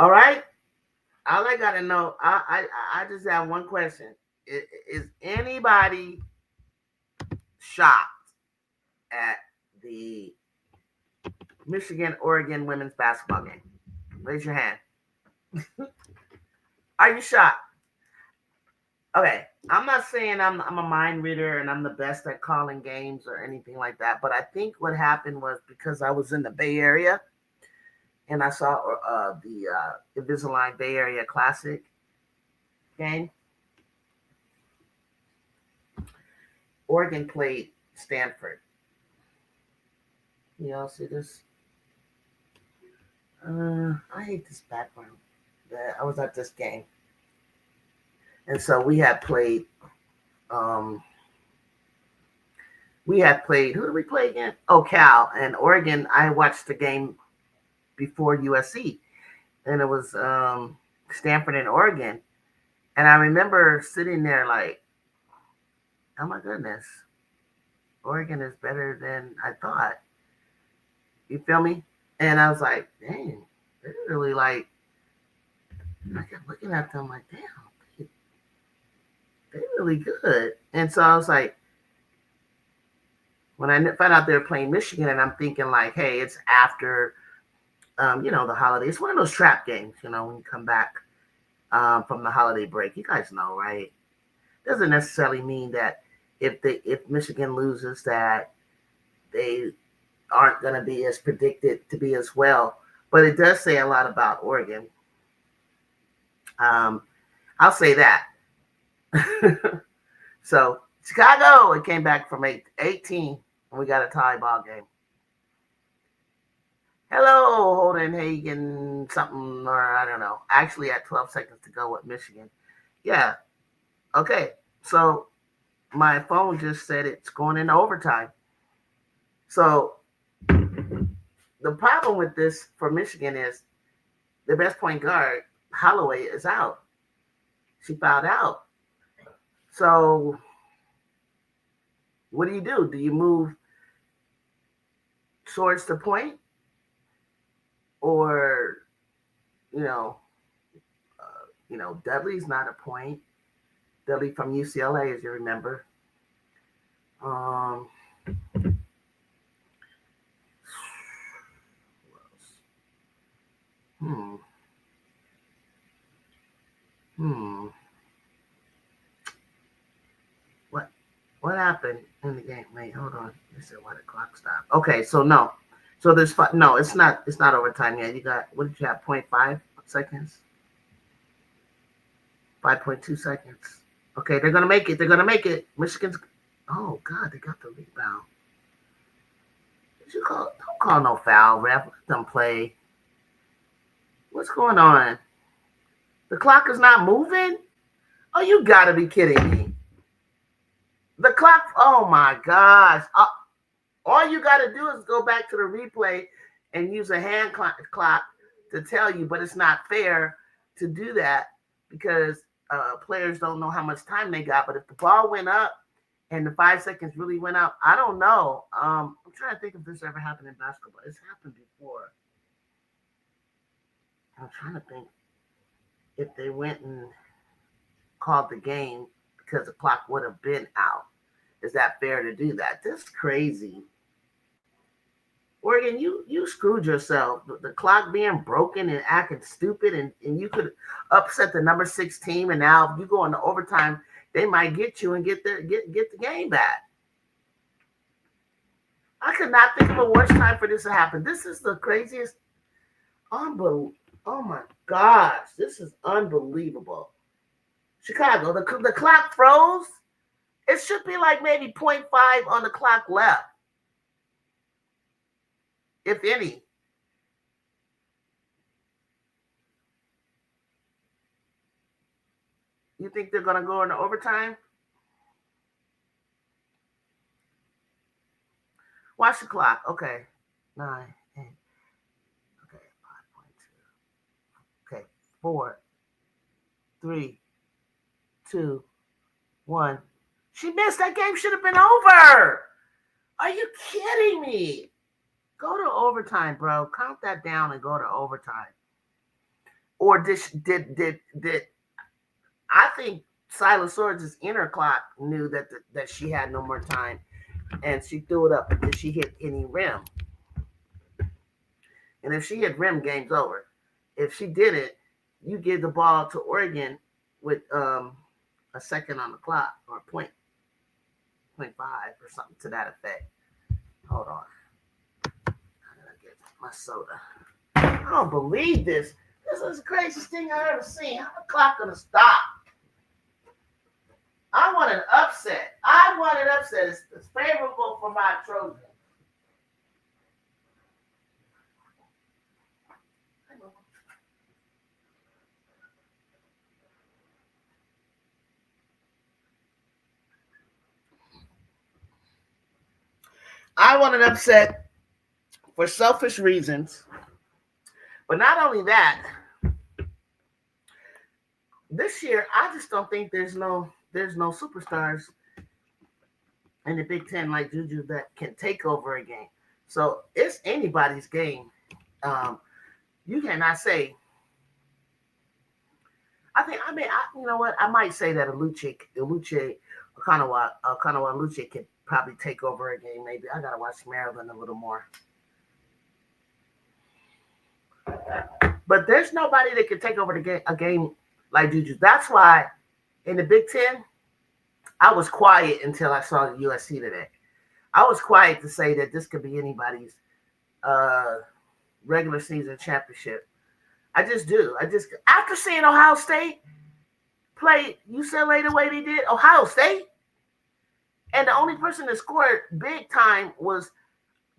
All right. All I gotta know, I just have one question. Is anybody shocked at the Michigan Oregon women's basketball game? Raise your hand. Are you shocked? Okay, I'm not saying I'm a mind reader and I'm the best at calling games or anything like that, but I think what happened was because I was in the Bay Area and I saw the Invisalign Bay Area Classic game. Oregon played Stanford. You all see this? I hate this background. I was at this game, and so Um, we had played. Who did we play again? Oh, Cal and Oregon. I watched the game before USC, and it was Stanford and Oregon. And I remember sitting there like, oh my goodness, Oregon is better than I thought. You feel me? And I was like, dang, they're really like. I kept looking at them like, damn, they're really good. And so I was like, when I found out they were playing Michigan, and I'm thinking like, hey, it's after, the holiday. It's one of those trap games, when you come back from the holiday break. You guys know, right? Doesn't necessarily mean that if Michigan loses that they aren't going to be as predicted to be as well. But it does say a lot about Oregon. I'll say that. So Chicago, it came back from 18, and we got a tie ball game. Hello, Holden Hagen, something, or I don't know. Actually, at 12 seconds to go with Michigan. Yeah. Okay. So my phone just said it's going into overtime. So the problem with this for Michigan is the best point guard, Holloway, is out. She fouled out. So what do you do? Do you move towards the point? Or, Dudley's not a point. Dudley from UCLA, as you remember. Um, hmm. Hmm. What happened in the game? Wait, hold on. They said why the clock stopped. Okay, so no. So there's no, it's not overtime yet. You got, what did you have? 0.5 seconds? 5.2 seconds. Okay, they're gonna make it. They're gonna make it. Michigan's, oh God, they got the rebound. Don't call no foul, ref. Let them play. What's going on? The clock is not moving? Oh, you gotta be kidding me. The clock, oh my gosh. All you gotta do is go back to the replay and use a hand clock to tell you, but it's not fair to do that because players don't know how much time they got. But if the ball went up and the 5 seconds really went out, I don't know. I'm trying to think if this ever happened in basketball. It's happened before. I'm trying to think if they went and called the game because the clock would have been out. Is that fair to do that? This is crazy. Oregon, you screwed yourself. The clock being broken and acting stupid, and you could upset the number 6 team, and now if you go into overtime, they might get you and get the game back. I could not think of a worse time for this to happen. This is the craziest. Unbelievable. Oh my gosh, this is unbelievable. Chicago, the clock froze. It should be like maybe 0.5 on the clock left, if any. You think they're going to go into overtime? Watch the clock. Okay. 9, 8. Okay. 5.2. Okay. 4, 3, 2, 1. She missed. That game should have been over. Are you kidding me? Go to overtime, bro. Count that down and go to overtime. Or did I think Silas Swords' inner clock knew that she had no more time, and she threw it up until she hit any rim. And if she hit rim, game's over. If she didn't, you give the ball to Oregon with a second on the clock or point five or something to that effect. Hold on. I gotta get my soda. I don't believe this. This is the craziest thing I ever seen. How the clock gonna stop? I want an upset. I want an upset. It's favorable for my Trojans. I want an upset for selfish reasons. But not only that, this year I just don't think there's no superstars in the Big Ten like Juju that can take over a game. So it's anybody's game. You cannot say. You know what? I might say that Aluche, Okanawa Luce could probably take over a game. Maybe I gotta watch Maryland a little more. But there's nobody that can take over a game like Juju. That's why in the Big Ten, I was quiet until I saw USC today. I was quiet to say that this could be anybody's uh, regular season championship. I just do. After seeing Ohio State play UCLA the way they did, Ohio State, and the only person that scored big time was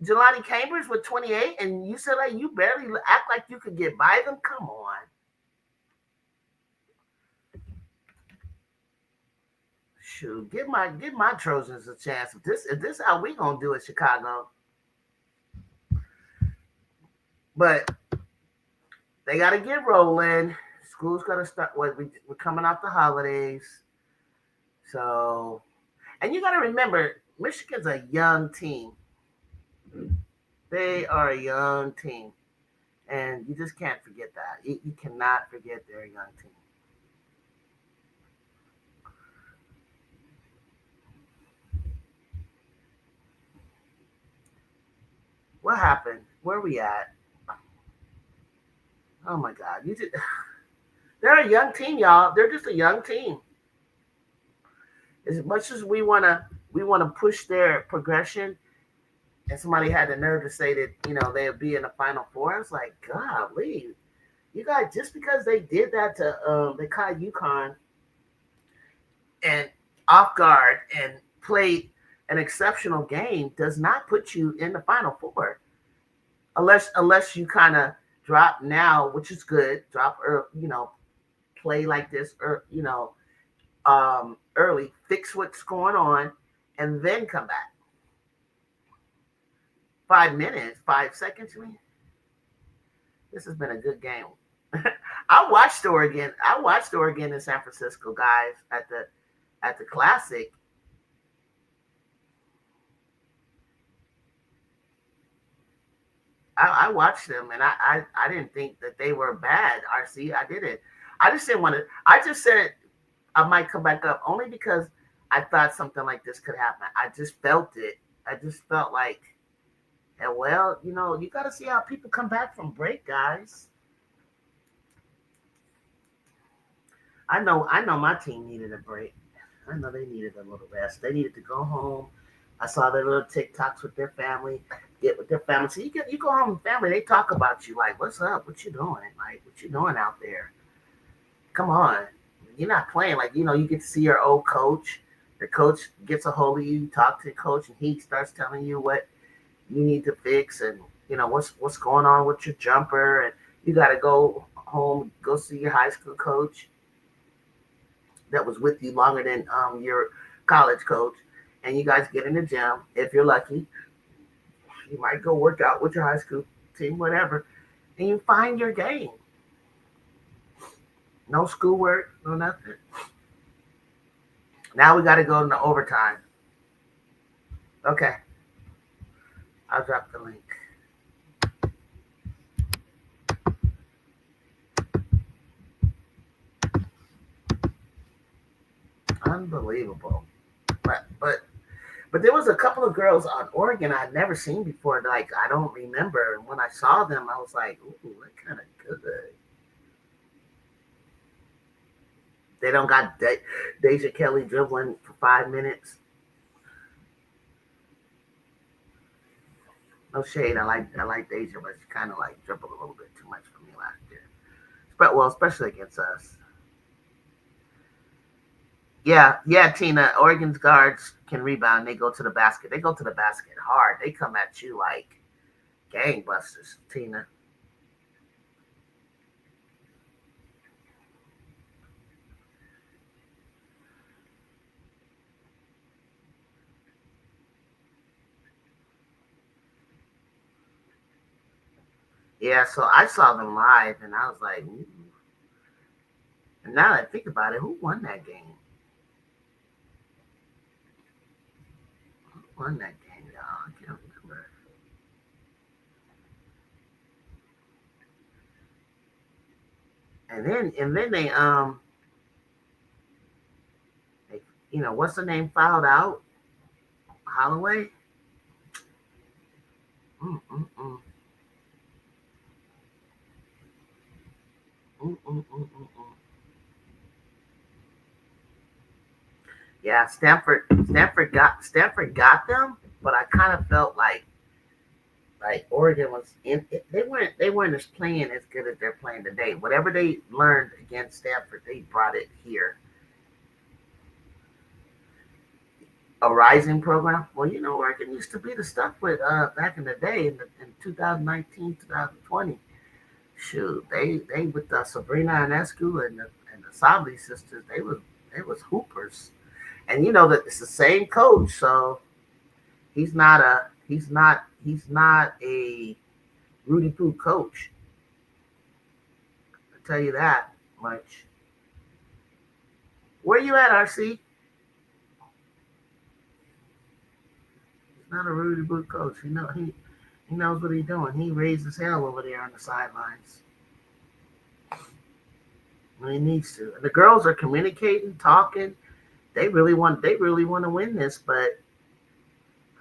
Jelani Cambridge with 28, and UCLA, you barely act like you could get by them. Come on. Shoot, give my Trojans a chance. If this how we gonna do it, Chicago. But they gotta get rolling. School's gonna start. We're coming off the holidays, so and you gotta remember, Michigan's a young team. They are a young team, and you just can't forget that. You cannot forget they're a young team. What happened? Where are we at? Oh my God! They're a young team, y'all. They're just a young team. As much as we wanna push their progression, and somebody had the nerve to say that they'll be in the Final Four. I was like, golly, you guys, just because they did that to they caught UConn and off guard and played an exceptional game does not put you in the Final Four unless you kind of drop now, which is good. Drop or play like this or early, fix what's going on, and then come back. 5 minutes, 5 seconds. I mean, this has been a good game. I watched Oregon. In San Francisco, guys, at the Classic. I watched them, and I didn't think that they were bad. RC, I didn't. I just didn't want to. I just said I might come back up only because I thought something like this could happen. I just felt it. I just felt like, and well, you got to see how people come back from break, guys. I know my team needed a break. I know they needed a little rest. They needed to go home. I saw their little TikToks with their family, get with their family. So you go home with family, they talk about you like, what's up? What you doing? Like, what you doing out there? Come on. You're not playing. Like, you get to see your old coach. The coach gets a hold of you, you talk to the coach, and he starts telling you what you need to fix and what's going on with your jumper, and you got to go home, go see your high school coach that was with you longer than your college coach, and you guys get in the gym. If you're lucky, you might go work out with your high school team, whatever, and you find your game. No schoolwork, no nothing. Now we got to go into overtime. Okay, I'll drop the link. Unbelievable. But there was a couple of girls on Oregon I'd never seen before. Like, I don't remember. And when I saw them, I was like, ooh, they're kind of good. They don't got Deja Kelly dribbling for 5 minutes. No shade. I like Deja, but she kind of like dribbled a little bit too much for me last year. But well, especially against us. Yeah, Tina. Oregon's guards can rebound. They go to the basket. They go to the basket hard. They come at you like gangbusters, Tina. Yeah, so I saw them live, and I was like, ooh. And now that I think about it, who won that game? Who won that game, y'all? I can't remember. And then they, what's the name fouled out? Holloway. Mm mm mm mm mm mm mm. Mm. Yeah, Stanford got them, but I kind of felt like Oregon was in. They weren't as playing as good as they're playing today. Whatever they learned against Stanford, they brought it here. A rising program. Well, Oregon used to be the stuff with back in the day in 2019, 2020. Shoot, they with Sabrina Ionescu and the Sabli sisters, they was hoopers. And that it's the same coach, so he's not a Rudy Poo coach. I tell you that much. Where you at, RC? He's not a Rudy Poo coach. He knows what he's doing. He raised his hell over there on the sidelines. When he needs to. The girls are communicating, talking. They really want to win this, but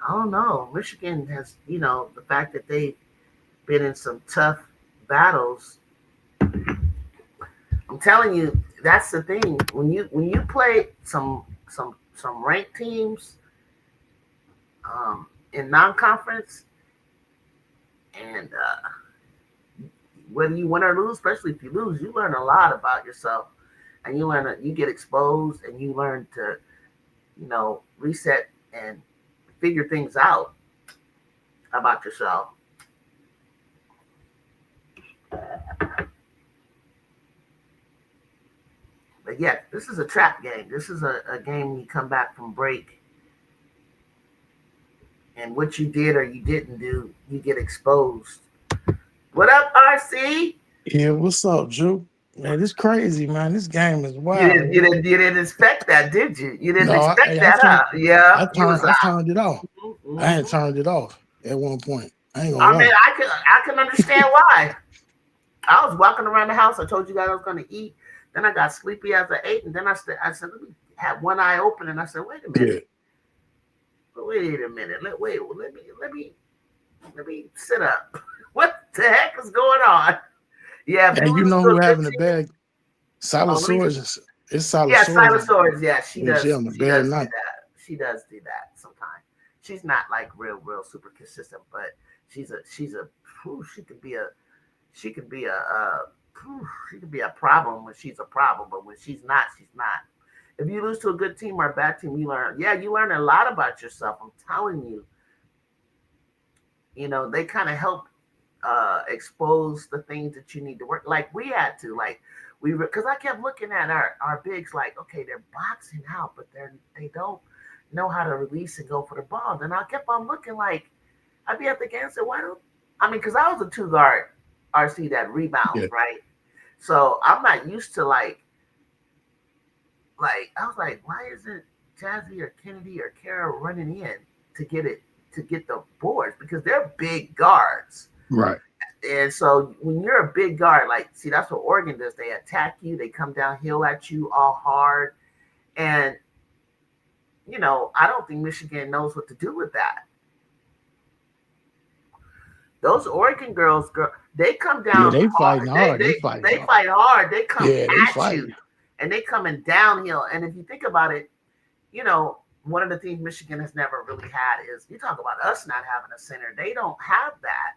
I don't know. Michigan has, the fact that they've been in some tough battles. I'm telling you, that's the thing. When you play some ranked teams in non-conference, and whether you win or lose, especially if you lose, you learn a lot about yourself, and you get exposed, and you learn to, reset and figure things out about yourself. But yeah, this is a trap game. This is a game you come back from break, and what you did or you didn't do, you get exposed. What up, RC? Yeah, what's up, Drew? Man, it's crazy, man. This game is You wild, didn't you man. didn't you didn't expect that, did you? You didn't No, expect I that, turned, huh? Yeah, I you was turned, I turned it off. I had mm-hmm. turned it off at one point. I ain't gonna I mean, lie. I can understand why. I was walking around the house. I told you guys I was going to eat. Then I got sleepy as I ate, and then I said, let me have one eye open, and I said, wait a Yeah, minute, wait a minute, let me sit up. What the heck is going on? Yeah, if you and you lose know to who a good having a team, bad solid oh, let me. swords? It's solid Yeah, swords. Silosaurus. Yeah, she Yeah, she does. having a She bad does do night. that. She does do that sometimes. She's not like real super consistent, but she's a. She could be a. She could be she could be a problem when she's a problem, but when she's not, she's not. If you lose to a good team or a bad team, you learn. Yeah, you learn a lot about yourself. I'm telling you. They kind of help expose the things that you need to work. Like we had to, like because I kept looking at our bigs, like okay, they're boxing out, but they don't know how to release and go for the ball. Then I kept on looking, like I'd be at the game and say, why don't I mean? Because I was a two guard RC that rebounds, Yeah, right? So I'm not used to like I was like, why isn't Jazzy or Kennedy or Kara running in to get it to get the boards because they're big guards. right. And so when you're a big guard, like, see, that's what Oregon does. They attack you, they come downhill at you all hard. And I don't think Michigan knows what to do with that. Those Oregon girls, they come Yeah, down they hard. fighting They hard. They they fighting they hard. fight hard. They come Yeah, they at you, fighting. and they coming downhill. And if you think about it, one of the things Michigan has never really had is you talk about us not having a center. They don't have that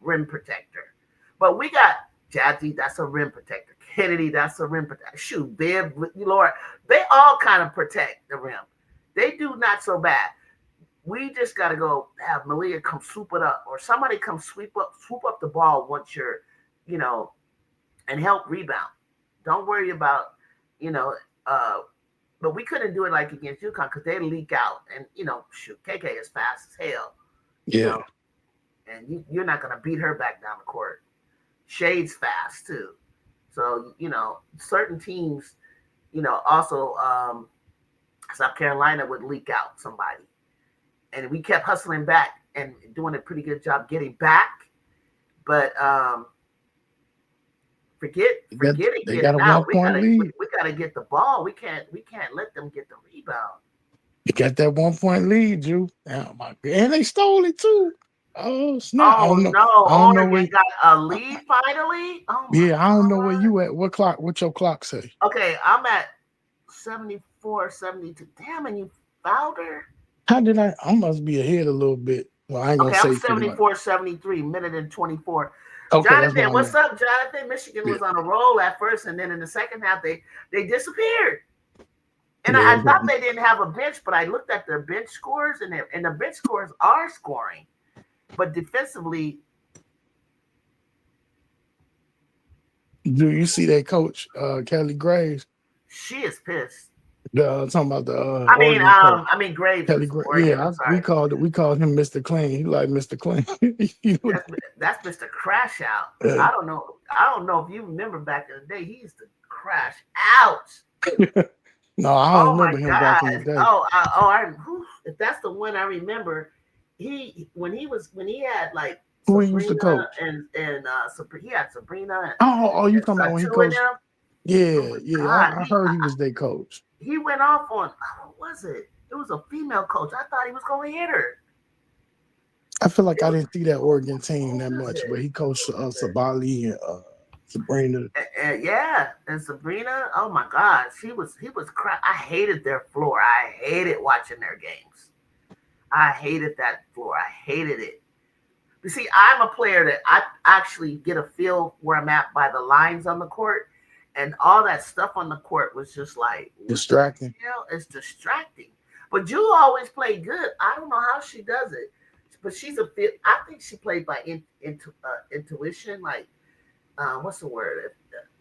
rim protector, but we got Jazzy. That's a rim protector. Kennedy. That's a rim protector. Shoot, Bibb, Lord, they all kind of protect the rim. They do not so bad. We just got to go have Malia come swoop it up, or somebody come swoop up the ball once you're, you know, and help rebound. Don't worry about, you know, uh, but we couldn't do it like against UConn because they leak out, and shoot, KK is fast as hell, you Yeah. know, and you're not gonna beat her back down the court. Shade's fast too, so certain teams, also South Carolina would leak out somebody, and we kept hustling back and doing a pretty good job getting back. But forget it They got getting a out. 1 point lead. We gotta get the ball. We can't let them get the rebound. They got that 1 point lead, Drew. Oh my God. And they stole it too. Oh snap! I Oh don't know. no, I don't know where. Oregon got a lead finally. Oh my Yeah, I don't know where God. you at. What clock? What your clock say? Okay, I'm at 74, 72. Damn, and you fouled her. How did I? I must be ahead a little bit. Well, I ain't gonna Okay, I'm say too much. 74, 73, minute and 24. Okay, that's where Jonathan, I'm what's at. up, Jonathan? Michigan Yeah, was on a roll at first, and then in the second half, they disappeared. And yeah. I thought they didn't have a bench, but I looked at their bench scores, and the bench scores are scoring. But defensively, Do you see that coach, Kelly Graves? she is pissed. Talking about the Oregon coach. Graves Kelly is Graves. Oregon. Yeah, I'm we sorry. called him Mr. Clean. He like Mr. Clean. You know, That's Mr. Crash Out. uh, I don't know. I don't know if you remember back in the day. He used to crash out. no, I don't Oh my remember him back in the God. day. If that's the one I remember, when he had like Who he used to Sabrina coach? he had Sabrina Oh, you and talking about when he Satu and coached? them. Oh Yeah, my yeah. God, I heard he was their coach. he went off on what was it? It was a female coach. I thought he was going to hit her. I feel like It I was, didn't see that Oregon team that what was much, but it? he coached Sabali and Sabrina. Yeah, and Sabrina. Oh my God, he was crap. I hated their floor. I hated watching their games. I hated that floor. I hated it. You see, I'm a player that I actually get a feel where I'm at by the lines on the court, and all that stuff on the court was just like, what Distracting. the hell? It's distracting. But you always play good. I don't know how she does it, but she's a fit. I think she played by intuition, like what's the word?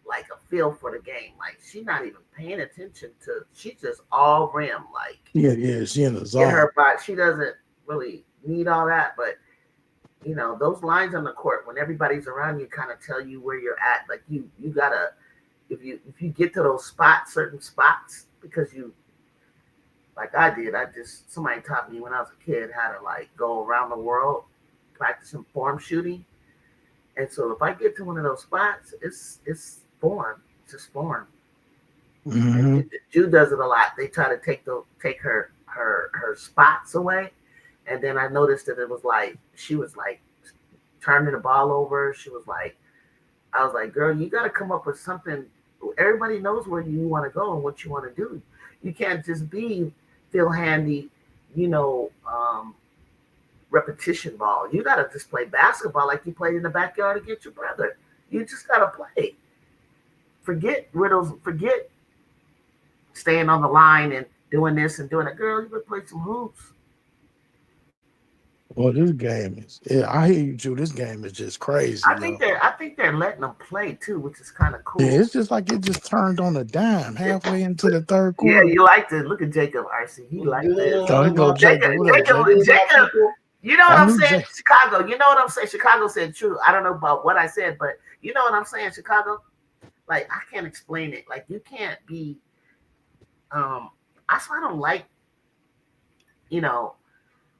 Like a feel for the game. Like she's not even paying attention to. She's just all rim. Like Yeah. She in the get zone. her by. She doesn't really need all that, but those lines on the court when everybody's around you kind of tell you where you're at. Like you gotta if you get to those spots, certain spots, because you like I did. Somebody taught me when I was a kid how to like go around the world practicing form shooting. And so if I get to one of those spots, it's form. It's just form. And Mm-hmm. Jude does it a lot. They try to take her spots away. And then I noticed that it was like she was like turning the ball over. I was like, girl, you got to come up with something. Everybody knows where you want to go and what you want to do. You can't just be Phil Handy, you know, repetition ball. You got to just play basketball like you played in the backyard against your brother. You just got to play. Forget riddles. Forget staying on the line and doing this and doing that. Girl, you could play some hoops. Well, this game is. Yeah, I hear you, Drew. This game is just crazy, yo. I think they're letting them play too, which is kind of Yeah, cool. it's just like it just turned on a dime halfway into the third Yeah, quarter. you like to look at Jacob RC. He like this. So here go Jacob. What up, Jacob? Jacob. You know what I I'm knew saying, Jacob. Chicago. You know what I'm saying. Chicago said true. I don't know about what I said, but you know what I'm saying, Chicago. Like I can't explain it. Like you can't be. That's why I don't like. You know,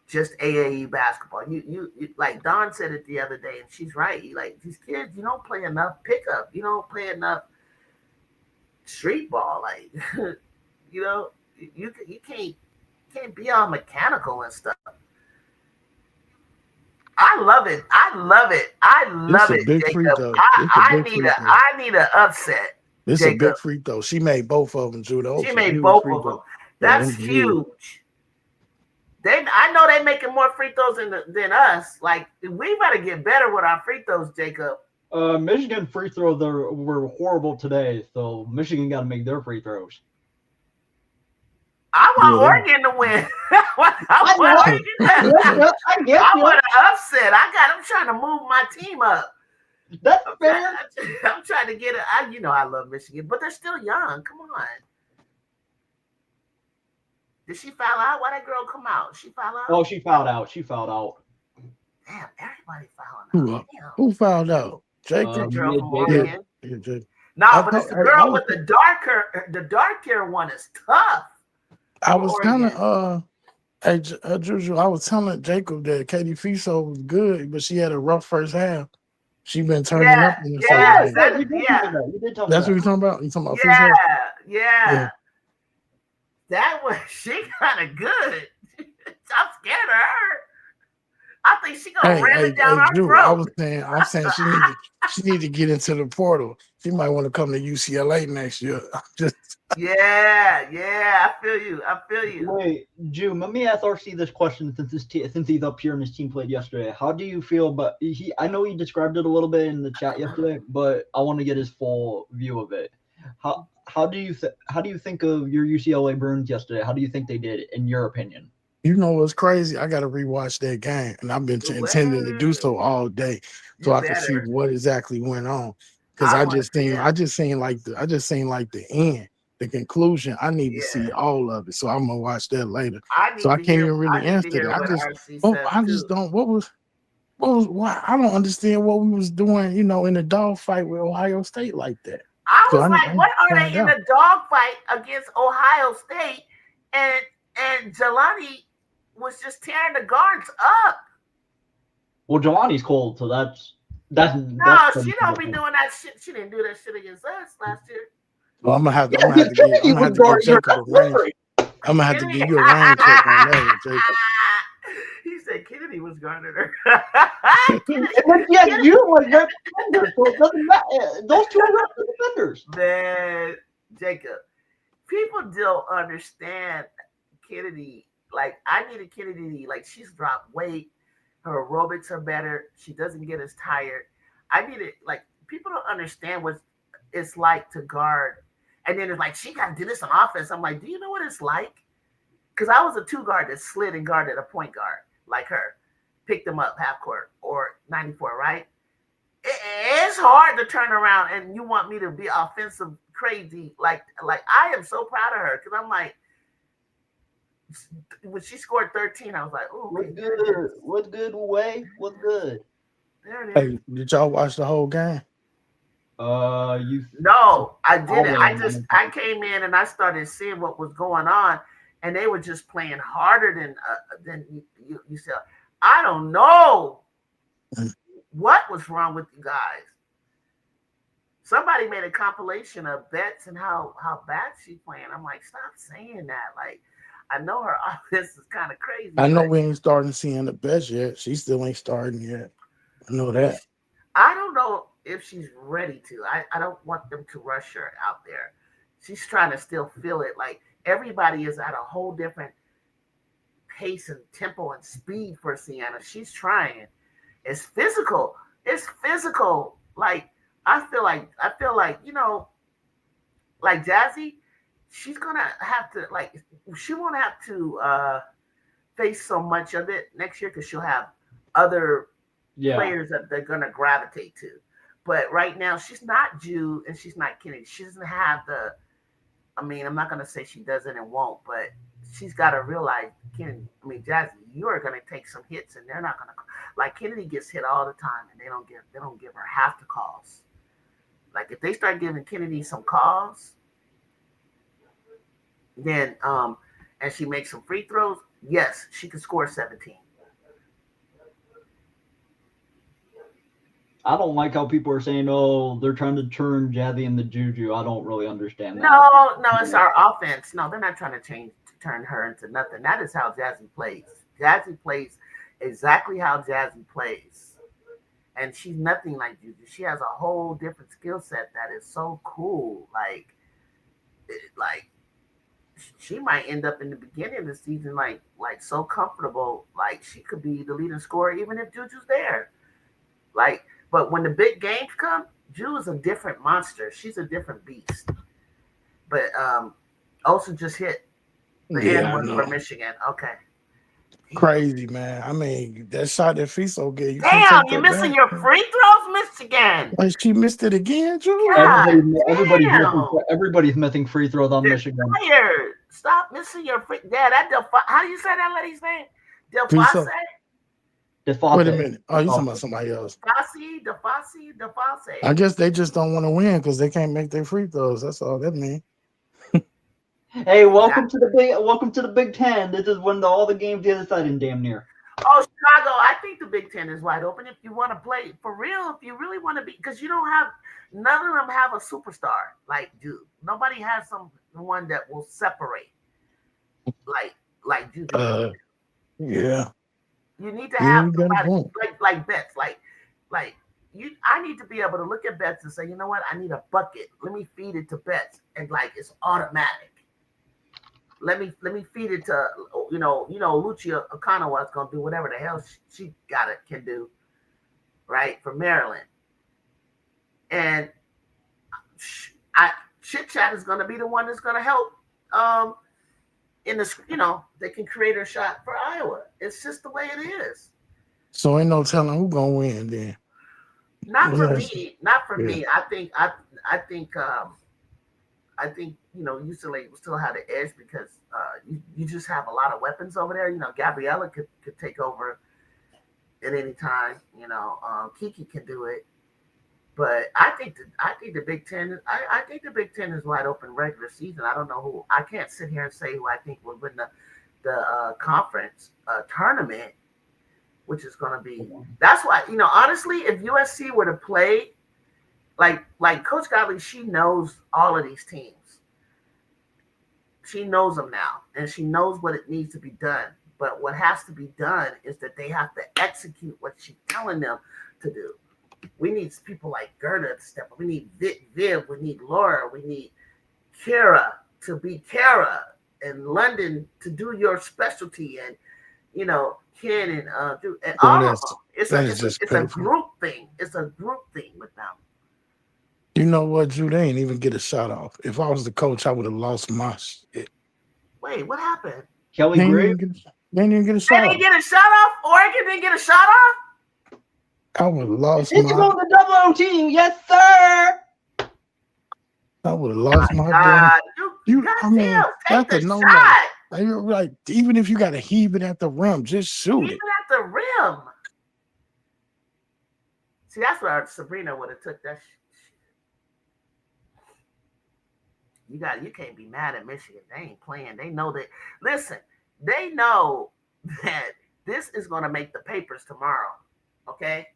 just AAU basketball. You like Don said it the other day, and she's right. Like these kids, you don't play enough pickup. You don't play enough street ball. Like you know, you can't can't be all mechanical and stuff. I love it. I love it. I love it, big free Jacob. throw. I need an upset. This is a Jacob. big free throw. She made both of them, Drew. She made both of them. That's huge. I know they're making more free throws than us. Like, we better get better with our free throws, Jacob. Michigan free throws were horrible today, so Michigan got to make their free throws. I want Oregon to win. I want an upset. I'm trying to move my team up. That's fair. I'm trying to get it. I love Michigan, but they're still young. Come on. Did she foul out? Why that girl come out? She foul out? Oh, she fouled out. Damn, everybody fouling out. Who fouled out? Jacob. The girl from Oregon. Yeah. No, but it's the girl with the dark hair one is tough. I was kind of Juju, I was telling Jacob that Katie Fiso was good, but she had a rough first half. She been turning up in the second half. That's what you're talking about? You talking about Fiso? Yeah. That was she kind of good. I'm scared of her. I think she gonna ram it down our throat. I'm saying she need to get into the portal. She might want to come to UCLA next year. Yeah, I feel you. Wait, June, let me ask RC this question since he's up here and his team played yesterday. How do you feel about I know he described it a little bit in the chat yesterday, but I want to get his full view of it. How do you think of your UCLA Bruins yesterday? How do you think they did, in your opinion? You know what's crazy? I got to rewatch that game, and I've been intending to do so all day, so I can see what exactly went on. Because I just seen like the end, the conclusion. I need to see all of it, so I'm gonna watch that later. I can't even really answer that. I just don't. What was? Why? I don't understand what we was doing. In the dogfight with Ohio State like that. I was what are they in a dogfight against Ohio State? And Jelani was just tearing the guards up. Well, Jelani's cold, so that's she don't be doing that shit. She didn't do that shit against us last year. Well, I'm gonna have to give Jacob a range. I'm gonna have to give you a range check on that, Jacob. He said Kennedy was guarding her. You was their defender, so it doesn't matter. Those two are the defenders. Man, Jacob, people don't understand Kennedy. Like, I needed Kennedy. Like, she's dropped weight. Her aerobics are better. She doesn't get as tired. I needed, like, people don't understand what it's like to guard. And then it's like, she got to do this on offense. I'm like, do you know what it's like? Because I was a 2 guard that slid and guarded a point guard like her. Picked them up half court or 94, right? It's hard to turn around and you want me to be offensive crazy. Like I am so proud of her because I'm like, when she scored 13, I was like, "Oh, what's good?" There it is. Hey, did y'all watch the whole game? No, I didn't. I came in and I started seeing what was going on, and they were just playing harder than you said. I don't know what was wrong with you guys. Somebody made a compilation of bets and how bad she's playing. I'm like, stop saying that. Like, I know her offense is kind of crazy. I know we ain't starting seeing the best yet. She still ain't starting yet. I know that. I don't know if she's ready to. I don't want them to rush her out there. She's trying to still feel it. Like, everybody is at a whole different pace and tempo and speed for Sienna. She's trying. It's physical. Like, I feel like, like Jazzy, she's gonna have to, like, she won't have to face so much of it next year because she'll have other players that they're gonna gravitate to. But right now, she's not Jude and she's not Kennedy. She doesn't have I'm not gonna say she doesn't and won't, but she's got to realize, Jazzy, you are gonna take some hits and they're not gonna, like, Kennedy gets hit all the time and they don't give her half the calls. Like, if they start giving Kennedy some calls, then and she makes some free throws, yes, she can score 17. I don't like how people are saying, oh, they're trying to turn Jazzy into Juju. I don't really understand that. No, it's our offense. No, they're not trying to she turned her into nothing. That is how Jazzy plays. Jazzy plays exactly how Jazzy plays. And she's nothing like Juju. She has a whole different skill set that is so cool. Like she might end up in the beginning of the season like so comfortable, like she could be the leading scorer even if Juju's there. Like, but when the big games come, Ju is a different monster. She's a different beast. But also just hit the end one for Michigan. Okay. Crazy, man. I mean, that shot that Fiso gave you. Damn, you're missing your free throws, Michigan. Like she missed it again, Drew. Everybody's missing free throws on Michigan. Tired. Stop missing your free. Yeah, that how do you say that lady's name? Delphase. Wait a minute. Oh, you talking about somebody else? Delphase. I guess they just don't want to win because they can't make their free throws. That's all that means. Hey, welcome to the Big Ten. This is when all the games the other side in damn near. Oh, Chicago! I think the Big Ten is wide open if you want to play for real. If you really want to be, because you don't have none of them have a superstar like Duke. Nobody has someone that will separate like Duke. Yeah. You need to have somebody like Betts, like you. I need to be able to look at Betts and say, you know what? I need a bucket. Let me feed it to Betts, and like it's automatic. Let me feed it to Lucia Okanawa is gonna do whatever the hell she can do, right, for Maryland. And Chit Chat is gonna be the one that's gonna help. In the they can create a shot for Iowa. It's just the way it is. So ain't no telling who gonna win then. Not for me. I think UCLA will still have the edge because you just have a lot of weapons over there. Gabriella could take over at any time. Kiki can do it, but I think the Big Ten. I think the Big Ten is wide open regular season. I don't know who. I can't sit here and say who I think will win the conference tournament, which is going to be. That's why honestly, if USC were to play. Like Coach Godley, she knows all of these teams. She knows them now, and she knows what it needs to be done. But what has to be done is that they have to execute what she's telling them to do. We need people like Gerda to step up. We need Viv. We need Laura. We need Kara to be Kara, and London to do your specialty, and Ken and all of them. It's a group thing. It's a group thing with them. You know what, Drew? They ain't even get a shot off. If I was the coach, I would have lost my shit. Wait, what happened? Kelly Gray? They didn't even get a shot off. They didn't get a shot off? Oregon didn't get a shot off? I would have lost it's my... on the double OT. Yes, sir! I would have lost my... God. That's a no-no. Like, even if you got to heave it at the rim, just shoot it. Even at the rim. See, that's where Sabrina would have took that shit. You can't be mad at Michigan. They ain't playing. They know that. Listen, they know that this is going to make the papers tomorrow. Okay.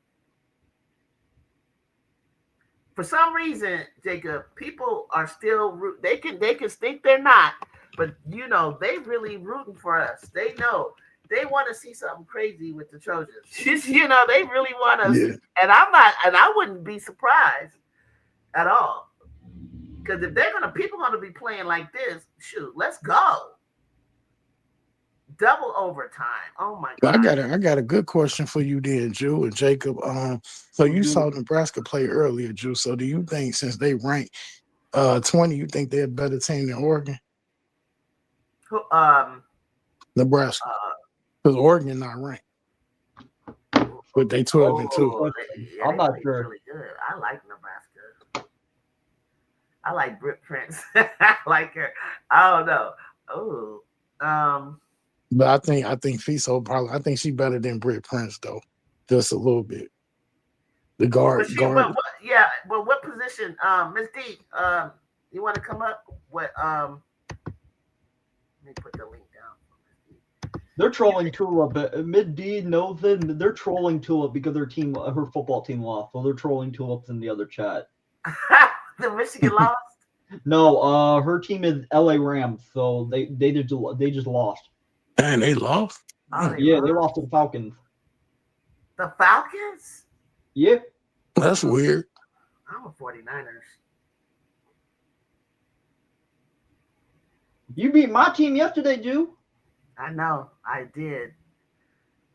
For some reason, Jacob, people are still they can think they're not, but they really rooting for us. They know they want to see something crazy with the Trojans. They really want us, and I wouldn't be surprised at all. Because if people gonna be playing like this, shoot, let's go. Double overtime. Oh my God. I got a good question for you then, Drew and Jacob. So you saw Nebraska play earlier, Drew. So do you think since they ranked 20, you think they're a better team than Oregon? Nebraska. Because Oregon not ranked. But they 12-2. I'm not sure. Really good. I like Nebraska. I like Britt Prince. I like her. I don't know. Oh, but I think Fiso probably. I think she's better than Britt Prince though, just a little bit. The guard. But what position? Miss D. You want to come up? What? Let me put the link down. They're trolling Tulip. Mid D knows it. They're trolling Tulip because her football team lost. So they're trolling Tulips in the other chat. The Michigan lost? No, her team is LA Rams, so they just lost. And they lost. Oh, they Yeah, they lost? lost to the Falcons. The Falcons? Yeah. That's weird. I'm a 49ers. You beat my team yesterday, Jew. I know. I did.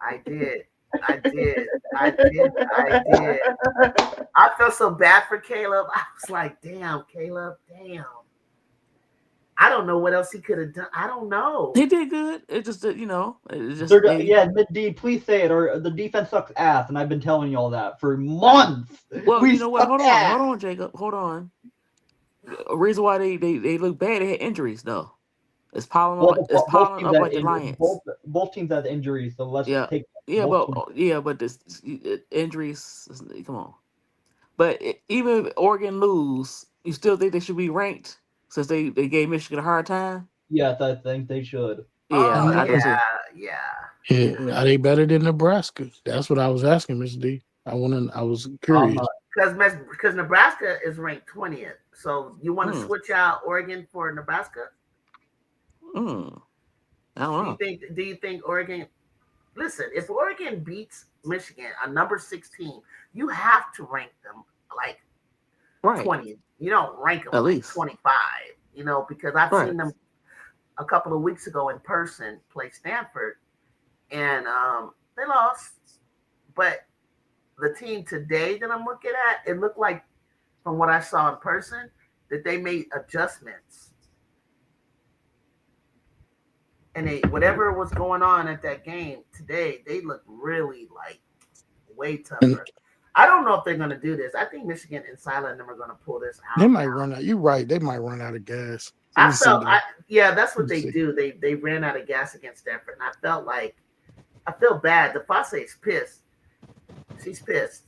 I did. I did. I did. I did. I felt so bad for Caleb. I was like, damn, Caleb, damn. I don't know what else he could have done. I don't know. He did good. It just, it just Yeah, mid-D, please say it, or the defense sucks ass, and I've been telling you all that for months. Well, We you know what? suck Hold ass. on, Jacob. Hold on. A reason why they look bad, they had injuries though. It's piling Well, up. It's piling up had like the Lions. both teams had injuries, so let's Yeah, take yeah, both but teams. this injuries. Come on. But even if Oregon lose, you still think they should be ranked since they gave Michigan a hard time? Yes, I think they should. Yeah, Oh I do too. yeah. Yeah, are they better than Nebraska? That's what I was asking, Miss D. I was I'm curious. not. Because Nebraska is ranked 20th. So you want to switch out Oregon for Nebraska? I don't know. Do you think Oregon? Listen, if Oregon beats Michigan, a number 16, you have to rank them like Right. 20. You don't rank them At like least 25. Because I've Right. seen them a couple of weeks ago in person play Stanford, and they lost. But the team today that I'm looking at, it looked like, from what I saw in person, that they made adjustments. And whatever was going on at that game today, they look really like way tougher. I don't know if they're going to do this. I think Michigan and Silent and them are going to pull this out. They might run out. You're right. They might run out of gas. That's what they do. They ran out of gas against Stanford, and I feel bad. The Fosse is pissed. She's pissed,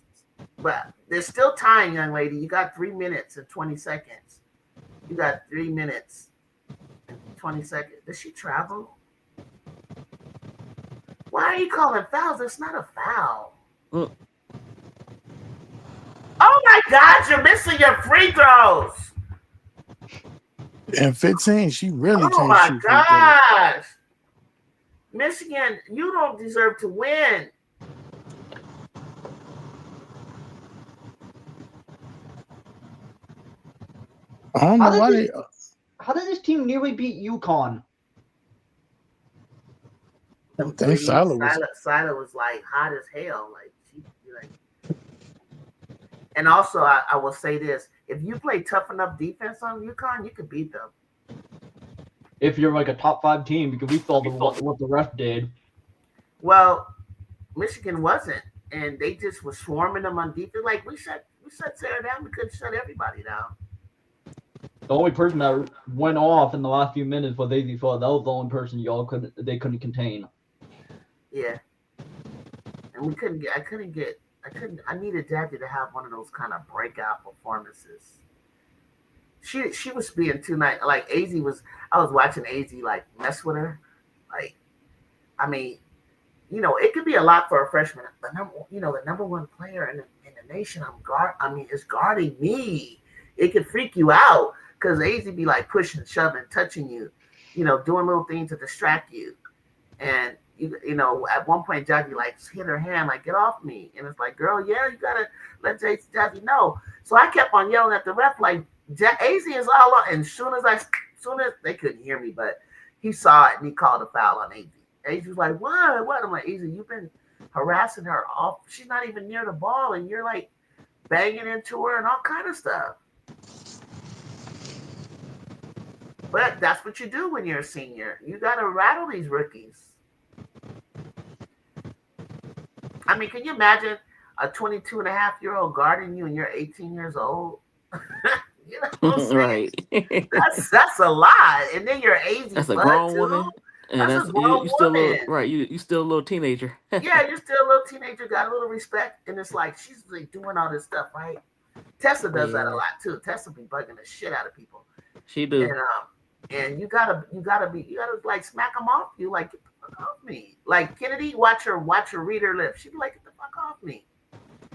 but there's still time, young lady. You got 3 minutes and 20 seconds. You got 3 minutes and 20 seconds. Does she travel? Why are you calling fouls? It's not a foul. Oh my God, you're missing your free throws. And 15, she really can't shoot. Oh my gosh. Michigan, you don't deserve to win. I don't know why they. How did this team nearly beat UConn? I think Sila was like hot as hell. And also, I will say this: if you play tough enough defense on UConn, you could beat them. If you're like a top 5 team, because we saw what the ref did. Well, Michigan wasn't, and they just were swarming them on defense. Like we shut Sarah down. We couldn't shut everybody down. The only person that went off in the last few minutes was AZ Flood. That was the only person they couldn't contain. Yeah, and I needed Jackie to have one of those kind of breakout performances. She was being too nice. Like I was watching AZ like mess with her. Like, I mean, it could be a lot for a freshman. But the number one player in the nation, is guarding me. It could freak you out because AZ be like pushing, shoving, touching you, doing little things to distract you. And at one point, Jackie like hit her hand, like, get off me. And it's like, girl, yeah, you gotta let Jackie know. So I kept on yelling at the ref, like, AZ is all on. And as soon as they couldn't hear me, but he saw it and he called a foul on AZ. AZ was like, what? I'm like, AZ, you've been harassing her off. She's not even near the ball, and you're like banging into her and all kind of stuff. But that's what you do when you're a senior. You got to rattle these rookies. I mean, can you imagine a 22-and-a-half-year-old guarding you and you're 18 years old? You know what I'm saying? Right. That's a lot. And then you're AZ. That's a grown woman. And that's a grown you still woman. You still a little teenager. Yeah, you're still a little teenager, got a little respect, and it's like she's like doing all this stuff, right? Tessa does that a lot too. Tessa be bugging the shit out of people. She do. And you gotta like smack them off you, like, get the fuck off me. Like Kennedy, watch her read her lips. She'd be like, get the fuck off me.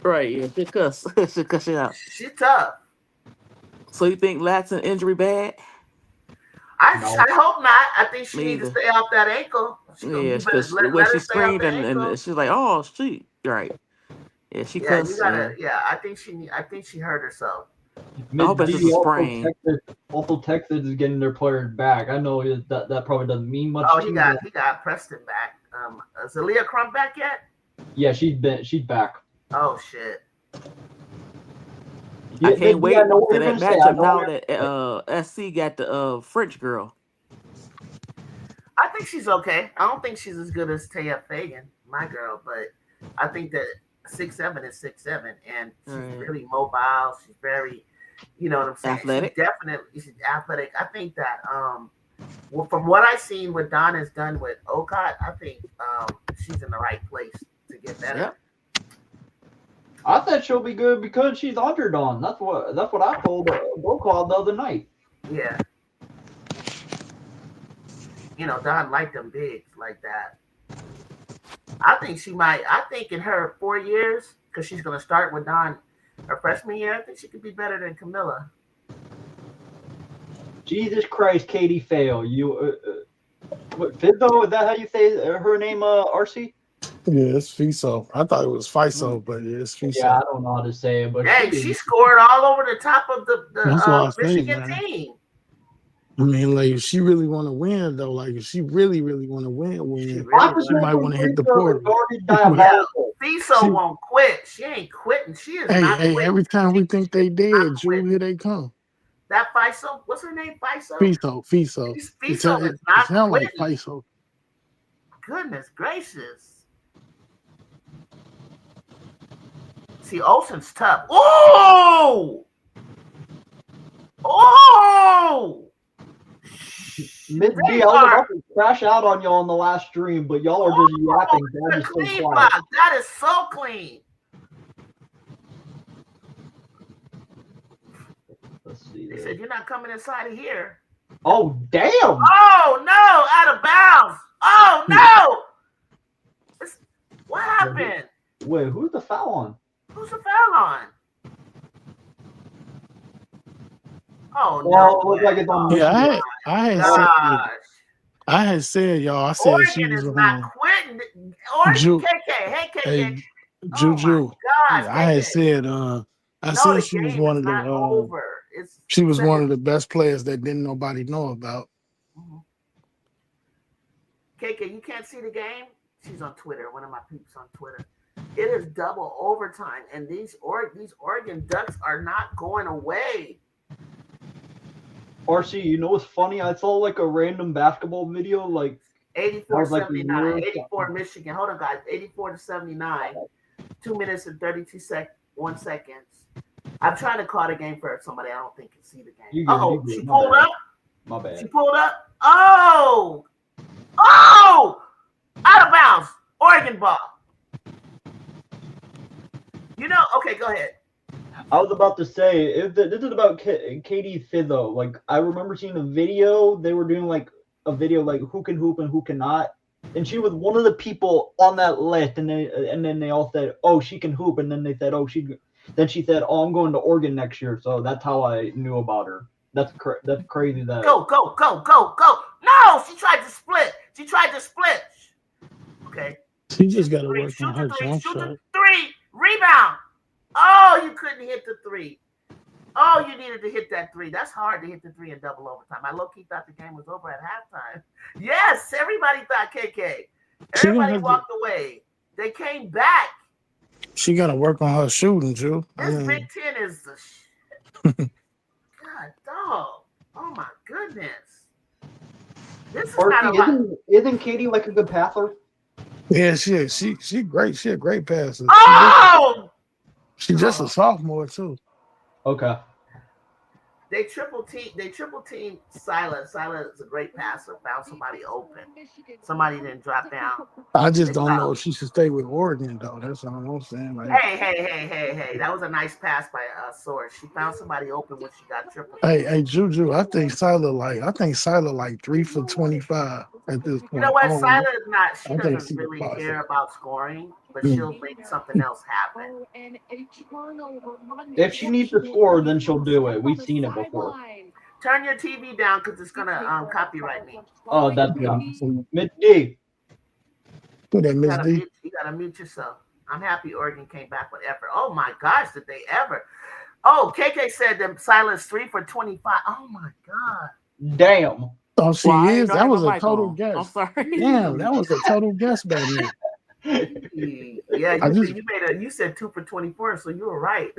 Right, yeah, she cuss. She cuss it out. She's tough. So you think Latson injury bad? I hope not. I think she Me needs to either. stay off that ankle. Yeah, You better because when let she her stay off screamed the ankle. and she's like, "Oh, she right." Yeah, she Yeah, you cussed. gotta. Yeah, Yeah, I think she hurt herself. I Miss hope it's just a B sprain. also Texas is getting their players back. I know that probably doesn't mean much Oh, to he you. got Preston back. Is Aaliyah Crump back yet? Yeah, she's back. Oh shit. I can't Miss B, I wait know what to you're that gonna say. I matchup know now what that SC got the French girl. I think she's okay. I don't think she's as good as Taya Fagan, my girl, but I think that 6'7" is 6'7", and she's really mobile. She's very, you know what I'm saying. Athletic. She's athletic. I think that well, from what I've seen, what Don has done with Okot, I think she's in the right place to get better. Yep. I thought she'll be good because she's underdone. That's what I told Okot the other night. Yeah. You know, Don liked them bigs like that. I think she might. I think in her 4 years, because she's going to start with Don her freshman year, I think she could be better than Camilla. Jesus Christ, Katie Fail. You, what, Fizzo? Is that how you say her name, RC? Yeah, it's Fiso. I thought it was Fiso, but it's Fiso. Yeah, I don't know how to say it, but hey, she scored all over the top of That's what I was Michigan saying, team. I mean, like, if she really want to win, though, like, if she really want to win, she might want to hit the portal. Yeah, Fiso won't quit. She ain't quitting. She is not quitting. Every time we think they dead, Drew, here they come. That Fiso, what's her name? Fiso? Fiso. Fiso is not It sound quitting. like Fiso. Goodness gracious. See, Olsen's tough. Oh! Oh! Miss B, I was about to crash out on y'all on the last stream, but y'all are just yapping. That is clean block. That is so clean. Let's see. They said you're not coming inside of here. Oh damn! Oh no! Out of bounds! Oh no! What happened? Wait, who's the foul on? Who's the foul on? Oh no! Looks like it's on. Yeah, I had said, y'all. I said Oregon she was is not quitting. Oregon, KK, hey KK. Hey, Juju. Oh my gosh, I had said, I said she was one of the. She was one of the best players that didn't nobody know about. KK, you can't see the game? She's on Twitter. One of my peeps on Twitter. It is double overtime, and these Oregon Ducks are not going away. RC, you know what's funny? I saw like a random basketball video, like 84-79, 84 Michigan. Hold on, guys. 84-79. 2 minutes and 32 seconds. I'm trying to call the game for somebody I don't think can see the game. Oh, she pulled up. My bad. She pulled up. Oh! Out of bounds. Oregon ball. You know, okay, go ahead. I was about to say, this is about Katie Fizzo. Like, I remember seeing a video. They were doing like a video like who can hoop and who cannot, and she was one of the people on that list. And then they all said, "Oh, she can hoop," and then they said, "Oh, she." Then she said, "Oh, I'm going to Oregon next year." So that's how I knew about her. That's crazy. That go. No, she tried to split. Okay. She just got to work on her jump shot. Three. Rebound. Oh, you couldn't hit the three. Oh, you needed to hit that three. That's hard to hit the three in double overtime. I low-key thought the game was over at halftime. Yes, everybody thought KK. Everybody walked away. They came back. She got to work on her shooting, Drew. This Big Ten is the shit. God, dog. Oh, my goodness. This is not a lot. Isn't Katie like a good passer? Yeah, she great. She a great passer. Oh! She's just a sophomore too. Okay. They triple team Silas. Silas is a great passer. Found somebody open. Somebody didn't drop down. I just don't know if she should stay with Oregon though. That's all I'm saying. Like, hey. That was a nice pass by Source. She found somebody open when she got triple. Hey, Juju. I think Silas like 3 for 25 at this point. You know what? Silas is not. She doesn't really care about scoring, but she'll make something else happen. If she needs to score, then she'll do it. We've seen it before. Turn your TV down because it's gonna copyright me. Oh, that's good. Miss D. Who that, Miss D? You gotta mute yourself. I'm happy Oregon came back with effort. Oh my gosh, did they ever? Oh, KK said them silence 3 for 25. Oh my god. Damn. Oh, she Well, is. That was a mic total on. guess. I'm sorry. Damn, that was a total guess by me. Yeah, you said 2 for 24, so you were right.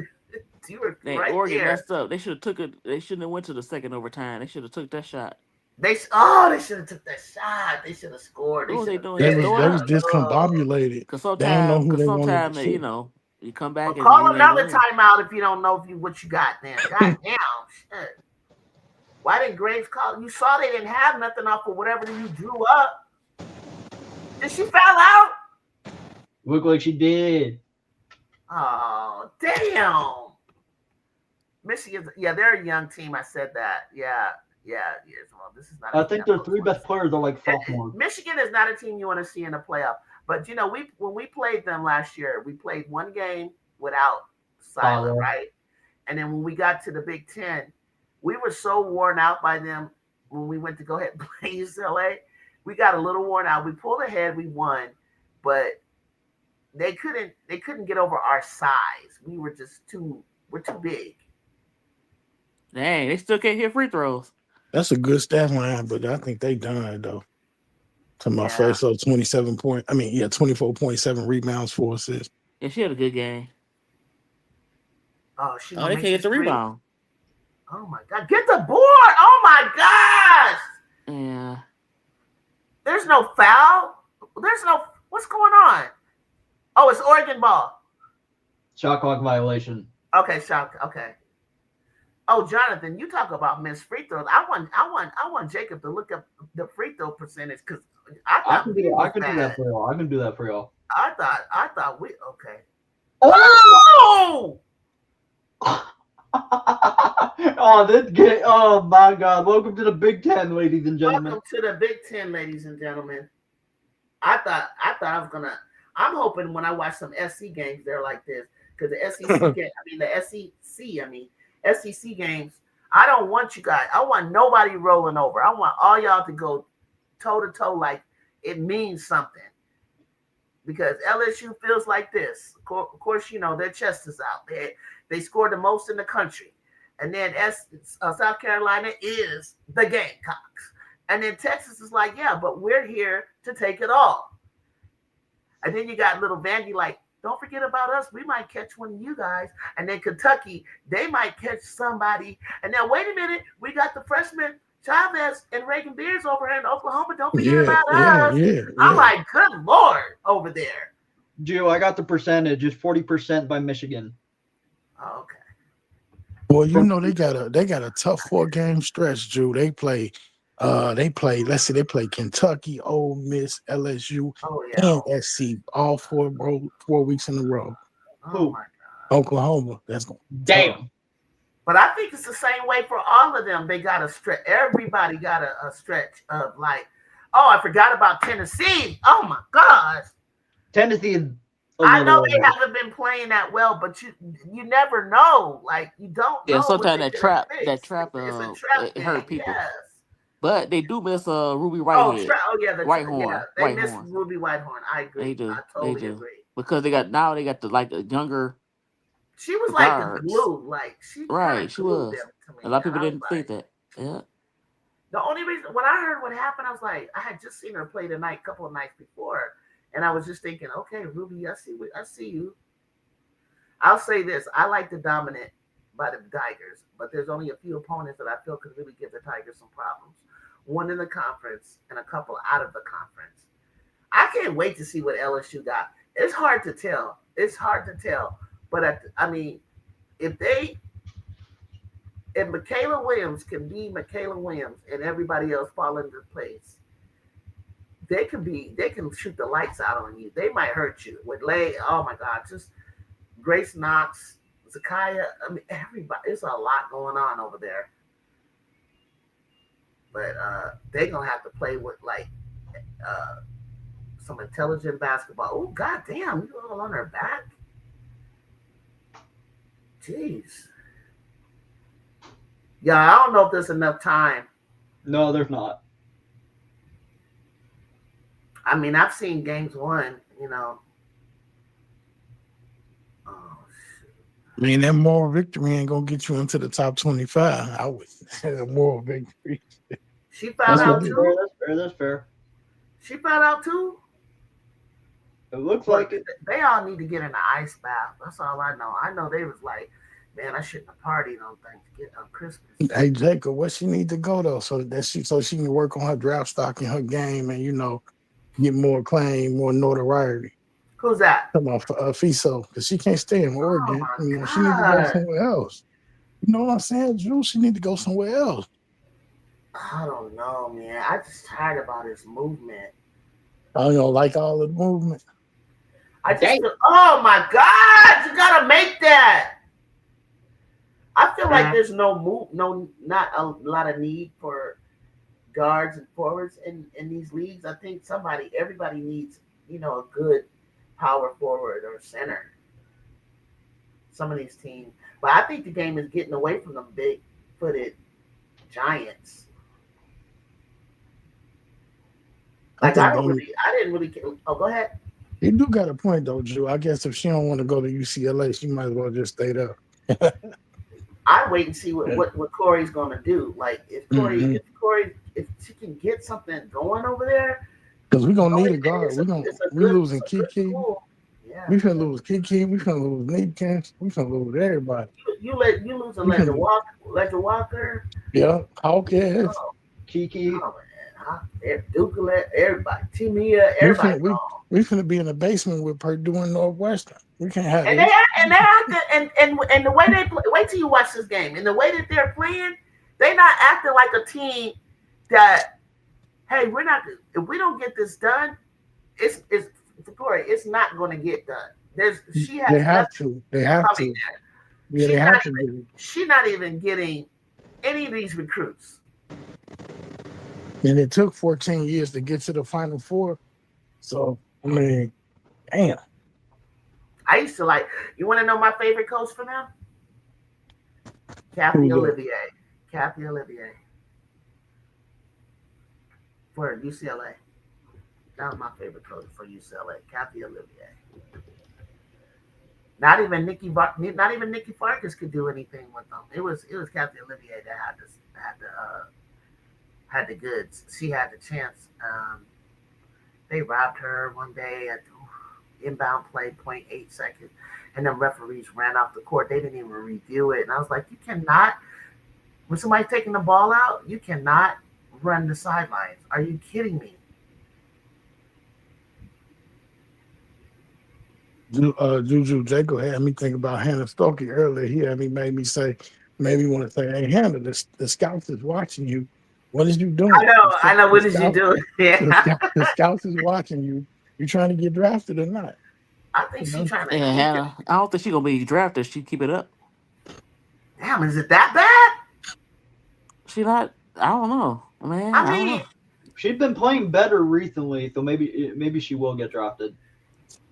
You were right Oregon there. messed up. They should have took it. They shouldn't have went to the second overtime. They should have took that shot. They should have took that shot. They should have scored. What was they doing? They was discombobulated. Because They didn't know who they wanted to sometimes shoot. You come back and call another timeout if you don't know what you got. Then, god damn, shit. Why didn't Graves call? You saw they didn't have nothing off of whatever you drew up. Did she foul out? Looked like she did. Oh, damn. Michigan, they're a young team. I said that. Yeah. Well, this is not. I think their 3 best players are like sophomores. Michigan is not a team you want to see in the playoff. But when we played them last year, we played one game without Silent, right? And then when we got to the Big Ten, we were so worn out by them when we went to go ahead and play UCLA. We got a little worn out. We pulled ahead, we won, but they couldn't get over our size. We're too big. Dang, they still can't hit free throws. That's a good stat line, but I think they done though. To my first, so 24.7 rebounds, 4 assists. Yeah, she had a good game. Oh, they can't get the rebound. Oh my god, get the board! Oh my gosh! Yeah. There's no foul. What's going on? Oh, it's Oregon ball. Shot clock violation. Okay, okay. Oh, Jonathan, you talk about missed free throws. I want Jacob to look up the free throw percentage because I can do that for y'all. I can do that for y'all. I thought we okay. Oh! Oh my God! Welcome to the Big Ten, ladies and gentlemen. Welcome to the Big Ten, ladies and gentlemen. I thought I was gonna. I'm hoping when I watch some SC games, they're like this because the SEC games. I don't want you guys. I want nobody rolling over. I want all y'all to go toe to toe like it means something. Because LSU feels like this. Of course, their chest is out. They scored the most in the country. And then South Carolina is the Gamecocks. And then Texas is like, yeah, but we're here to take it all. And then you got little Vandy like, don't forget about us. We might catch one of you guys. And then Kentucky, they might catch somebody. And now, wait a minute. We got the freshmen, Chavez and Reagan Beers over here in Oklahoma. Don't forget about us. Yeah. I'm like, good Lord, over there. Gio, I got the percentage. It's 40% by Michigan. Oh, okay. Well, they got a tough 4-game stretch, Drew. They play Kentucky, Ole Miss, LSU, and SC all 4 weeks in a row. Oh my God. Oklahoma. That's going damn. But I think it's the same way for all of them. They got a stretch. Everybody got a stretch of like, oh, I forgot about Tennessee. Oh my gosh. Tennessee is I know they haven't been playing that well, but you never know. Like you don't know. Yeah, sometimes that trap it hurt people. Yes. But they do miss Ruby Whitehead. Whitehorn. Yeah, they miss Ruby Whitehorn. I agree. They do. I totally agree. Because they got the younger. She was like the glue. Like she was. A lot of people didn't think that. Yeah. The only reason when I heard what happened, I was like, I had just seen her play a couple of nights before, and I was just thinking, okay, Ruby, I see you. I'll say this: I like the dominant by the Tigers, but there's only a few opponents that I feel could really give the Tigers some problems. One in the conference and a couple out of the conference. I can't wait to see what LSU got. It's hard to tell. But if Michaela Williams can be Michaela Williams and everybody else fall into place, they can shoot the lights out on you. They might hurt you with oh my God, just Grace Knox, Zakaya. Everybody. There's a lot going on over there. But they're gonna have to play with some intelligent basketball. Oh God damn, you all on her back. Jeez. Yeah, I don't know if there's enough time. No, there's not. I mean, I've seen games won, you know. Oh, shit. I mean, that moral victory ain't gonna get you into the top 25. I would say a moral victory. She found That's what out they- too. That's fair. That's fair. She found out too. It looks Look, like it. they all need to get in an ice bath. That's all I know. I know they was like, man, I shouldn't have partied on Thanksgiving, on Christmas. Hey Jacob, where she need to go though, so she can work on her draft stock and her game, and get more acclaim, more notoriety. Who's that? Come on, Fiso, because she can't stay in Oh Oregon. my She need to go God. somewhere else. You know what I'm saying, Drew? She need to go somewhere else. I don't know, man. I just tired about his movement. I don't like all of the movement. I just feel, oh my God, you gotta make that. I feel like there's not a lot of need for guards and forwards in these leagues. I think everybody needs, a good power forward or center. Some of these teams, but I think the game is getting away from the big-footed giants. Like I didn't really. Oh, go ahead. You do got a point though, Drew. I guess if she don't want to go to UCLA, she might as well just stay there. I wait and see what Corey's gonna do. Like if she can get something going over there, because we're gonna need a guard. We're losing Kiki. Yeah. We finna lose Kiki. We finna lose Neekins. We finna lose everybody. You lose a Ledger Walker. Yeah, Hawkins. Kiki. Oh man, Dukelet, everybody, Timia, everybody. We finna be in the basement with Purdue and Northwestern. We can't have and this. they have to, and the way they play. Wait till you watch this game. And the way that they're playing, they're not acting like a team that, hey, we're not. If we don't get this done, it's Corey. It's not going to get done. They have to. Yeah, they have to. She's not even getting any of these recruits. And it took 14 years to get to the Final Four. So, I mean, damn. I used to like, you want to know my favorite coach for them? Kathy Olivier. For UCLA. That was my favorite coach for UCLA. Kathy Olivier. Not even Nikki Farkas could do anything with them. It was Kathy Olivier that had the goods. She had the chance. They robbed her one day at inbound play, 0.8 seconds, and then referees ran off the court. They didn't even review it. And I was like, you cannot, when somebody's taking the ball out, you cannot run the sidelines. Are you kidding me? Juju Jacob had me think about Hannah Stokey earlier. He had made me want to say, hey, Hannah, the scouts is watching you. What is you doing? I know. What is you doing? Yeah. The scouts is watching you. You trying to get drafted or not? I think she's trying to. Yeah, Hannah. I don't think she's gonna be drafted. She keep it up. Damn, is it that bad? She not. I don't know, man. I mean, she's been playing better recently, so maybe she will get drafted.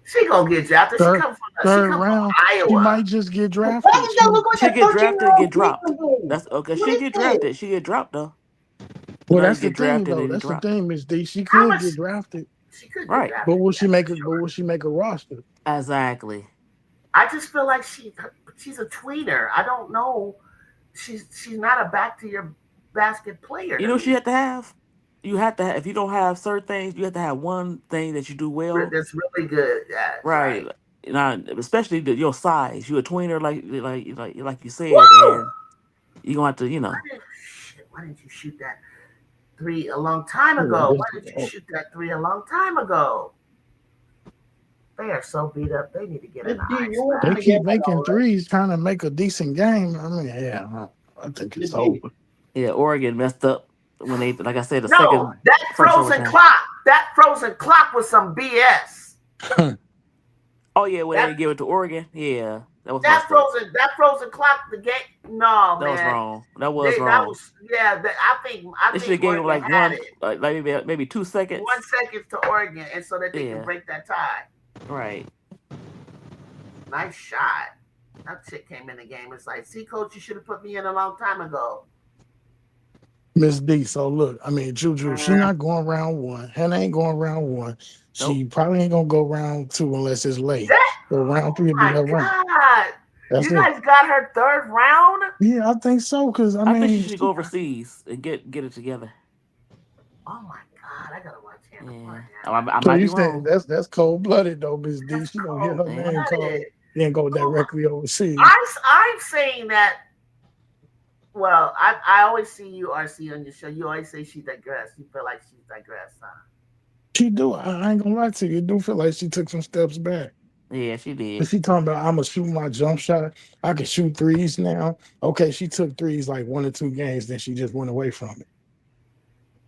She gonna get drafted. She comes from Iowa. She might just get drafted. Why does that look like she a get drafted and get dropped. Ago? That's okay. She get drafted. She get dropped though. Well, that's the thing, though. That's the thing, Miss D. She could get drafted. She could get right. drafted. But will she make a roster? Exactly. I just feel like she's a tweener. I don't know. She's not a back to your basket player. You know what you have to have? You have to have, if you don't have certain things, you have to have one thing that you do well. That's really good. Yeah, right. You know, especially your size. You're a tweener, like you said, Woo! and you're gonna have to, Why didn't you shoot that three a long time ago? Why didn't you shoot that three a long time ago? They are so beat up. They need to get an ice. They keep making threes, trying to make a decent game. I mean, yeah, I think it's over. Yeah, Oregon messed up when they, like I said, that frozen clock. That frozen clock was some BS. Oh yeah, when they give it to Oregon, yeah, that frozen clock. The game, no, that was wrong. That was wrong. That was, I think they should have gave him like one, like maybe 2 seconds. 1 second to Oregon, and so that they can break that tie. Right. Nice shot. That chick came in the game. It's like, see, coach, you should have put me in a long time ago. Miss D. So look, I mean, Juju, she not going round one. Hannah ain't going round one. She probably ain't gonna go round two unless it's late. So round three will be her round. God. That's You it. guys got her third round? Yeah, I think so. Cause I think she mean, should go overseas and get it together. Oh my God, I gotta watch Hannah Yeah, play. I so might you be saying wrong. that's cold blooded though, Miss D. That's She gonna get her name cold-blooded. called and go directly overseas. I'm saying that. Well, I always see you, RC, on your show. You always say she digressed. You feel like she's digressed, huh? She do. I ain't gonna lie to you. It do feel like she took some steps back. Yeah, she did. But she talking about I'm gonna shoot my jump shot. I can shoot threes now. Okay, she took threes like 1 or 2 games, then she just went away from it.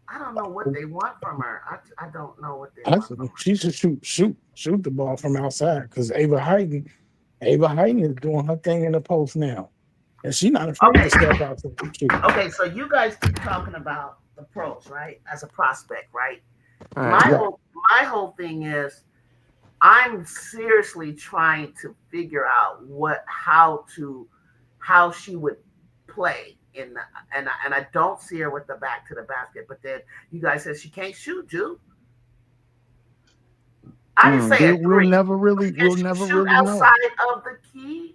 I don't know what they want from her. I don't know what they want from her. She should shoot the ball from outside because Ava Heighton is doing her thing in the post now. And she's not afraid to step out to shoot. Okay, so you guys keep talking about the pros, right? As a prospect, right? All right. My whole thing is I'm seriously trying to figure out how she would play in the, and I don't see her with the back to the basket. But then you guys said she can't shoot, Ju. I didn't say a We'll three. never really outside know. of the key.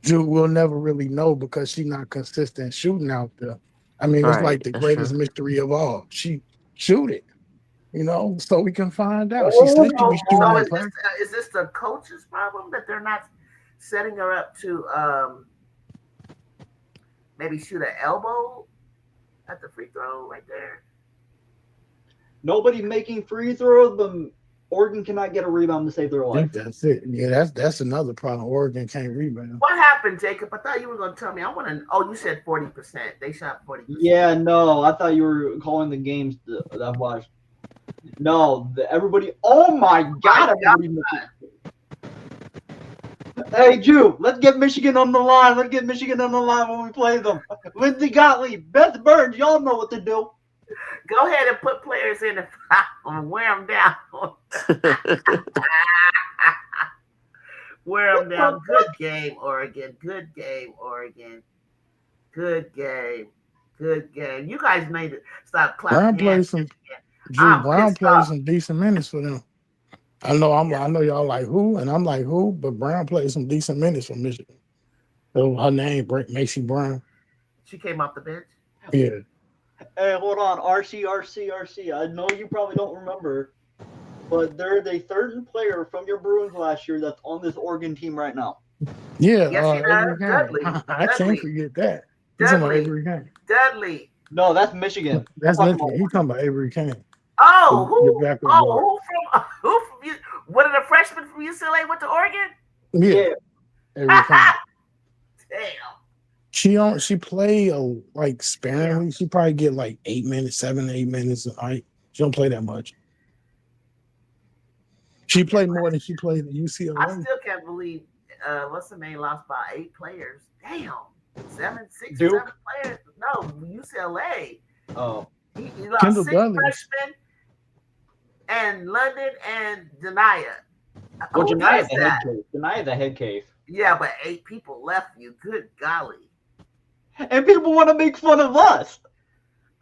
Dude, we'll never really know because she's not consistent shooting out there. I mean, it's like the greatest mystery of all. She shoot it, so we can find out. She said she be shooting in practice. Is this the coach's problem that they're not setting her up to maybe shoot an elbow at the free throw right there? Nobody making free throws, but Oregon cannot get a rebound to save their life. I think that's it. Yeah, that's another problem. Oregon can't rebound. What happened, Jacob? I thought you were going to tell me. I want to. Oh, you said 40%. They shot 40%. Yeah, no, I thought you were calling the games that I watched. No, everybody. Oh my God! Hey, Jew, let's get Michigan on the line. Let's get Michigan on the line when we play them. Lindsey Gottlieb, Beth Burns, y'all know what to do. Go ahead and put players in the foul and wear them down. Wear them down. Good game, Oregon. Good game, Oregon. Good game. Good game. You guys need to stop clapping. Brown plays some decent minutes for them. I know y'all like who, and I'm like who, but Brown plays some decent minutes for Michigan. So her name, Macy Brown. She came off the bench? Yeah. Hey, hold on. RC. I know you probably don't remember, but there's a certain player from your Bruins last year that's on this Oregon team right now. Yeah, yes, Dudley. I can't forget that. He's talking about Avery Kane. Dudley. No, that's Michigan. That's Michigan. He's talking about Avery Kane. Oh, who from one of the freshmen from UCLA went to Oregon? Yeah. Avery Kane. Damn. She played like sparingly. She probably get like 8 minutes, 7 to 8 minutes. She don't play that much. She played more than she played at UCLA. I still can't believe what's the name lost by 8 players. Damn. 7 players. No, UCLA. Oh. He lost Kendall 6 Dudley. Freshmen and London and Denia. Well, Denia the head case. Yeah, but 8 people left you. Good golly. And people want to make fun of us.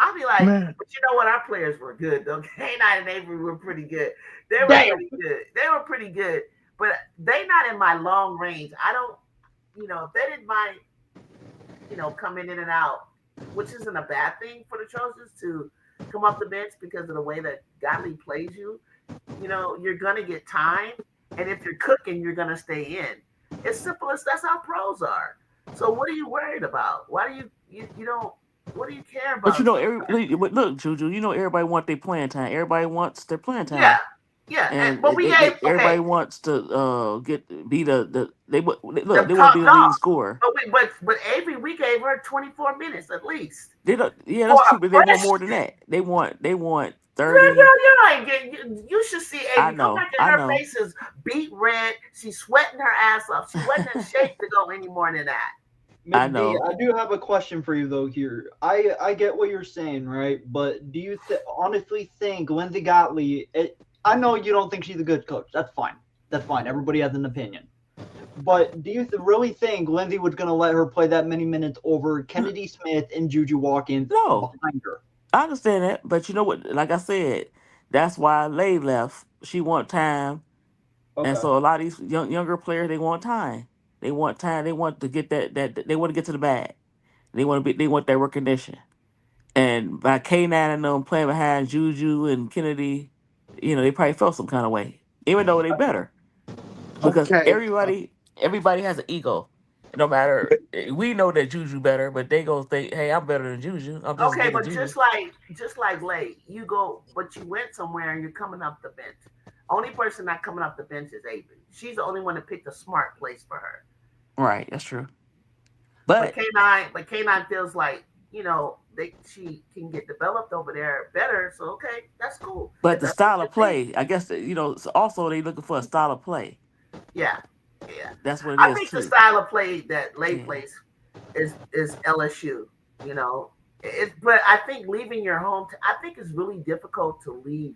I'll be like, but you know what? Our players were good, though. K9 and Avery were pretty good. They were pretty good. But they not in my long range. I don't, if they didn't mind, coming in and out, which isn't a bad thing for the Trojans to come off the bench because of the way that Gottlieb plays you. You're going to get time. And if you're cooking, you're going to stay in. It's simple as that's how pros are. So what are you worried about? Why do you don't? What do you care about? But look, Juju, everybody want their playing time. Everybody wants their playing time. Yeah. Everybody wants to be the they want to be the leading scorer. But Avery, we gave her 24 minutes at least. They don't. Yeah, that's true. But they want more than that. They want 30. You should see Avery. Come back in her face is beat red. She's sweating her ass off. She wasn't in shape to go any more than that. I know. I do have a question for you though. Here, I get what you're saying, right? But do you honestly think Lindsey Gottlieb? I know you don't think she's a good coach. That's fine. Everybody has an opinion. But do you really think Lindsay was going to let her play that many minutes over Kennedy Smith and Juju Watkins No, behind her? I understand that, but you know what? Like I said, that's why Lay left. She want time, and Okay. so a lot of these younger players they want time. They want time. They want to get that they want to get to the bag. They want that recognition. And by K9 and them playing behind Juju and Kennedy, they probably felt some kind of way, even though they better because Okay. everybody has an ego. No matter we know that Juju better, but they go think, hey, I'm better than Juju. I'm just as Okay, good as but Juju. just like Lay, you go, but you went somewhere and you're coming up the bench. Only person not coming up the bench is Avery. She's the only one that picked a smart place for her. Right, that's true. But But K9 feels like she can get developed over there better. So okay, that's cool. but If the that's what style you of think, play, I guess also they looking for a style of play. yeah, yeah. That's what it I is think the too. style of play that Lay Yeah. plays is LSU. You know, but I think leaving your home. I think it's really difficult to leave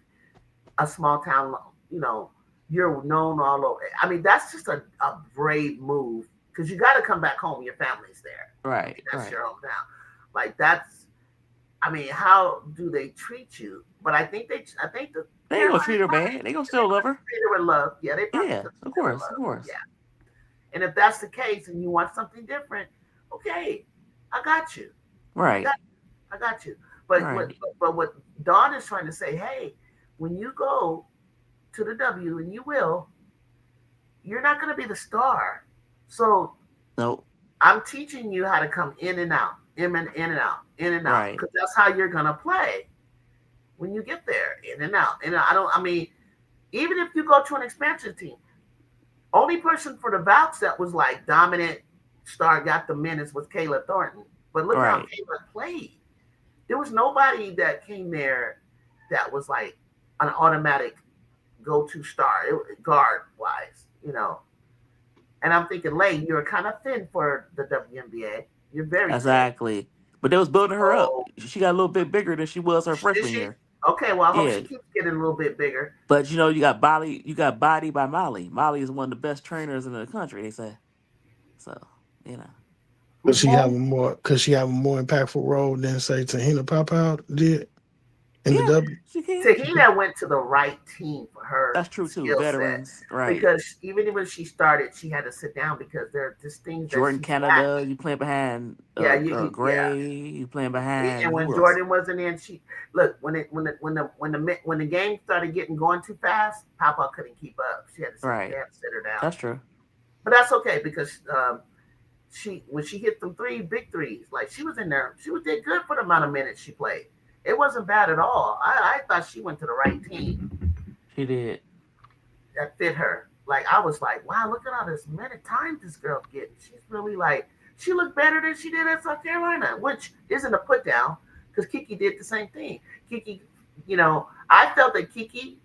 a small town. You know, you're known all over. I mean, that's just a brave move because you got to come back home. Your family's there. I mean, Right, that's right. your hometown. Like that's. I mean, how do they treat you? But I think the They ain't gonna treat Carolina's her probably bad. They gonna still love her. treat her with love. Yeah, they probably Yeah, still of treat her with course, of love. course. Yeah. And if that's the case, and you want something different, okay, I got you. I Right, got I got you. But right. what Dawn is trying to say, hey, when you go to the W, and you will, you're not going to be the star. So Nope. I'm teaching you how to come in and out, in and out, in and out, Right. because that's how you're going to play when you get there, in and out. And I don't. I mean, even if you go to an expansion team, only person for the Valks that was like dominant star got the minutes was Kayla Thornton. But look how Right. Kayla played. There was nobody that came there that was like an automatic go-to star guard wise, you know. And I'm thinking, Lay, you're kind of thin for the WNBA. You're very thin. Exactly. But they was building her up. So She got a little bit bigger than she was her is freshman she year. okay? Well, I hope Yeah. she keeps getting a little bit bigger. But you got body by Molly. Molly is one of the best trainers in the country, they say. So, you know. Does Who's she have Molly? a more? Could she have a more impactful role than say Tahina Popout did in the Yeah, W? she can. Tahina went to the right team for her That's true too. skill set Veterans, right. because even when she started, she had to sit down because there are just things that Jordan she's lacking. Canada, you playing behind Yeah, Gray, you playing and behind when who else? Jordan wasn't in, she look when the game started getting going too fast, Papa couldn't keep up. They Right. had to sit her down, That's true. but that's okay because she when she hit them three big threes, like she was in there, did good for the amount of minutes she played. It wasn't bad at all. I thought she went to the right team She did. that fit her. Like I was like, wow, look at all this minute time this girl's getting. She's really like she looked better than she did at South Carolina, which isn't a put down because Kiki did the same thing. Kiki, I felt that Kiki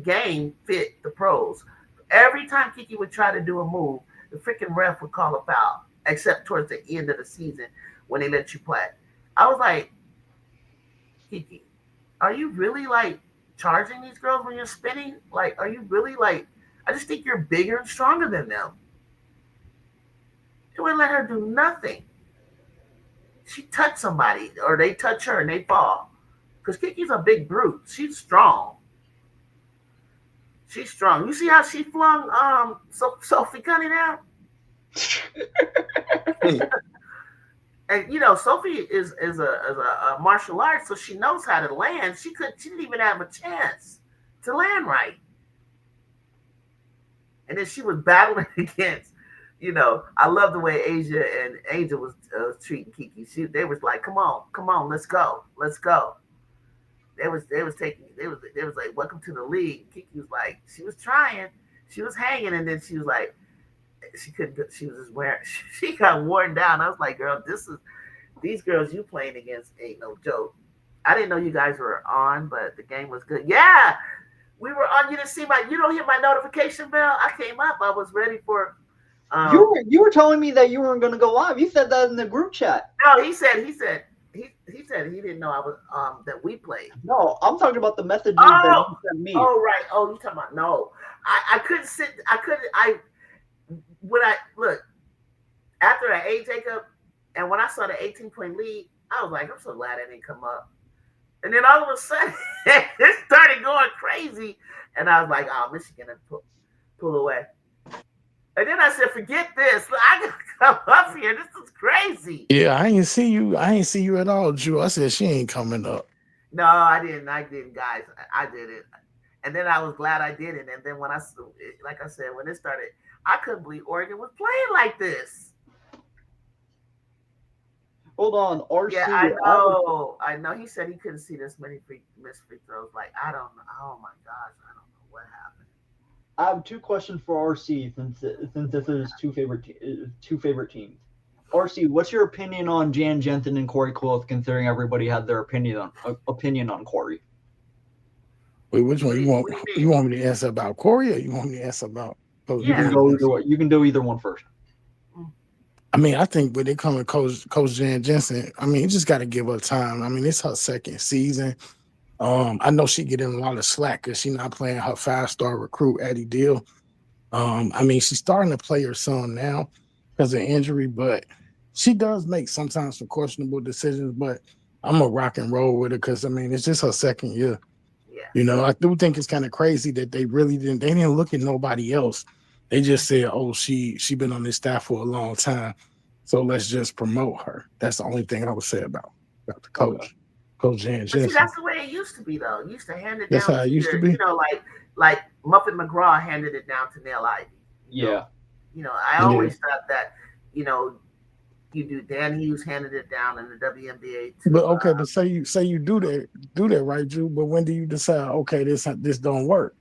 game fit the pros. Every time Kiki would try to do a move, the freaking ref would call a foul, except towards the end of the season when they let you play. I was like, Kiki, are you really like charging these girls when you're spinning? Like, are you really like? I just think you're bigger and stronger than them. They wouldn't let her do nothing. She touched somebody, or they touch her and they fall. Because Kiki's a big brute. She's strong. She's strong. You see how she flung Sophie Cunningham out? And Sophie is a martial arts, so she knows how to land. She didn't even have a chance to land right. And then she was battling against, I love the way Asia and Angel was treating Kiki. They was like, come on, let's go. They was like, welcome to the league. Kiki was like, she was trying, she was hanging, and then she was like, she couldn't. She was just wearing. She got worn down. I was like, girl, these girls you playing against ain't no joke. I didn't know you guys were on, but the game was good. Yeah, we were on. You didn't see you don't hear my notification bell. I came up. I was ready for. You were telling me that you weren't going to go live. You said that in the group chat. No, he said he didn't know I was that we played. No, I'm talking about the messages that you sent me. Oh right. Oh, you talking about no? I couldn't sit. I couldn't. when I look after an A Jacob, and when I saw the 18-point lead, I was like, I'm so glad I didn't come up. And then all of a sudden, it started going crazy, and I was like, oh, Michigan pull away. And then I said, forget this. I gotta come up here. This is crazy. Yeah, I ain't see you. I ain't see you at all, Drew. I said she ain't coming up. No, I didn't, guys. I did it. And then I was glad I did it. And then when like I said, when it started, I couldn't believe Oregon was playing like this. Hold on, RC. Yeah, I know. He said he couldn't see this many missed free throws. Like, I don't know. Oh my gosh, I don't know what happened. I have two questions for RC since this is two favorite teams. RC, what's your opinion on Jan Jensen and Corey Cloth, considering everybody had their opinion on Corey? Wait, which one you want? You want me to answer about Corey, or you want me to answer about? You can go either way. You can do either one first. I mean, I think when they come to Coach Jan Jensen, I mean, you just got to give her time. I mean, it's her second season. I know she getting a lot of slack because she's not playing her 5-star recruit, Addie Deal. I mean, she's starting to play her son now because of injury, but she does make sometimes some questionable decisions, but I'm going to rock and roll with her because, I mean, it's just her second year. Yeah. You know, I do think it's kind of crazy that they didn't look at nobody else. They just said, oh, she been on this staff for a long time, so let's just promote her. That's the only thing I would say about the coach. Okay. Coach Jan Jensen. See, that's the way it used to be, though. You used to hand it down. That's how it used to be. You know, like Muffet McGraw handed it down to Nell Ivy. Yeah. You know, I always thought that, you know, you do. Dan Hughes handed it down in the WNBA. But okay, but say you do that, right, Drew? But when do you decide? Okay, this don't work.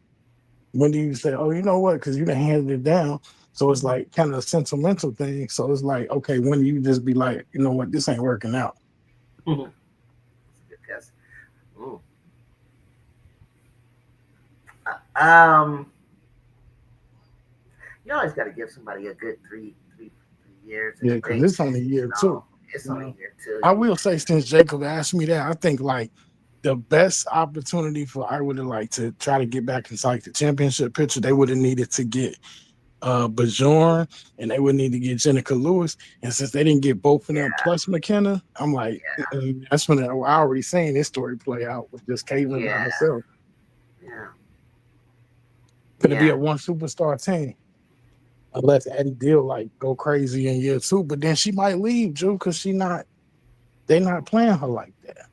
When do you say, oh, you know what? Because you done handed it down. So it's like kind of a sentimental thing. So it's like, okay, when do you just be like, you know what, this ain't working out? Mm-hmm. You always got to give somebody a good three years. Yeah, because it's only year two. It's only year two. I will say, since Jacob asked me that, I think like the best opportunity for I would have liked to try to get back into like the championship picture. They would have needed to get Bajorn, and they would need to get Jenica Lewis. And since they didn't get both of them plus McKenna, I'm like, that's when I already seen this story play out with just Caitlin by herself. Yeah. Could it be a one superstar team? Unless Addie Deal like go crazy in year two, but then she might leave, Drew, because they're not playing her like that.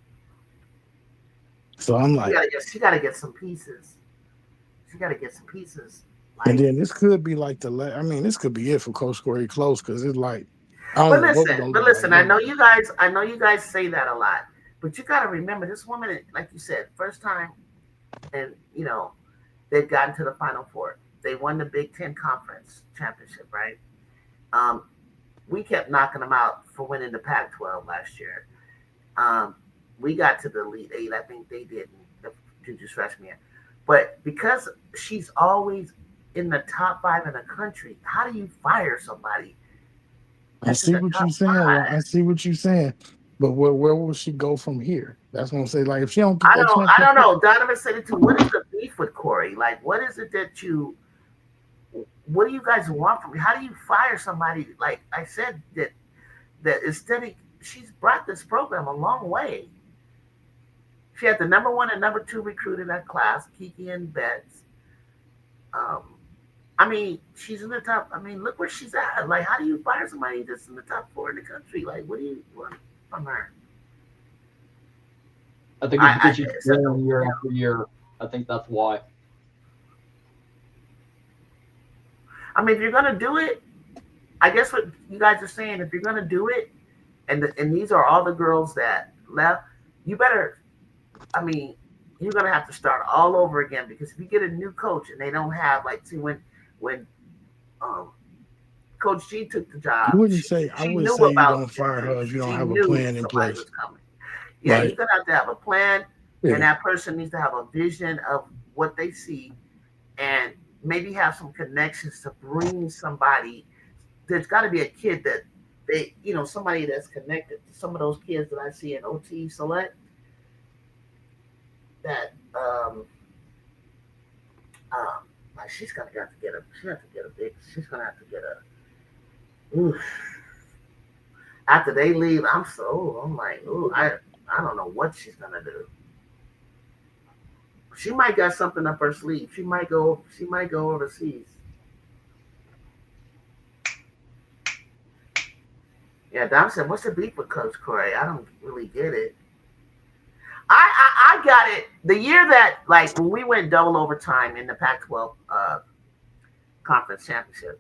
So I'm like, she gotta get some pieces. Like, and then this could be like this could be it for Coach Corey Close, because it's like, but listen, I know you guys say that a lot, but you gotta remember this woman, like you said, first time, and you know, they've gotten to the Final Four. They won the Big Ten Conference Championship, right? We kept knocking them out for winning the Pac-12 last year. We got to the Elite Eight. I think they did the Juju's freshman year. But because she's always in the top 5 in the country, how do you fire somebody? I see what you're saying. I see what you're saying. But where will she go from here? That's what I'm saying. Like, if she don't get I don't know. Donovan said it too. What is the beef with Corey? Like, what is it that what do you guys want from me? How do you fire somebody? Like I said, that aesthetic, she's brought this program a long way. She had the number 1 and number 2 recruit in that class, Kiki and Betts. I mean, she's in the top. I mean, look where she's at. Like, how do you fire somebody that's in the top 4 in the country? Like, what do you want from her? I think it's because she's growing year after year. I think that's why. I mean, if you're gonna do it, I guess what you guys are saying, if you're gonna do it, and these are all the girls that left, you better. I mean, you're gonna have to start all over again, because if you get a new coach and they don't have, like, see, when Coach G took the job, I wouldn't say you don't fire her if you don't have a plan in place. Yeah, right. You're gonna have to have a plan, and that person needs to have a vision of what they see, and maybe have some connections to bring somebody. There's got to be a kid that somebody that's connected to some of those kids that I see in OT Select. That she's gonna have to get a Oof. After they leave, I'm like, ooh, I don't know what she's gonna do. She might got something up her sleeve. She might go overseas. Yeah, Dom said, "What's the beef with Coach Corey? I don't really get it." I got it. The year that like when we went double overtime in the Pac-12 conference championship,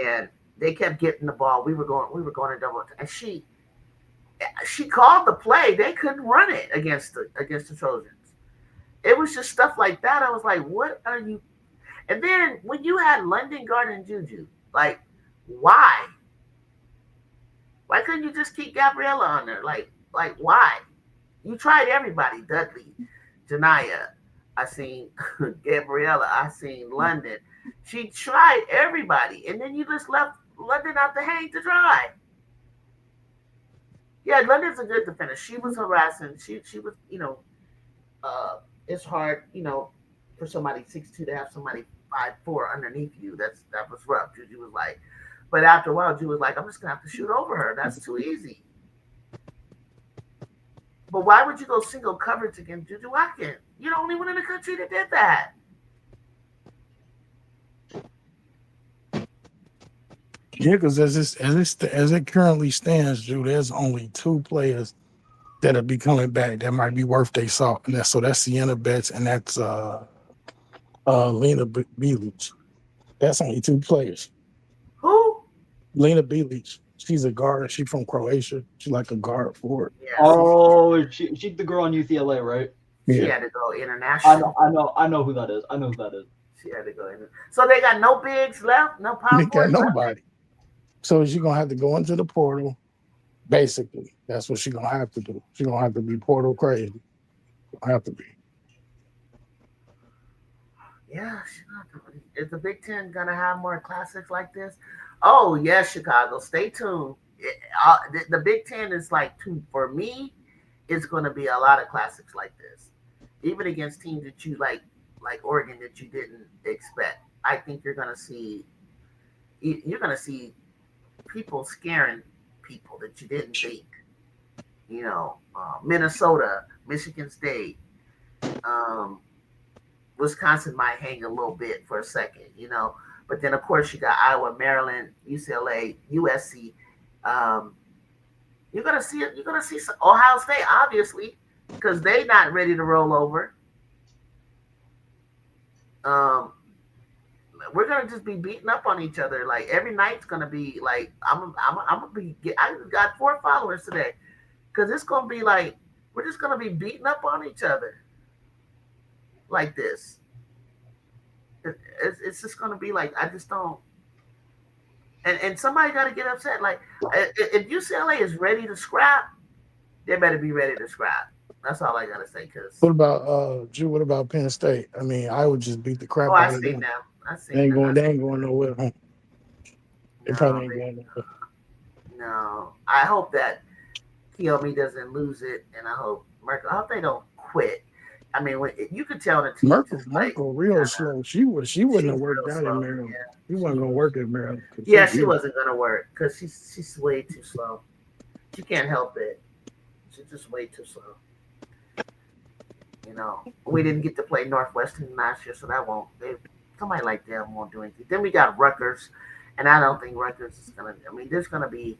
and they kept getting the ball. We were going to double, and she called the play. They couldn't run it against the Trojans. It was just stuff like that. I was like, what are you? And then when you had London Guard and Juju, like, why? Why couldn't you just keep Gabriella on there? Like why? You tried everybody, Dudley, Janaya. I seen Gabriella. I seen London. She tried everybody, and then you just left London out to hang to dry. Yeah, London's a good defender. She was harassing. She was, it's hard, for somebody 6'2" to have somebody 5'4" underneath you. That was rough. Juju was like, but after a while, Juju was like, I'm just gonna have to shoot over her. That's too easy. But why would you go single coverage against Juju Watkins? You're the only one in the country that did that. Yeah, because as it currently stands, Drew, there's only two players that'll be coming back that might be worth their salt, and that's Sienna Betts and that's Lena Bilic. That's only two players. Who? Lena Bilic. She's a guard. She's from Croatia. She's like a guard forward. Yeah, oh, she's the girl on UCLA, right? She had to go international. I know who that is. I know who that is. She had to go in. So they got no bigs left, no power They got forwards nobody. left? So she's gonna have to go into the portal. Basically, that's what she's gonna have to do. She's gonna have to be portal crazy. Have to be. Yeah, is the Big Ten gonna have more classics like this? Oh yes, Chicago. Stay tuned. The Big Ten is like for me. It's going to be a lot of classics like this, even against teams that you like Oregon that you didn't expect. I think you're going to see people scaring people that you didn't think. Minnesota, Michigan State, Wisconsin might hang a little bit for a second, but then of course you got Iowa, Maryland, UCLA, USC. You're gonna see it. You're gonna see Ohio State, obviously, because they're not ready to roll over. We're gonna just be beating up on each other. Like every night's gonna be like I'm gonna be. I got 4 followers today because it's gonna be like we're just gonna be beating up on each other like this. It's just gonna be like I just don't. And somebody got to get upset. Like, if UCLA is ready to scrap, they better be ready to scrap. That's all I got to say. Cause what about Drew? What about Penn State? I mean, I would just beat the crap out of them. Now. I see. They ain't going nowhere. Huh? They probably ain't going nowhere. No, I hope that Kiyomi doesn't lose it, and I hope they don't quit. I mean, you could tell the team. Merkel, real slow. She wouldn't have worked out in Maryland. Yeah. She wasn't gonna work in Maryland. Yeah, she wasn't gonna work because she's way too slow. She can't help it. She's just way too slow. We didn't get to play Northwestern last year, so that won't. Somebody like them won't do anything. Then we got Rutgers, and I don't think Rutgers is gonna. I mean, there's gonna be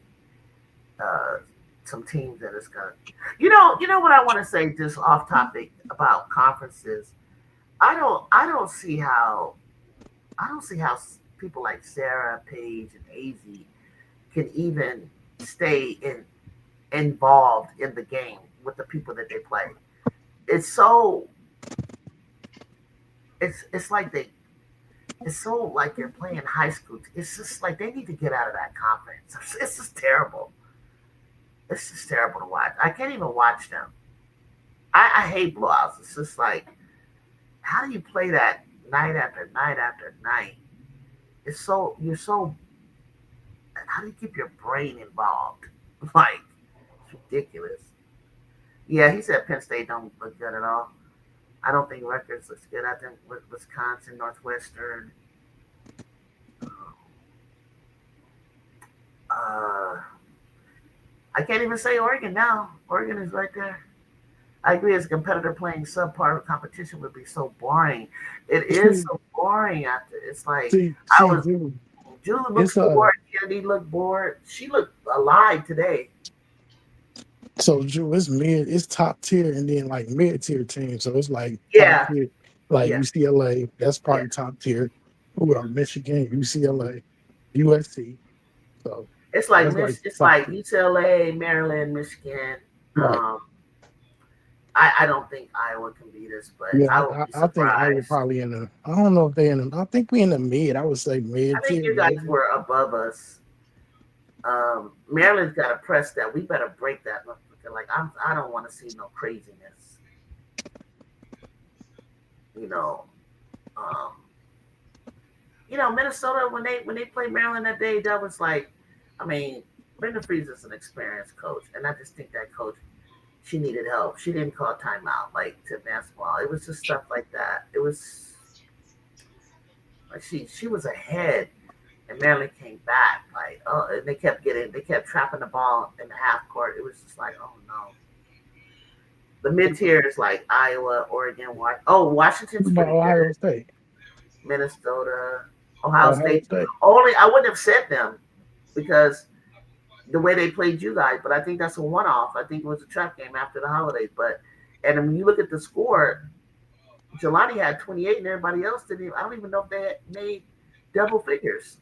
some teams that is gonna. You know what I want to say, just off topic about conferences. I don't see how people like Sarah, Paige, and AZ can even stay involved in the game with the people that they play. It's so it's like it's so like they're playing high school. It's just like they need to get out of that conference. It's just terrible. It's just terrible to watch. I can't even watch them. I hate blowouts. It's just like, how do you play that night after night after night? How do you keep your brain involved? Like, it's ridiculous. Yeah, he said Penn State don't look good at all. I don't think Rutgers looks good. I think Wisconsin, Northwestern. I can't even say Oregon now. Oregon is right there. I agree. As a competitor, playing subpar competition would be so boring. It is so boring. After it's like I was. Dude, Julie looks bored. Kennedy looked bored. She looked alive today. So Drew, it's mid, it's top tier, and then like mid tier teams. So it's like top Yeah, tier, like yeah, UCLA. That's yeah. probably top tier. Who are Michigan, UCLA, USC. So It's like that's like it's top like tier. UCLA, Maryland, Michigan. Right. I don't think Iowa can beat us, but Yeah, I would be I think I would surprised. probably in the. I don't know if they in the. I think we in the mid. I would say I mid think tier, you guys maybe. were above us. Maryland's got to press that. We better break that. Like I don't want to see no craziness. You know, um, Minnesota when they played Maryland that day, that was like, I mean, Brenda Freeze is an experienced coach, and I just think that coach she needed help. She didn't call timeout like to basketball. It was just stuff like that. It was like she was ahead, and Maryland came back. Like and they kept trapping the ball in the half court. It was just like, oh no. The mid tier is like Iowa, Oregon, Washington's What about pretty Ohio good. State? Minnesota, Ohio Ohio State. State. Only I wouldn't have said them because the way they played you guys, but I think that's a one off. I think it was a trap game after the holidays. And when you look at the score, Jelani had 28 and everybody else didn't even, I don't even know if they had made double figures.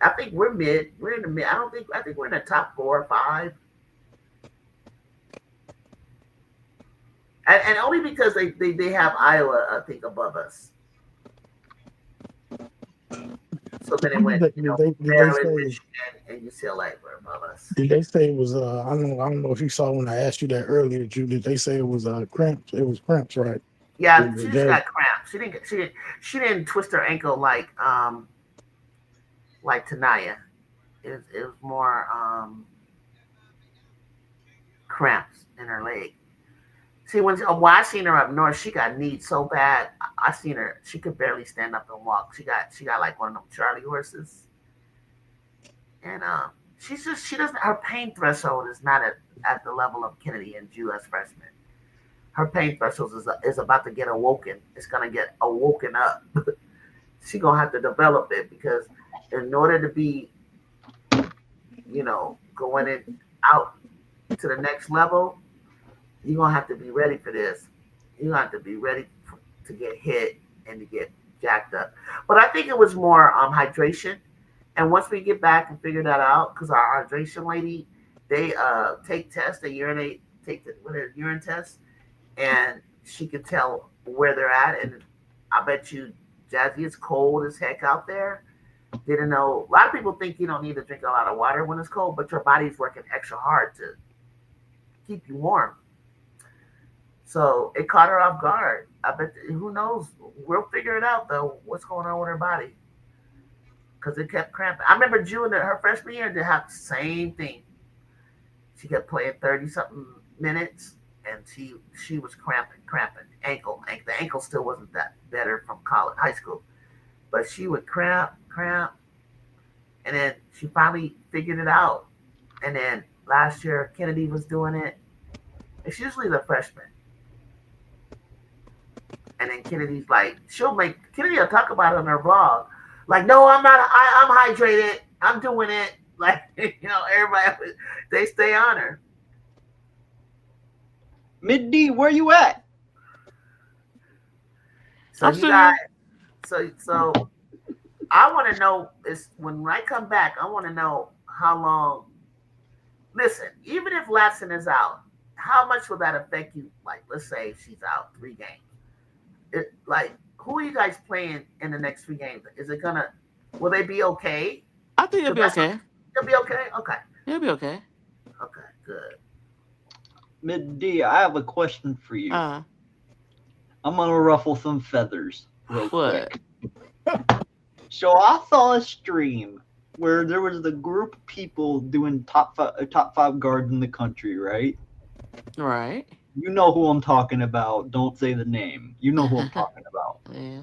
I think we're mid. We're in the mid. I think we're in the top 4 or 5. And only because they have Iowa, I think, above us. So then it went, Did they Maryland, say? Michigan, and UCLA were above us. Did they say it was? I don't know if you saw when I asked you that earlier, Drew. Did they say it was cramps? It was cramps, right? Yeah, she just got cramps. She didn't twist her ankle like Tanaya. It was more cramps in her leg. See, when I seen her up north, she got kneed so bad. I seen her; she could barely stand up and walk. She got like one of them Charlie horses, and she doesn't. Her pain threshold is not at the level of Kennedy and Jew as freshmen. Her pain threshold is about to get awoken. It's gonna get awoken up. She gonna have to develop it because in order to be, going out to the next level, you're gonna have to be ready for this. You're gonna have to be ready to get hit and to get jacked up. But I think it was more hydration. And once we get back and figure that out, because our hydration lady, they take tests, they take the urine test, and she could tell where they're at. And I bet you, Jazzy, it's cold as heck out there. Didn't know. A lot of people think you don't need to drink a lot of water when it's cold, but your body's working extra hard to keep you warm. So it caught her off guard. I bet. Who knows? We'll figure it out though. What's going on with her body? Because it kept cramping. I remember Jew in her freshman year did have the same thing. She kept playing 30-something minutes, and she was cramping. Ankle. The ankle still wasn't that better from high school, but she would cramp, and then she finally figured it out. And then last year Kennedy was doing it. It's usually the freshman. And then Kennedy's like, Kennedy will talk about it on her vlog. Like, no, I'm not, I'm hydrated. I'm doing it. Like, everybody, they stay on her. Mid D, where you at? So you guys, so I want to know is when I come back, I want to know how long. Listen, even if Latson is out, how much will that affect you? Like, let's say she's out 3 games. Who are you guys playing in the next 3 games? Will they be okay? I think it'll be okay. It'll be okay? Okay. It'll be okay. Okay, good. Mid D, I have a question for you. I'm gonna ruffle some feathers real quick. So I saw a stream where there was the group of people doing top 5 guards in the country, right? Right. You know who I'm talking about. Don't say the name. You know who I'm talking about. Yeah.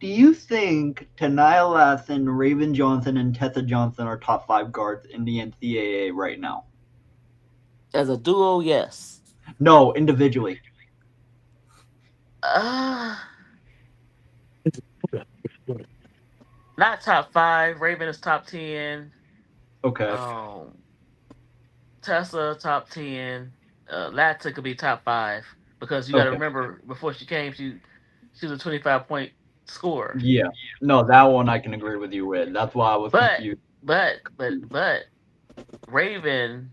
Do you think Tanaya Lathan, Raven Johnson, and Tessa Johnson are top 5 guards in the NCAA right now? As a duo, yes. No, individually. Uh, not top 5. Raven is top 10. Okay. Tessa top 10. Lata could be top 5 because you got to Okay. remember before she came, she was a 25-point scorer. Yeah. No, that one I can agree with you with. That's why I was But confused. but Raven,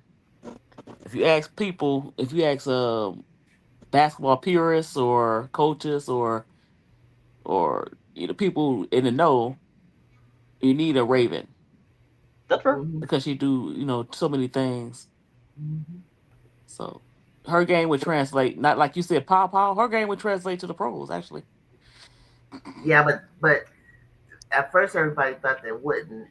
if you ask people, if you ask basketball purists or coaches or people in the know, you need a Raven That's fair. Mhm. because she do so many things. Mhm. So her game would translate, not like you said, pow. Her game would translate to the pros actually. Yeah, but at first everybody thought they wouldn't.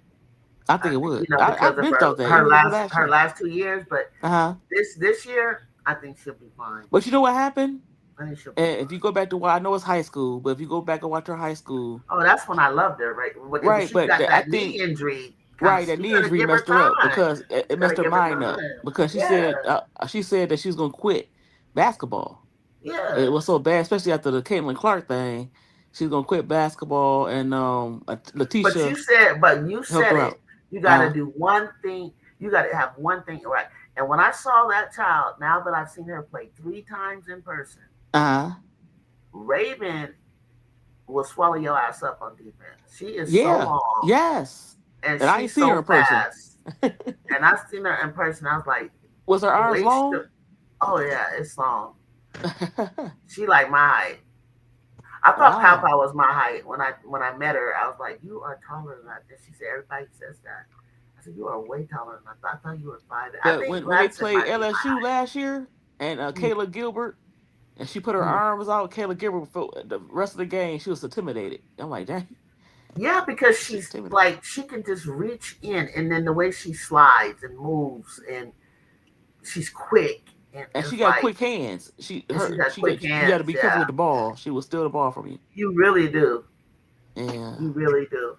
I think it would. Because I've of been thought that her even for last last her year. last 2 years. But Uh huh. this year, I think she'll be fine. But you know what happened? I think she'll be And if fine. you go back to I know it's high school, but if you go back and watch her high school, Oh, that's when I loved her, right? When right? she But got I that knee think injury, right that you knee gotta injury give her messed her up time. because it You gotta messed her give her mind up time. because Yeah, she said that she was gonna quit basketball. yeah. It was so bad, especially after the Caitlin Clark thing. She's gonna quit basketball, and Letitia But you helped said her it. out. You got to Uh do one thing. You got to have one thing right. And when I saw that child, now that I've seen her play 3 times in person, uh Raven will swallow your ass up on defense. She is so yeah, long yes. and And I ain't she's seen her so in person. fast. And I've seen her in person. I was like, Was her the arms way she, long? oh yeah, it's long. She like my height. I thought Pow Wow. Pow was my height when I met her. I was like, you are taller than that. And she said, everybody says that. I said, you are way taller than I thought you were 5. I But think when they Latson played might be my LSU last year and height. Kayla Gilbert and she put her Mm. arms out, Kayla Gilbert for the rest of the game she was intimidated. I'm like, dang, Yeah, because she's she's intimidated. like she can just reach in, and then the way she slides and moves, and she's quick, And and she it's got like, quick hands. and she got quick You got to hands. be careful Yeah, with the ball. She will steal the ball from you. you really do. Yeah. You really do.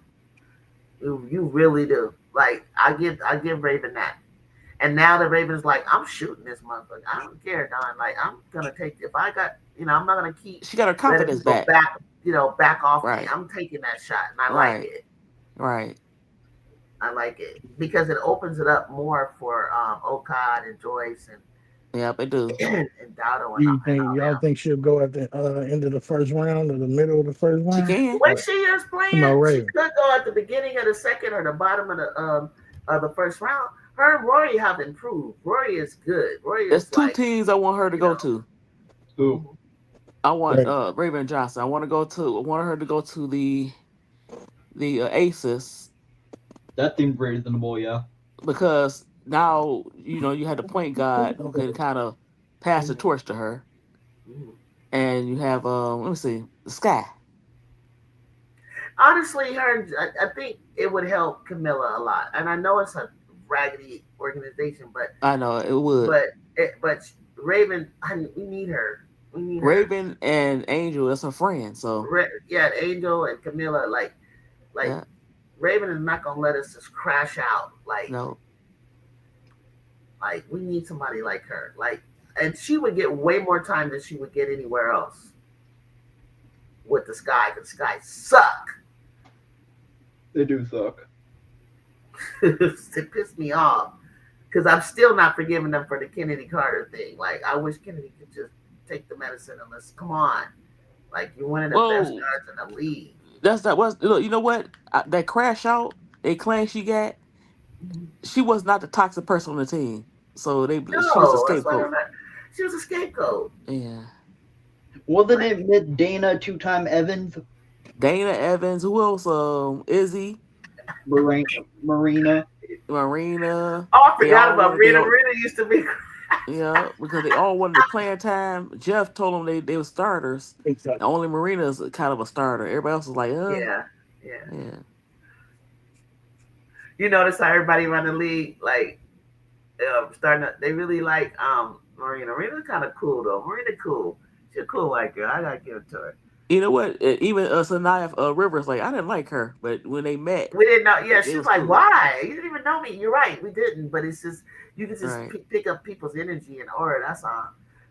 You really do. Like I give Raven that. And now the Ravens like, I'm shooting this motherfucker. I don't care, Don. Like I'm gonna take if I got I'm not gonna keep She got her letting confidence people back. back off me. Right. I'm taking that shot and I like Right. it. Right. I like it because it opens it up more for Okad and Joyce Yep, it do. and Dowdo Do and you think all y'all them. think she'll go at the end of the first round or the middle of the first She round? The can. way Or she is am I playing, she right? could go at the beginning of the second or the bottom of the first round. Her and Rory have improved. Rory is good. Rory There's is two like, teams I want her to you go know, to. Who? I want Right. Raven Johnson. I want her to go to the Aces That seems reasonable, yeah. because now you had the point guard who can kind of pass the mhm, torch to her, mhm. and you have let me see, the Sky. Honestly, I think it would help Camilla a lot. And I know it's a raggedy organization, I know it would. but but Raven, we need her. We need her. Raven and Angel, that's her friend. So Yeah, Angel and Camilla, like yeah, Raven is not gonna let us just crash out. no, Like we need somebody like her. And she would get way more time than she would get anywhere else with the Sky. Because Sky suck. They do suck. It pissed me off because I'm still not forgiving them for the Kennedy Carter thing. Like I wish Kennedy could just take the medicine and let's come on. Like you're one of the best well, guards in the league. that's that was look. You know what? That crash out, they claim she got. She was not the toxic person on the team, so she was a No, that's why scapegoat. she was a scapegoat. Yeah, Wasn't it Miss Dana 2-time Evans? Dana Evans. Who else? Izzy, Marina? Marina. Oh, I They forgot all about wanted. They Rita. all Rita used to be. yeah because they all wanted the playing time. Jeff told them they were starters. And Exactly. only Marina's kind of a starter. Everybody else was like, Yeah, yeah. yeah. You notice how everybody around the league starting to, they really like Marina. Marina's kind of cool though. Marina cool. She's a cool white girl. I gotta give it to her. You know what? Even Sanaya Rivers, like I didn't like her, but when they met, We didn't know. Yeah, it she's was like, cool. why? You didn't even know me. You're right. We didn't. But it's just you can just Right, pick up people's energy and aura. That's all.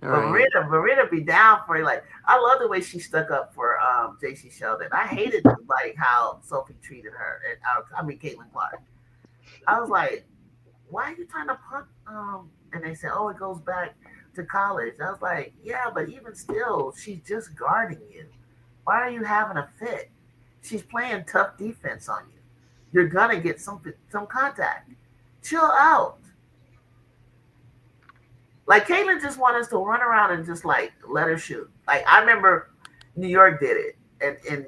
But right. Marina be down for it. Like I love the way she stuck up for JC Sheldon. I hated like how Sophie treated her. And I mean Caitlin Clark. I was like, why are you trying to punk? And they said, oh, it goes back to college. I was like, yeah, but even still, she's just guarding you. Why are you having a fit? She's playing tough defense on you. You're gonna get some contact. Chill out. Like Caitlin just wanted us to run around and just like let her shoot. Like I remember New York did it, and and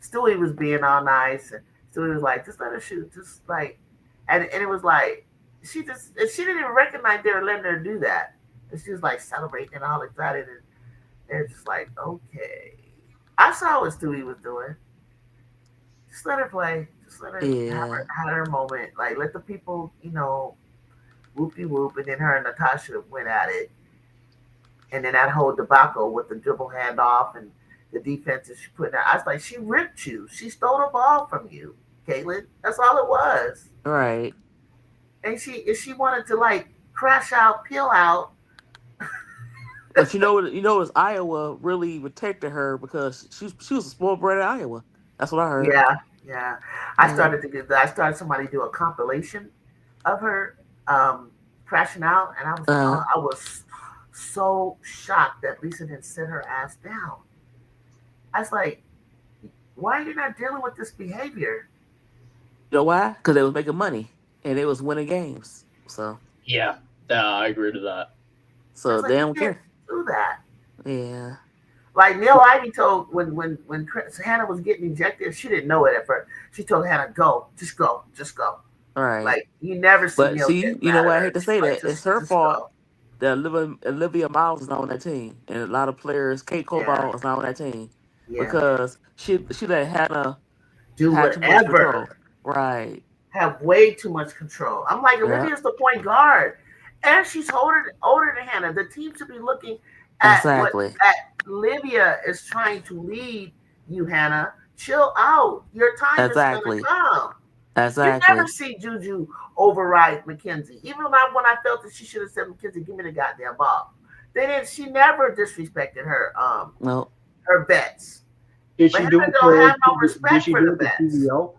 Stewie was being all nice, and Stewie was like, just let her shoot, just like, and it was like she didn't even recognize they were letting her do that, and she was like celebrating and all excited, and they're just like, okay. I saw what Stewie was doing. Just let her play. Just let her Yeah, have her moment. Like let the people, whoopie whoop, and then her and Natasha went at it, and then that whole debacle with the dribble handoff and the defense that she put in. I was like, she ripped you. She stole the ball from you, Caitlin. That's all it was. right. And she wanted to like crash out, peel out. But it's Iowa really protected her because she was a spoiled brat in Iowa. That's what I heard. Yeah, yeah. Yeah. I started somebody do a compilation of her crashing out, and Uh, I was so shocked that Lisa didn't sit her ass down. I was like, why are you not dealing with this behavior? you know why? Because they was making money and they was winning games. Yeah, I agree to that. I So was they like, you don't can't care. do that. Yeah. Like Neil Ivy told when Hannah was getting ejected, she didn't know it at first. She told Hannah, "Go, just go, just go." All right. Like you never see But Neil see, get you know mad at what? I her. hate to She's say like, that it's her just fault go. that Olivia Miles is not on that team, and a lot of players. Kate Yeah, Cobalt is not on that team yeah. because she let Hannah Do have too much whatever. control. Right. Have way too much control. I'm like, Yeah. Olivia's the point guard, and she's older than Hannah. The team should be looking at what Exactly. at Olivia is trying to lead you, Hannah. Chill out. Your time is gonna Exactly. come. You never Exactly. see Juju override Mackenzie. Even when I felt that she should have said, Mackenzie, give me the goddamn ball. They didn't. She never disrespected No. her bets. Did But she do Hannah it don't to have no did respect she for do the it to bets. TVO?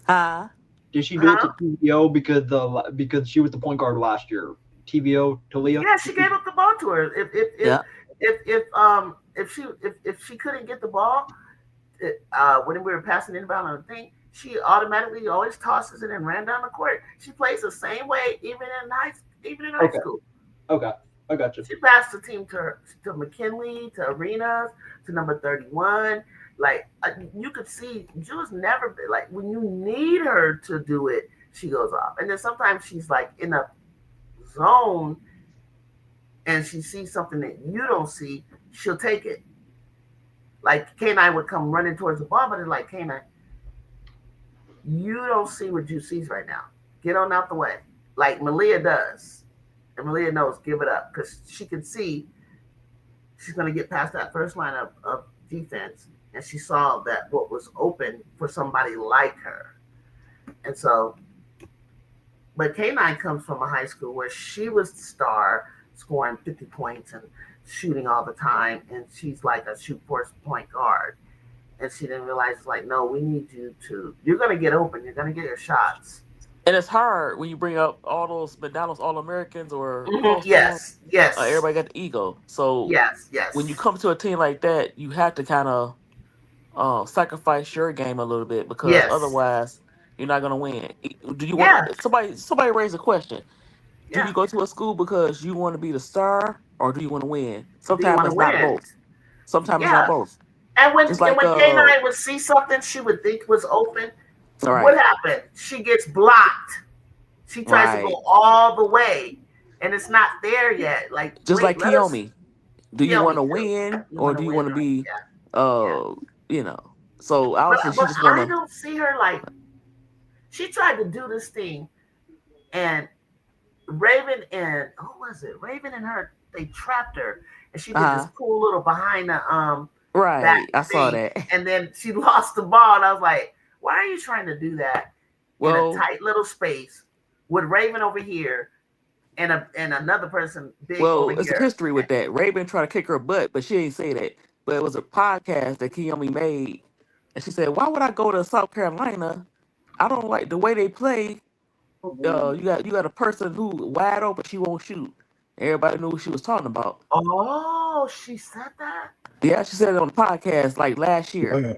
Ah. Did she do it to Huh? TVO because she was the point guard last year? TVO to Leah? Yeah, she gave up the ball to her. Yeah. If she couldn't get the ball, when we were passing inbound on the thing, she automatically always tosses it and ran down the court. She plays the same way even in high Okay, school. okay, I got you. She passed the team to McKinley, to Arenas, to number 31. Like you could see, Jew's never been like when you need her to do it, she goes off. And then sometimes she's like in a zone and she sees something that you don't see, she'll take it. Like K9 would come running towards the ball, but it's like K9, you don't see what you sees right now. Get on out the way. Like Malia does. And Malia knows, give it up. Because she can see she's going to get past that first line of defense. And she saw that what was open for somebody like her. And so, but K9 comes from a high school where she was the star, scoring 50 points and shooting all the time. And she's like a shoot force point guard. And she didn't realize, like, no, we need you to, you're going to get open. You're going to get your shots. And it's hard when you bring up all those McDonald's All Americans or Mm-hmm. close to them. Yes, yes, Everybody got the ego. So yes, when you yes, come to a team like that, you have to kind of sacrifice your game a little bit because yes, otherwise you're not gonna win. Do you want yeah, somebody raise a question? Do yeah. you go to a school because you want to be the star or do you want to win? Do you Sometimes want to it's not win? both. Sometimes it's not Yeah. both. And Just and like when K9 would see something she would think was open, all what right, happened? She gets blocked. She tries to right. go all the way, and it's not there yet. Like, Just wait, like let us Kiyomi. Do you kill want me to too. win You or want to do you win, want to right? be Yeah, yeah. uh you know? So But obviously she but just I wanna don't see her like she tried to do this thing, and Raven and who was it? Raven and her they trapped her, and she did this uh cool little behind the Right. I saw thing, that. and then she lost the ball, and I was like, "Why are you trying to do that in a Well, tight little space with Raven over here and another person big over well, it's a here?" history with that. Raven tried to kick her butt, but she ain't say that. But it was a podcast that Kiyomi made, and she said, "Why would I go to South Carolina? I don't like the way they play. You got a person who wide open, she won't shoot. Everybody knew what she was talking about. Oh, she said that. Yeah, she said it on the podcast like last year, Uh,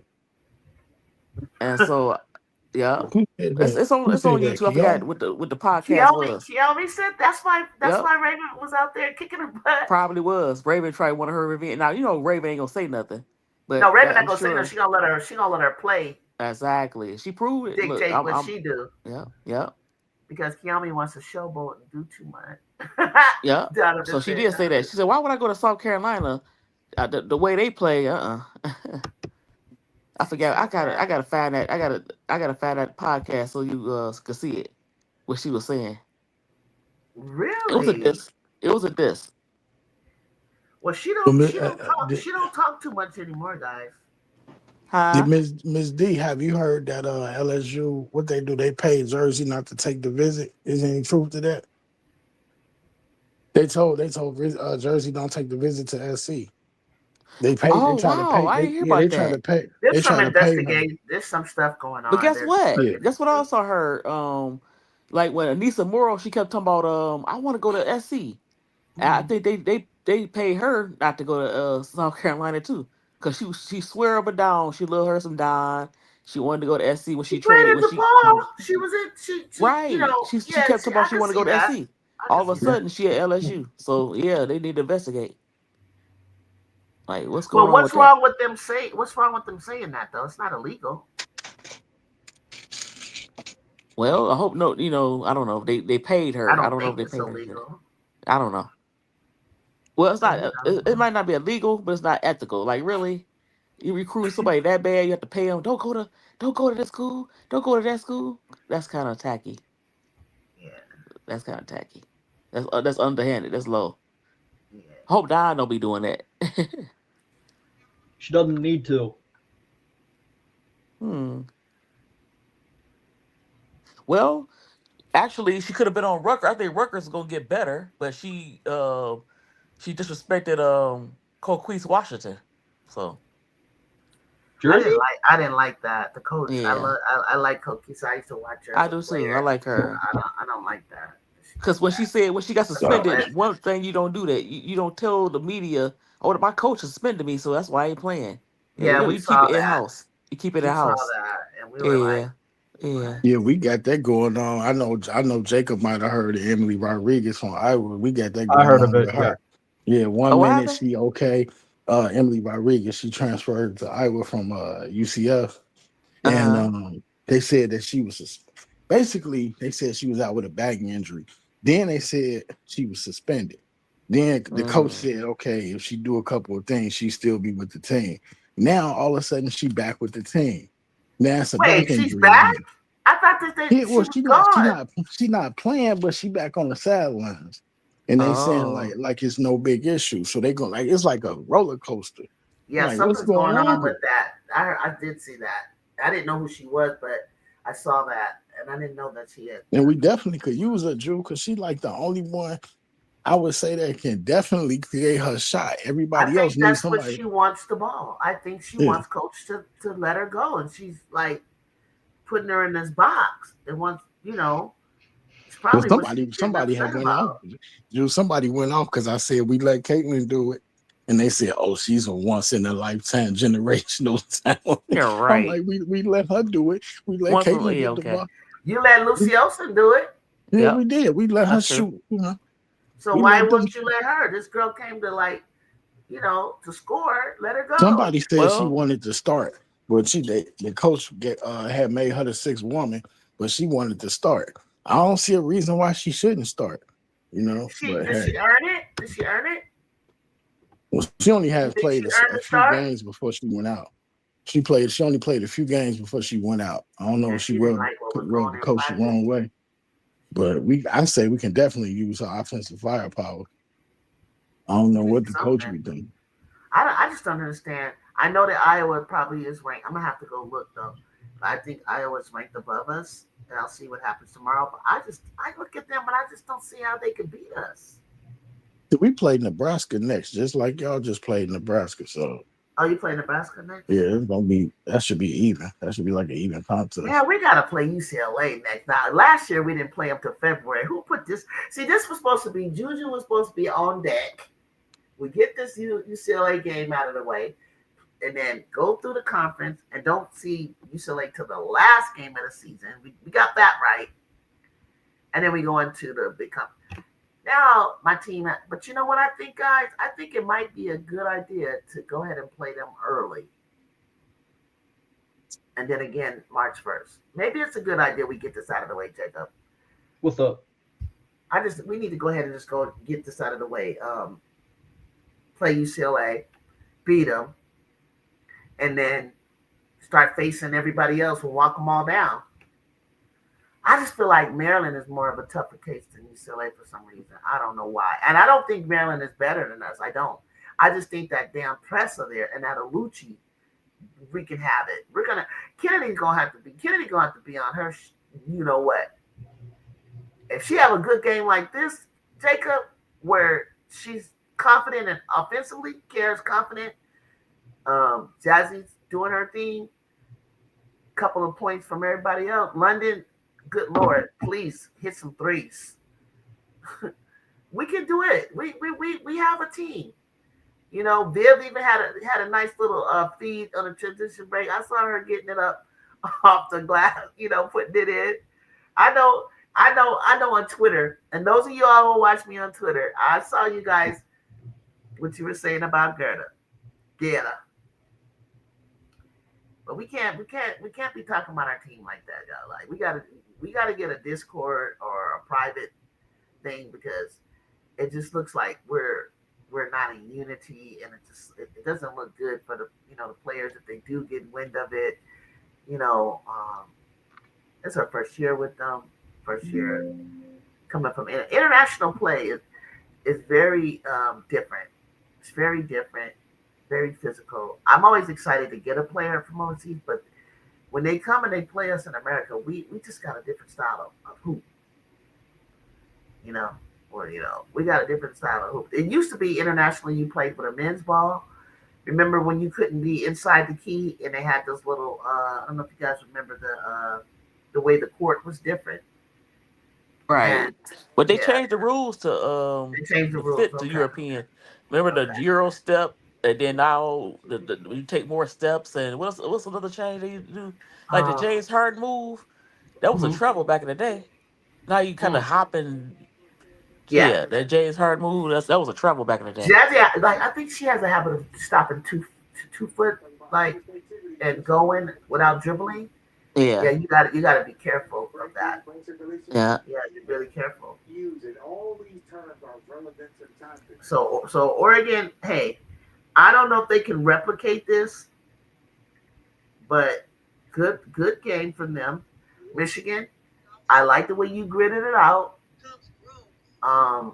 and so yeah, who said it's that? it's on Who it's on said that? YouTube. I forgot Kiyomi? what the podcast Kiyomi, was. Kiyomi said that's Yep, why Raven was out there kicking her butt. probably was. Raven tried one of her revenge. Now Raven ain't gonna say nothing, No, but Raven that not I'm gonna say no. sure She gonna let her play exactly. She proved it. Look, dictate what she do yeah, yeah, because Kiyomi wants to showboat and do too much. yeah. Down So this she it. did say that. She said, "Why would I go to South Carolina? The way they play, I She forgot. said that. I gotta find that. I gotta find that podcast so you can see it. What she was saying. It was a Really? diss. It was a diss. Well, she Well, don't. She don't talk. She don't talk too much anymore, guys. did Huh? Miss D, have you heard that LSU, what they do? They pay Jersey not to take the visit. Is there any truth to that? They told Jersey don't take the visit to SC. They Oh try to wow, pay. I didn't hear They about try to that. pay. There's They some try to pay her. investigation. There's some stuff going But on. guess There's what? Yeah. Guess what I also heard? Like when Anissa Morrow, she kept talking about I want to go to SC. And I Mhm. think they paid her not to go to South Carolina too, cause she swear up and down she loved her some Don. She wanted to go to SC when She she played traded at when the she ball. She was in. She. right. She Yeah. kept talking about I she can wanted to see go to that. SC. I can All of see a that. sudden she at LSU. So yeah, they need to investigate. Like what's Well, going on with that? What's wrong with them saying that though? It's not illegal. Well, I hope no. I don't know. They paid I her. I don't don't know if think they it's paid her. illegal. I don't know. Well, it's So not. It might not be illegal, but it's not ethical. Like really, you recruit somebody that bad, you have to pay them. Don't go to this school. Don't go to that school. That's kind of tacky. yeah, That's kind of tacky. That's underhanded. That's low. yeah. Hope Don don't be doing that. She doesn't need to. hmm. Well, actually, she could have been on Rutgers. I think Rutgers is gonna get better, but she disrespected Coquise Washington. So Jersey? I didn't like that. The coach. yeah, I like Cokie. So I used to watch her as I a do too. I player. like her. I don't like that. She Because did when that. when she got That's so Uh, suspended, bad. one thing you don't do that. You don't tell the media, oh, my coach suspended me, so that's why I ain't playing. Yeah, we You keep saw it in that. house. You keep it in We saw house. that, and we were like, Yeah. Yeah. yeah, we got that going on. I know Jacob might have heard of Emily Rodriguez from Iowa. We got that I going heard of on it. with Yeah. her. Yeah, Oh, one what minute happened? she okay. Emily Rodriguez, she transferred to Iowa from UCF. And Uh-huh. they said that basically they said she was out with a back injury. Then they said she was suspended. Then the coach Mm. said, okay, if she do a couple of things, she still be with the team. Now all of a sudden she back with the team. Now it's a back wait, she's injury back. again. I thought that Yeah, she well, was gone. she not playing, but she back on the sidelines. And they saying Oh. like it's no big issue. So they go like it's like a roller coaster. Yeah, Like, what's something's going going on with on? that. I did see that. I didn't know who she was, but I saw that, and I didn't know that she had. And we definitely could use her, Drew, because she like the only one I would say that can definitely create her shot. I Everybody else think needs that's what somebody. she wants the ball. I think she Yeah. wants coach to let her go, and she's like putting her in this box. And wants, it's Well, probably what she's getting somebody had upset went off. about. Drew, somebody went off because I said we let Caitlin do it. And they said, oh, she's a once in a lifetime generational talent. You're I'm right. like, we let her do it. We let Once in Caitlin yeah, get the okay. ball. You let Lucy Olsen do it, Yeah, Yep. we did. We let her That's true. shoot. so We why let them. wouldn't you let her? This girl came to to score. Let her go. Somebody said she Well, wanted to start, but the coach had made her the sixth woman, but she wanted to start. I don't see a reason why she shouldn't start. But Did hey, she earn it? Did she earn it? well, she only You had think played she earned a the few start? games before she went out. She only played a few games before she went out. I don't know Yeah, if she she didn't like what was rubbed going the in coach the practice. wrong way, but I say we can definitely use her offensive firepower. I don't know She what needs the coach something. would do. I just don't understand. I know that Iowa probably is ranked. I'm gonna have to go look though. But I think Iowa's ranked above us, and I'll see what happens tomorrow. But I look at them, and I just don't see how they could beat us. We play Nebraska next, just like y'all just played Nebraska. So. Oh, you play Nebraska next? Yeah, it's gonna be. That should be even. That should be like an even contest. Yeah, we gotta play UCLA next. Now, last year we didn't play them till February. Who put this? See, this was supposed to be Juju was supposed to be on deck. We get this UCLA game out of the way, and then go through the conference and don't see UCLA till the last game of the season. We got that right, and then we go into the big conference. Now, my team, but you know what I think, guys? I think it might be a good idea to go ahead and play them early. And then again, March 1st. Maybe it's a good idea we get this out of the way, Jacob. What's up? We need to go ahead and just go get this out of the way. Play UCLA, beat them, and then start facing everybody else and walk them all down. I just feel like Maryland is more of a tougher case than UCLA for some reason. I don't know why. And I don't think Maryland is better than us. I don't. I just think that damn Presser there and that Alucci, we can have it. Kennedy's gonna have to be on her. You know what? If she have a good game like this, Jacob, where she's confident and offensively, Kara's confident, Jazzy's doing her thing, couple of points from everybody else. London, good Lord, please hit some threes. We can do it. We have a team. You know, Viv even had a nice little feed on the transition break. I saw her getting it up off the glass, putting it in. I know on Twitter, and those of you all who watch me on Twitter, I saw you guys what you were saying about Gerda. But we can't be talking about our team like that, y'all. Like we gotta get a Discord or a private thing because it just looks like we're not in unity, and it doesn't look good for the the players if they do get wind of it. It's our first year with them. First year coming from international play is very different. It's very different, very physical. I'm always excited to get a player from overseas, but when they come and they play us in America, we just got a different style of hoop. We got a different style of hoop. It used to be internationally you played with a men's ball. Remember when you couldn't be inside the key and they had those little I don't know if you guys remember the way the court was different. Right. But they changed the rules to fit the European. Remember the Euro step, and then now you take more steps. And what's another change they do? Like the James Harden move, that was a trouble back in the day. Now you kind of hopping. Yeah, that James Harden move, that was a trouble back in the day. Jazzy, I think she has a habit of stopping two foot and going without dribbling. Yeah, you gotta be careful of that. Yeah, you're really careful. So Oregon, hey, I don't know if they can replicate this, but good game from them. Michigan, I like the way you gritted it out. I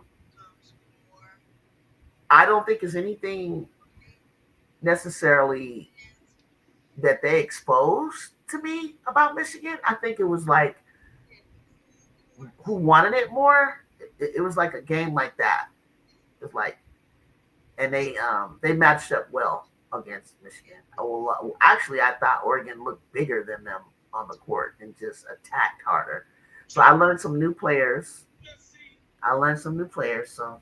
don't think it's anything necessarily that they exposed to me about Michigan. I think it was like who wanted it more. It was like a game like that. It was like, and they matched up well against Michigan. Actually, I thought Oregon looked bigger than them on the court and just attacked harder. So I learned some new players. So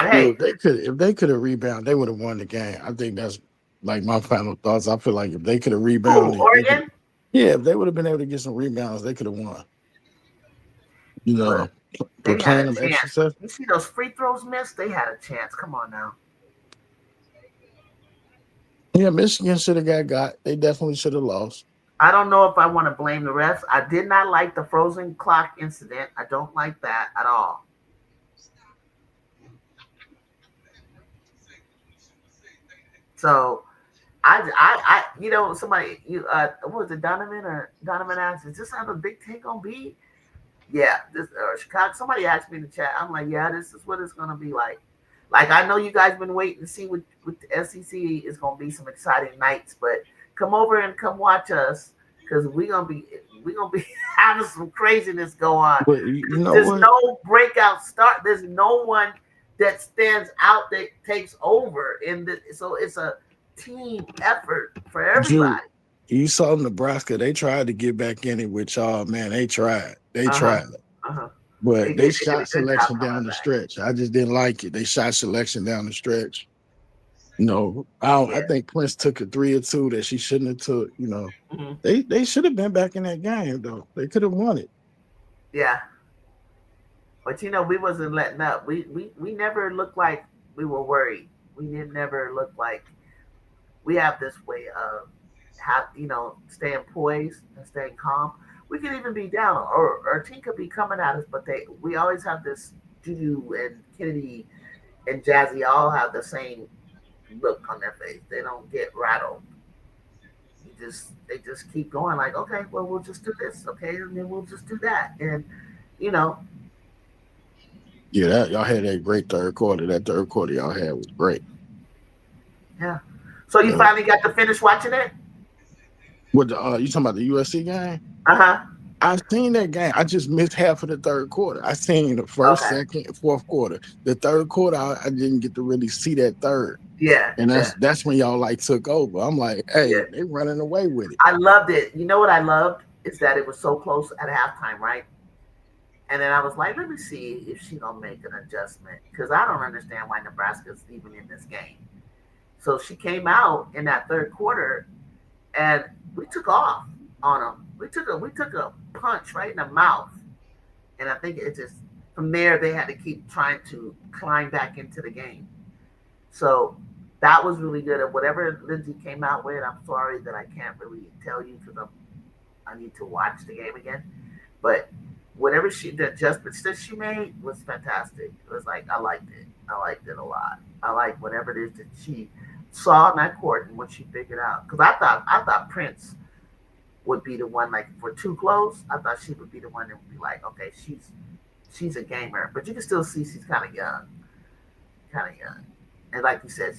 hey, if they could have rebounded, they would have won the game. I think that's like my final thoughts. I feel like if they could have rebounded, Oregon, if they would have been able to get some rebounds, they could have won. They had a chance. You see those free throws missed? They had a chance. Come on now. Yeah, Michigan should have got. They definitely should have lost. I don't know if I want to blame the refs. I did not like the frozen clock incident. I don't like that at all. So, I somebody, what was it, Donovan asked, is this how the Big Ten gonna be? Yeah, this Chicago. Somebody asked me in the chat. I'm like, yeah, this is what it's gonna be like. Like I know you guys been waiting to see what the SEC is going to be some exciting nights, but come over and come watch us because we gonna be having some craziness go on. But you know There's what, no breakout start. There's no one that stands out that takes over in the. So it's a team effort for Drew? everybody. You saw Nebraska. They tried to get back in it with y'all, man. They tried. They Uh huh. tried. Uh huh. But they They did a shot good job selection coming down the back. stretch. I just didn't like it. They shot selection down the stretch. I Yeah. think Prince took a 3 or 2 that she shouldn't have took. Hmm. They should have been back in that game though. They could have won it. Yeah. But we wasn't letting up. We never looked like we were worried. We didn't never look like we have this way of staying poised and staying calm. We could even be down, or our team could be coming at us, but we always have this. Juju and Kennedy and Jazzy all have the same look on their face. They don't get rattled. They just keep going like, okay, well we'll just do this, okay, and then we'll just do that, and you know, Yeah, y'all had a great third quarter. That third quarter y'all had was great. yeah. So you Uh, finally got to finish watching it? what you talking about the USC game? Uh huh. I seen that game. I just missed half of the third quarter. I seen the first, Okay. second, and fourth quarter. The third quarter, I didn't get to really see that third. Yeah. And Yeah. that's when y'all like took over. I'm like, Yeah. hey, they running away with it. I loved it. You know what I loved is that it was so close at halftime, right? And then I was like, let me see if she gonna make an adjustment because I don't understand why Nebraska's even in this game. So she came out in that third quarter, and we took off on them. We took a punch right in the mouth, and I think it just from there they had to keep trying to climb back into the game. So that was really good. And whatever Lindsay came out with, I'm sorry that I can't really tell you because I need to watch the game again. But whatever the adjustments that she made was fantastic. It was like I liked it. I liked it a lot. I like whatever it is that she saw in that court and what she figured out. Because I thought Prince would be the one like if we're too close. I thought she would be the one that would be like, okay, she's a gamer, but you can still see she's kind of young. And like you said,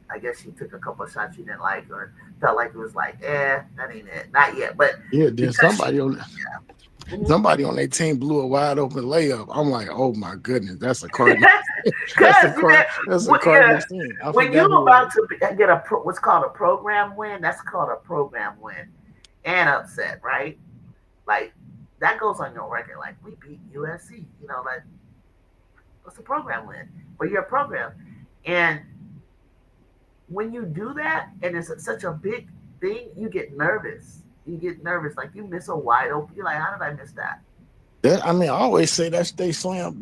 I guess she took a couple of shots she didn't like or felt like it was like, that ain't it, not yet. But Yeah, then Mhm. somebody on their team blew a wide open layup. I'm like, oh my goodness, that's a Cardinal. Because That's a Cardinals team. I when you're forgot who it about was. to get what's called a program win, that's called a program win and upset, right? Like that goes on your record. Like we beat USC, like what's a program win for your program? And when you do that, and it's such a big thing, you get nervous. You get nervous, like you miss a wide open. You're like, how did I miss that? I always say that's your slam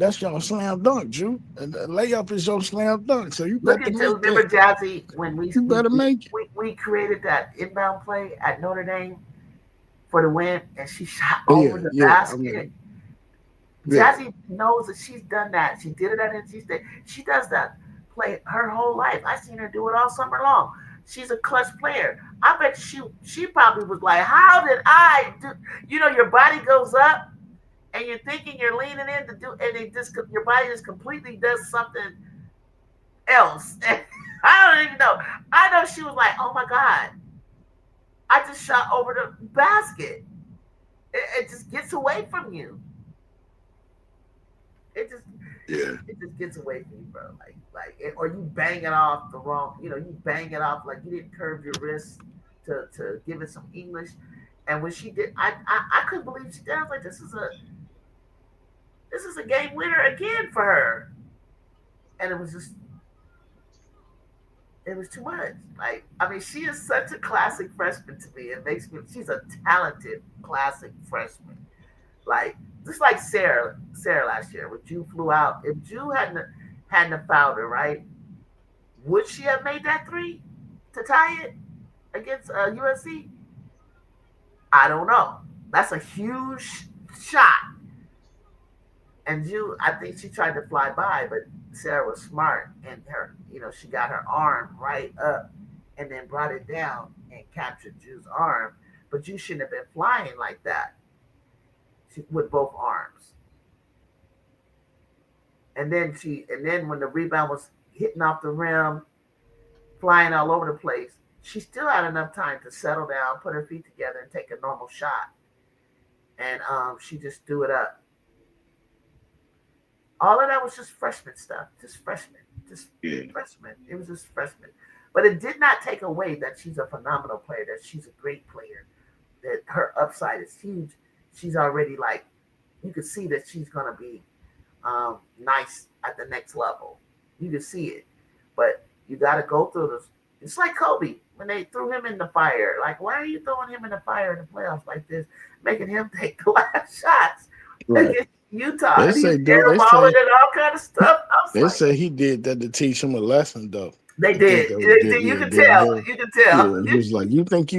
dunk, Drew. And the layup is your slam dunk. So you Look better at make remember that. Jazzy when we You we, better we, make it. we we created that inbound play at Notre Dame for the win, and she shot Yeah, over the yeah. basket. Yeah. Jazzy knows that she's done that. She did it at NC State. She does that play her whole life. I've seen her do it all summer long. She's a clutch player. I bet she probably was like, "How did I do?" Your body goes up, and you're thinking you're leaning in to do, and your body just completely does something else. And I don't even know. I know she was like, "Oh my god, I just shot over the basket." It just gets away from you. It just Yeah. it just gets away from you, bro. Or you bang it off the wrong. You bang it off like you didn't curve your wrist to give it some English. And when she did, I couldn't believe she did. I was like, this is a game winner again for her. And it was too much. Like, I mean, she is such a classic freshman to me. It makes me. She's a talented classic freshman. Like just like Sarah last year when Jew flew out. If Jew hadn't fouled her, right, would she have made that three to tie it against USC? I don't know. That's a huge shot. And Jew, I think she tried to fly by, but Sarah was smart and she got her arm right up and then brought it down and captured Jew's arm. But you shouldn't have been flying like that with both arms. And then when the rebound was hitting off the rim, flying all over the place, she still had enough time to settle down, put her feet together, and take a normal shot. And she just threw it up. All of that was just freshman stuff, just freshman. It was just freshman. But it did not take away that she's a phenomenal player, that she's a great player, that her upside is huge. She's already like, you can see that she's going to be nice at the next level. You can see it. But you got to go through this. It's like Kobe when they threw him in the fire. Like, why are you throwing him in the fire in the playoffs like this, making him take the last shots? Right. Utah, they say, airballing and all kind of stuff. They say he did that to teach him a lesson, though. They did. You can tell. You can tell. Yeah, he was like, you think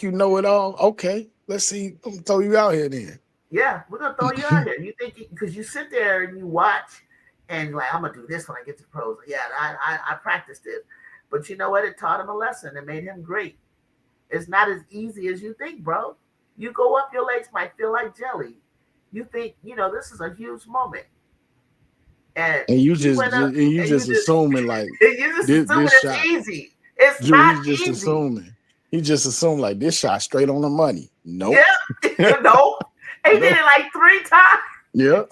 you know it all? Okay, let's see. I'm gonna throw you out here then. Yeah, we're gonna throw you out here. You think because you sit there and you watch and like, I'm gonna do this when I get to the pros. Yeah, I practiced it, but you know what? It taught him a lesson. It made him great. It's not as easy as you think, bro. You go up, your legs might feel like jelly. You think, this is a huge moment. And you just assuming like this shot easy. It's not just easy. Assuming. He just assumed like this shot straight on the money. Nope. Yeah. Nope. He did it like 3 times. Yep.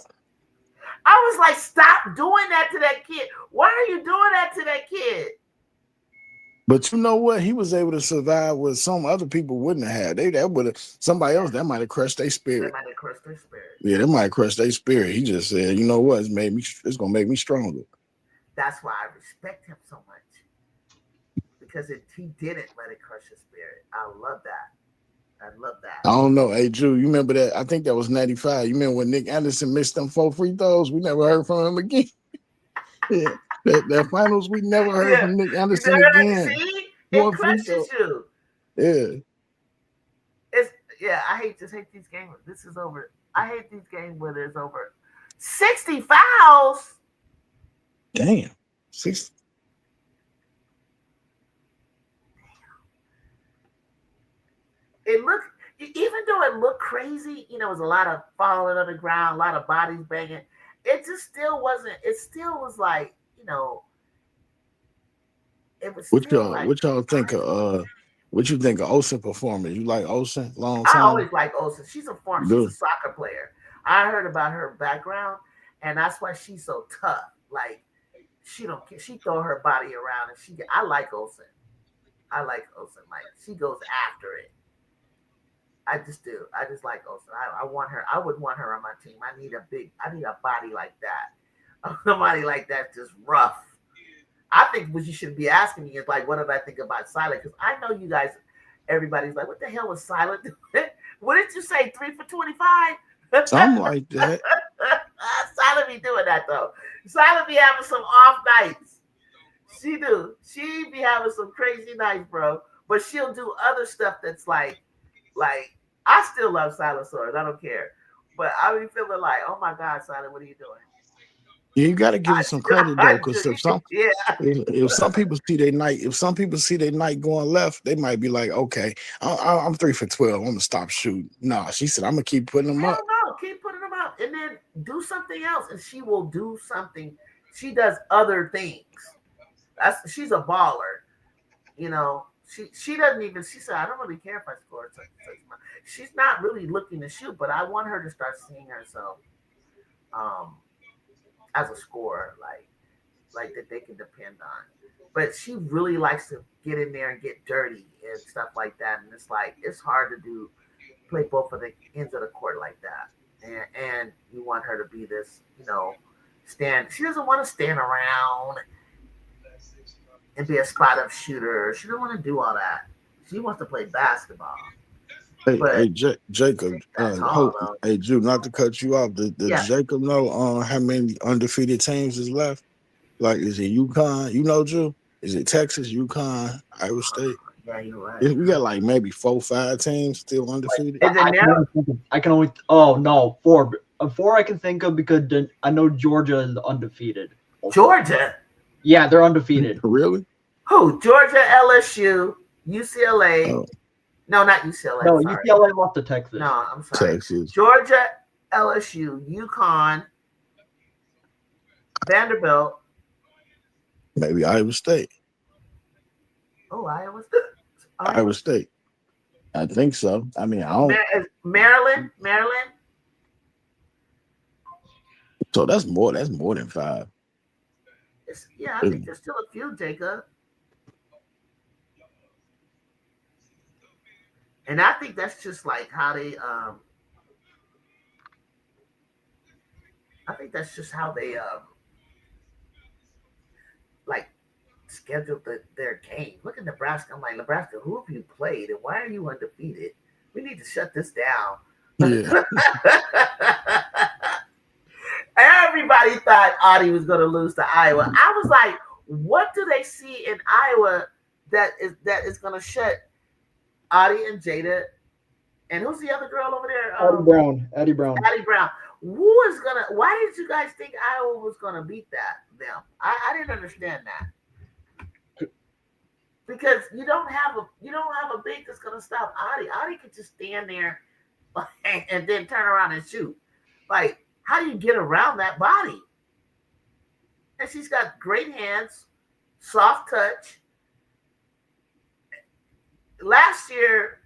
I was like, stop doing that to that kid. Why are you doing that to that kid? But you know what? He was able to survive what some other people wouldn't have. Somebody else that might have crushed their spirit. Yeah, that might have crushed their spirit. He just said, you know what? It's gonna make me stronger. That's why I respect him so much. Because he didn't let it crush his spirit. I love that. I don't know. Hey, Drew, you remember that? I think that was 95. You remember when Nick Anderson missed them 4 free throws? We never heard from him again. Yeah. That finals, we never heard from Nick Anderson again. It crushes you. Yeah. I just hate these games. This is over. I hate these games where there's over 60 fouls. Damn. 60. It looked, even though it looked crazy, it was a lot of falling on the ground, a lot of bodies banging. It just still wasn't. It still was like, it was. What y'all think of? What you think of Olsen performance? You like Olsen? Long time. I always like Olsen. She's a soccer player. I heard about her background, and that's why she's so tough. Like, she don't care. She throw her body around, and I like Olsen. Like, she goes after it. I just do. I just like Olsen. I want her. I would want her on my team. I need a body like that. Somebody like that, just rough. I think what you should be asking me is like, what did I think about Silent? Because I know you guys, everybody's like, what the hell was Silent doing? What did you say? 3 for 25? Something like that. Silent be doing that though. Silent be having some off nights. She do. She be having some crazy nights, bro. But she'll do other stuff that's like I still love Silent Swords. I don't care. But I be feeling like, oh my God, Silent, what are you doing? Yeah, you got to give her some credit though, because if some people see their night going left, they might be like, okay, I'm 3 for 12. I'm gonna stop shooting. No, she said I'm gonna keep putting them up. No, keep putting them up, and then do something else, and she will do something. She does other things. She's a baller, She doesn't even. She said, I don't really care if I score. She's not really looking to shoot, but I want her to start seeing herself. As a scorer, like that they can depend on. But she really likes to get in there and get dirty and stuff like that. And it's like, it's hard to play both of the ends of the court like that. And you want her to be this, stand. She doesn't want to stand around and be a spot up shooter. She doesn't want to do all that. She wants to play basketball. Hey, Jacob. Hey, Drew, not to cut you off. Does Jacob know how many undefeated teams is left? Like, is it UConn? Drew? Is it Texas, UConn, Iowa State? Yeah, you're right. We got like maybe 4 or 5 teams still undefeated. I can only. Oh no, 4. 4 I can think of because I know Georgia is undefeated. Georgia? Yeah, they're undefeated. Really? Who? Georgia, LSU, UCLA. Oh. No, not UCLA. No, UCLA lost to Texas. No, I'm sorry. Texas. Georgia, LSU, UConn. Vanderbilt. Maybe Iowa State. Oh, Iowa State. Iowa State. I think so. I mean, I don't. Maryland. So that's more than 5. I think there's still a few, Jacob. And I think that's just like how they I think that's just how they like scheduled their game. Look at Nebraska. I'm like, Nebraska, who have you played and why are you undefeated? We need to shut this down. Yeah. Everybody thought Audie was going to lose to Iowa. I was like, what do they see in Iowa that is going to shut Audie and Jada, and who's the other girl over there? Addie Brown. Who is gonna? Why did you guys think Iowa was gonna beat them? I didn't understand that, because you don't have a big that's gonna stop Audie. Audie could just stand there and then turn around and shoot. Like, how do you get around that body? And she's got great hands, soft touch. Last year,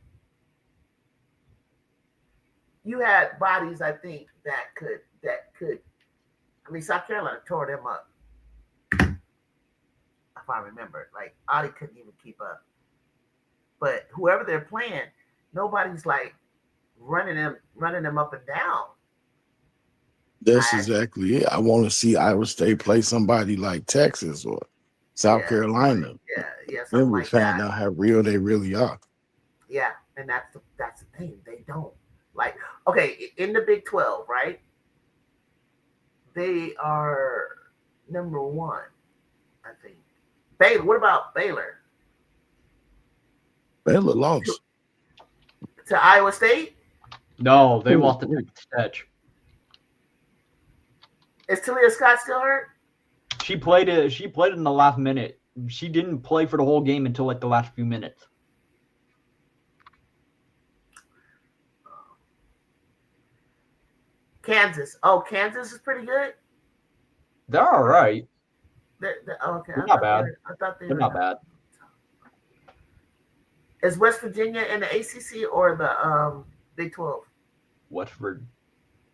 you had bodies, I think, that could. I mean, South Carolina tore them up. If I remember, like Audie couldn't even keep up. But whoever they're playing, nobody's like running them up and down. That's exactly it. I want to see Iowa State play somebody like Texas or South Carolina. Yeah. Then we find out how real they really are. Yeah, and that's the thing. They don't. Like, okay, in the Big 12, right? They are number 1, I think. Baylor. What about Baylor? Baylor lost to Iowa State. No, they lost to Texas Tech. Is Talia Scott still hurt? She played in the last minute. She didn't play for the whole game until like the last few minutes. Kansas. Oh, Kansas is pretty good. They're all right. Okay. They're not bad. I thought they're not bad. Is West Virginia in the ACC or the Big 12? West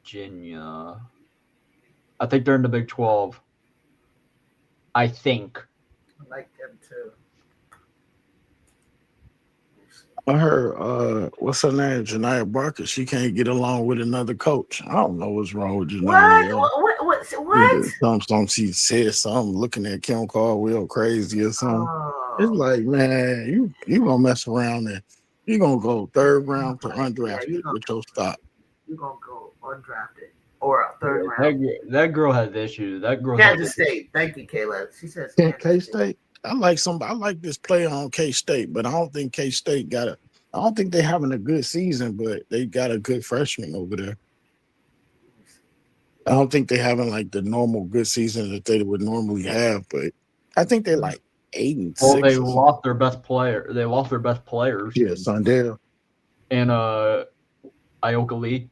Virginia. I think they're in the Big 12. I think. I like them too. I heard, what's her name? Janiyah Barker. She can't get along with another coach. I don't know what's wrong with Janiyah. What? She said something looking at Kim Caldwell crazy or something. It's like, man, you gonna mess around and you gonna go 3rd round to undrafted with your stock. You're gonna go undrafted or a 3rd round. That girl has issues. That girl. Kansas State. Thank you, Kayla. She says K-State. I like this player on K-State, but I don't think K-State I don't think they're having a good season, but they got a good freshman over there. I don't think they're having like the normal good season that they would normally have, but I think they're like 8-6. Well, they lost their best player. They lost their best players. Yeah, Sundell. And Ioka Lee.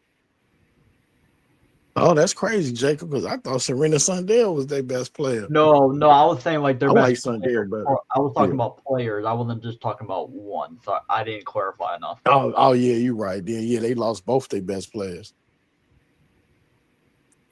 Oh, that's crazy, Jacob, because I thought Serena Sundell was their best player. No, I was saying like their best Sundell, but I was talking about players. I wasn't just talking about one, so I didn't clarify enough. Oh yeah, you're right. Yeah, they lost both their best players.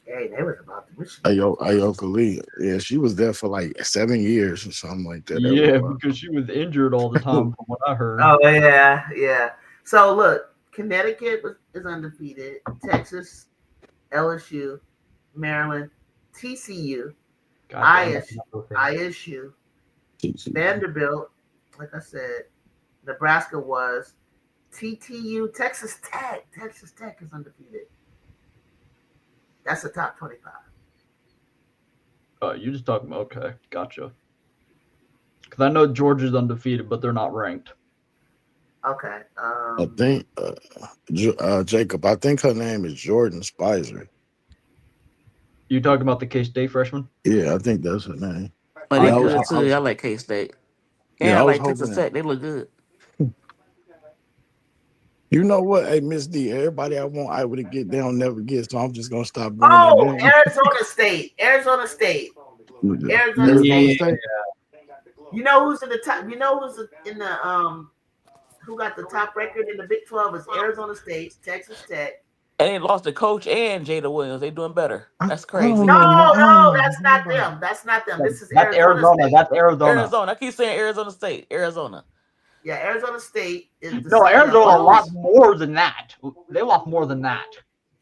Hey, they was about to miss Ioka Lee. Yeah, she was there for like 7 years or something like that. Yeah, because she was injured all the time, from what I heard. Oh yeah. So look, Connecticut is undefeated. Texas, LSU, Maryland, TCU, ISU, Vanderbilt, like I said, Nebraska was, TTU, Texas Tech. Texas Tech is undefeated. That's the top 25. You just talking about, okay, gotcha. Because I know Georgia's undefeated, but they're not ranked. Okay. I think, Jacob, I think her name is Jordan Spicer. You talking about the K-State freshman? Yeah, I think that's her name. But they good too. I like K-State. And I like Texas Tech. They look good. You know what? Hey, Miss D, everybody I want Iowa to get down never get, so I'm just gonna stop doing that Oh, game. Arizona State. Arizona State. Arizona Arizona State. State. You know who's in the top? You know who's in the who got the top record in the Big 12 is Arizona State, Texas Tech. And they lost the coach and Jada Williams. They doing better. That's I don't crazy. No, know. I don't no, know that's not nobody. them. That's not them. This is That's Arizona Arizona. State. That's Arizona. Arizona. I keep saying Arizona State. Arizona. Yeah, Arizona State is the No, second Arizona lowest. lost more than that. They lost more than that.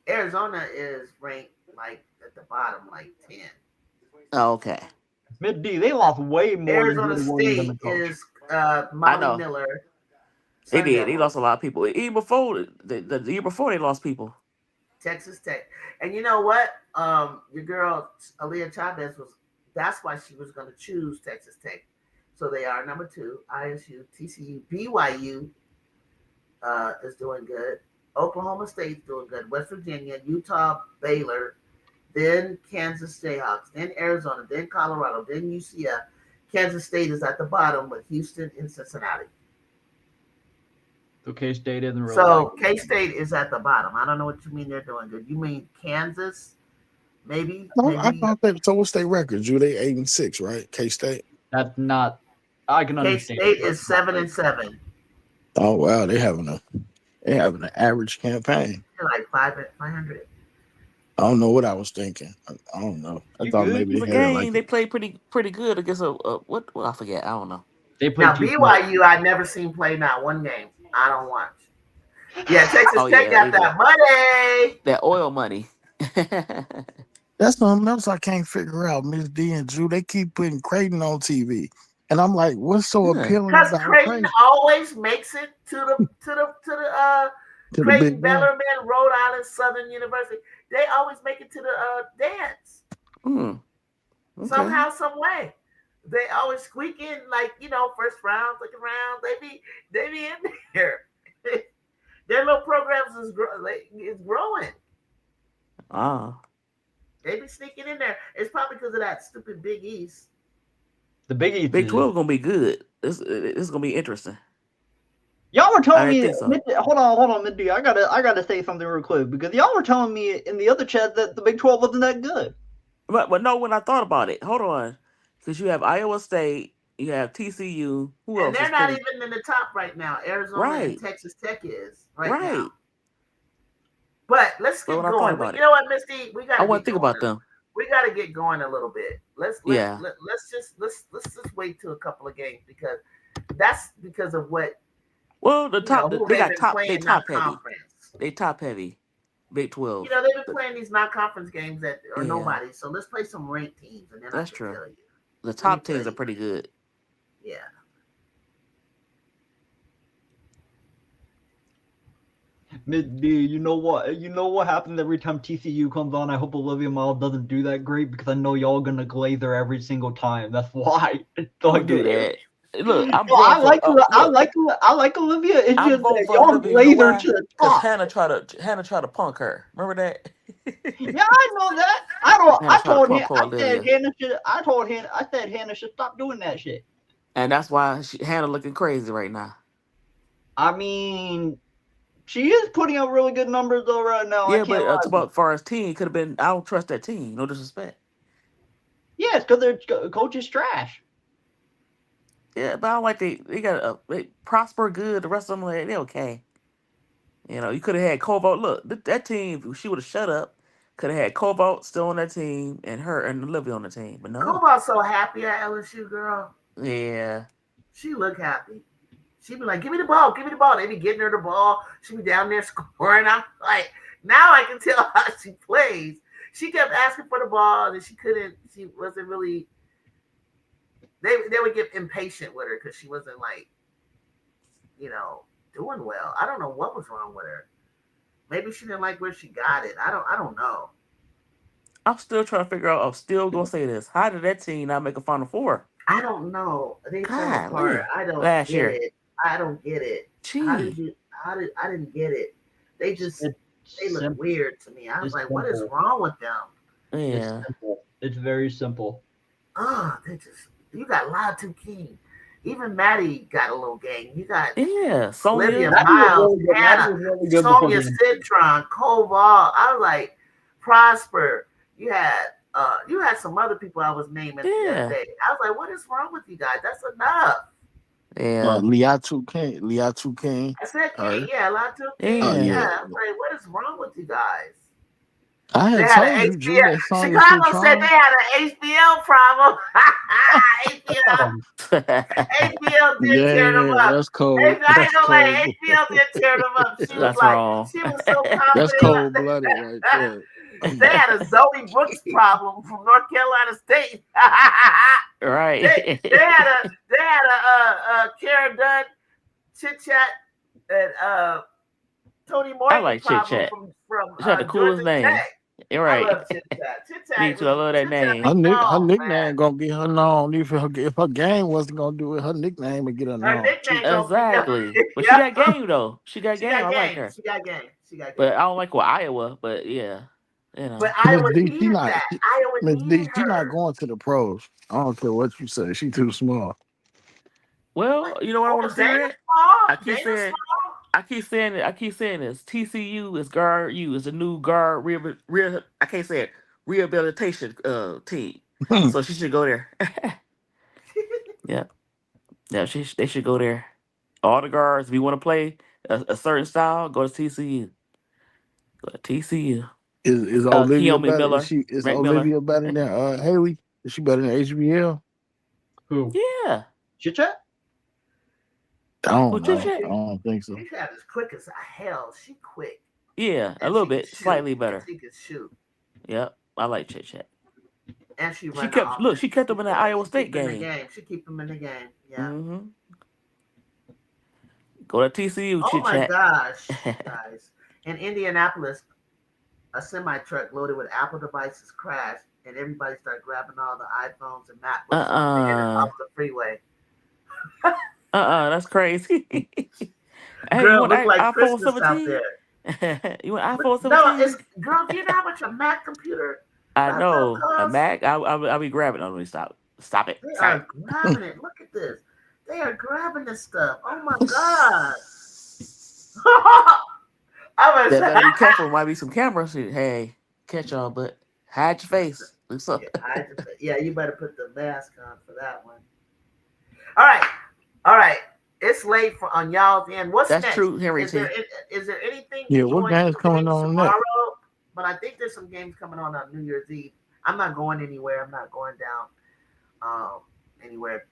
Arizona is ranked like at the bottom, like 10. Oh, okay. Mid D, they lost way more Arizona than Jada Williams than the State coach. is I Molly know. Miller. They Sun did. They Devils, lost a lot of people. Even before the year before, they lost people. Texas Tech. And you know what? Your girl Aaliyah Chavez that's why she was going to choose Texas Tech. So they are number 2. ISU, TCU, BYU is doing good. Oklahoma State's doing good. West Virginia, Utah, Baylor, then Kansas Jayhawks, then Arizona, then Colorado, then UCF. Kansas State is at the bottom with Houston and Cincinnati. So K-State isn't really. So K-State is at the bottom. I don't know what you mean they're doing good. You mean Kansas? Maybe. No, I Maybe thought that. So what's their record? Drew, they 8-6, right? K-State. That's not. I can understand. K-State is 7-7. Oh wow, they having an average campaign. They're like 500. I don't know what I was thinking. I don't know. I You thought good? maybe The they had it game like they played pretty good against a what? Well, I forget. I don't know. They played Now too BYU, I never seen play not one game. I don't watch. Yeah, Texas Oh, Tech yeah, got they that money. That oil money. that's something else I can't figure out. Miss D and Drew, they keep putting Creighton on TV. And I'm like, what's so Yeah. appealing Because about Creighton Creighton? always makes it to the To the Creighton, big game. Bellarmine, Rhode Island, Southern University. They always make it to the dance. Okay. Somehow, some way. They always squeak in like, first round, second round. They be in there. Their little programs is growing. Ah. They be sneaking in there. It's probably because of that stupid Big East. The Big East. Big 12 gonna be good. It's gonna be interesting. Y'all were telling I me. think so. Hold on, Mid-D. I gotta say something real quick because y'all were telling me in the other chat that the Big 12 wasn't that good. But no, when I thought about it, hold on, because you have Iowa State, you have TCU. Who And else? they're not even in the top right now. Arizona Right. and Texas Tech is right now. Right. But let's But get when I thought going. about You it, know what, Misty? We got I to want get to think going. about them. We got to get going a little bit. Let's Yeah. just wait till a couple of games because that's because of what Well, the top who they they've got been top. playing They top heavy. non-conference. They top heavy. Big 12. They've been playing these non-conference games that are Yeah. nobody. So let's play some ranked teams, and then That's I can true. tell you. The top teams are pretty good. Yeah. Mid-D, you know what happens every time TCU comes on? I hope Olivia Miles doesn't do that great because I know y'all gonna glaze her every single time. That's why. Don't do that. Look, I'm No, I like Olivia. It's I'm just voting that for y'all Olivia. You know glaze her why? to the Because top. Hannah tried to punk her. Remember that? Yeah, I know that. I told him. I said Hannah should stop doing that shit. And that's why Hannah looking crazy right now. I mean, she is putting up really good numbers though right now. Yeah, I can't but lie. as far as team, could have been. I don't trust that team. No disrespect. Yes, because their coach is trash. Yeah, but I don't like they got they prosper good. The rest of them they okay. You could have had Kovac. Look, that team. If she would have shut up, could have had Kovac still on that team and her and Olivia on the team. But no. Koval's so happy at LSU, girl. Yeah. She look happy. She be like, give me the ball. They be getting her the ball. She be down there scoring. I'm like, now I can tell how she plays. She kept asking for the ball, and she wasn't really. They would get impatient with her because she wasn't like, doing well. I don't know what was wrong with her. Maybe she didn't like where she got it. I don't know. I'm still trying to figure out. I'm still gonna say this. How did that team not make a Final Four? I don't know. They fell apart. I don't last get year. it. I don't get it. Gee. I didn't get it. They look simple. weird to me. I was It's like, what is simple. wrong with them? Yeah. It's very simple. Oh, you got Latu King. Even Maddie got a little gang. You got Sonya. Olivia Maddie Miles, was really good. Maddie Hannah, was really good Sonya before Citron, Koval. I was like, Prosper. You had some other people I was naming the other day. I was like, what is wrong with you guys? That's enough. Yeah. Liatu King. I said King, Latu King. Yeah. I was like, what is wrong with you guys? I had told you, Drew, that Sonya Chicago said Citron. they had an HBL problem. HBL did tear them up. That's cold. I ain't gonna lie, HBL did tear them up. She was like, wrong. she was so confident. That's cold blooded right there. They had a Zoe Brooks problem from North Carolina State. Right. They had a Karen Dunn, Chit Chat, and Tony Morgan. I like Chit Chat. From She had the coolest name. Tech. You're right. I love Chit Chat. Chit Chat. Me too. I love that name. Her nickname gonna get her known. If her game wasn't gonna do it, her nickname would get her known. Exactly. But she got game though. She got game. I like her. She got game. But I don't like with Iowa. But yeah. You know. But Iowa Miss D, she not her. going to the pros. I don't care what you say. She too small. Well, you know what I want to say? I keep saying this. TCU is guard. Is a new guard. I can't say it. Rehabilitation team. So she should go there. Yeah. They should go there. All the guards. If you want to play a certain style, go to TCU. Go to TCU. Is Olivia better? Miller, Is Olivia better than Haley? Is she better than HBL? Who? Yeah. Chit Chat? I don't think so. Chit Chat is quick as hell. She quick. Yeah, a little bit, slightly better. She can shoot. Yep, I like Chit Chat. And she kept them in that Iowa State game. She keep them in the game. Yeah. Mm-hmm. Go to TCU, Chit Chat. Oh my gosh, guys! In Indianapolis, a semi truck loaded with Apple devices crashed, and everybody started grabbing all the iPhones and MacBooks off the freeway. That's crazy. Hey, Girl, you want look like iPhone Christmas 17? out there. You want iPhone 17? No, girl. Do you know how much a Mac computer? I know a Mac. I'll be grabbing. Let me stop. Stop it. They are grabbing it. Look at this. They are grabbing this stuff. Oh my god. Better be careful. Might be some cameras. Hey, catch y'all, but hide your face. Yeah, you better put the mask on for that one. All right. It's late on y'all's end. What's That's next? true, Henry. Is there anything? Yeah, what game's coming on tomorrow? next? But I think there's some games coming on New Year's Eve. I'm not going anywhere. I'm not going down anywhere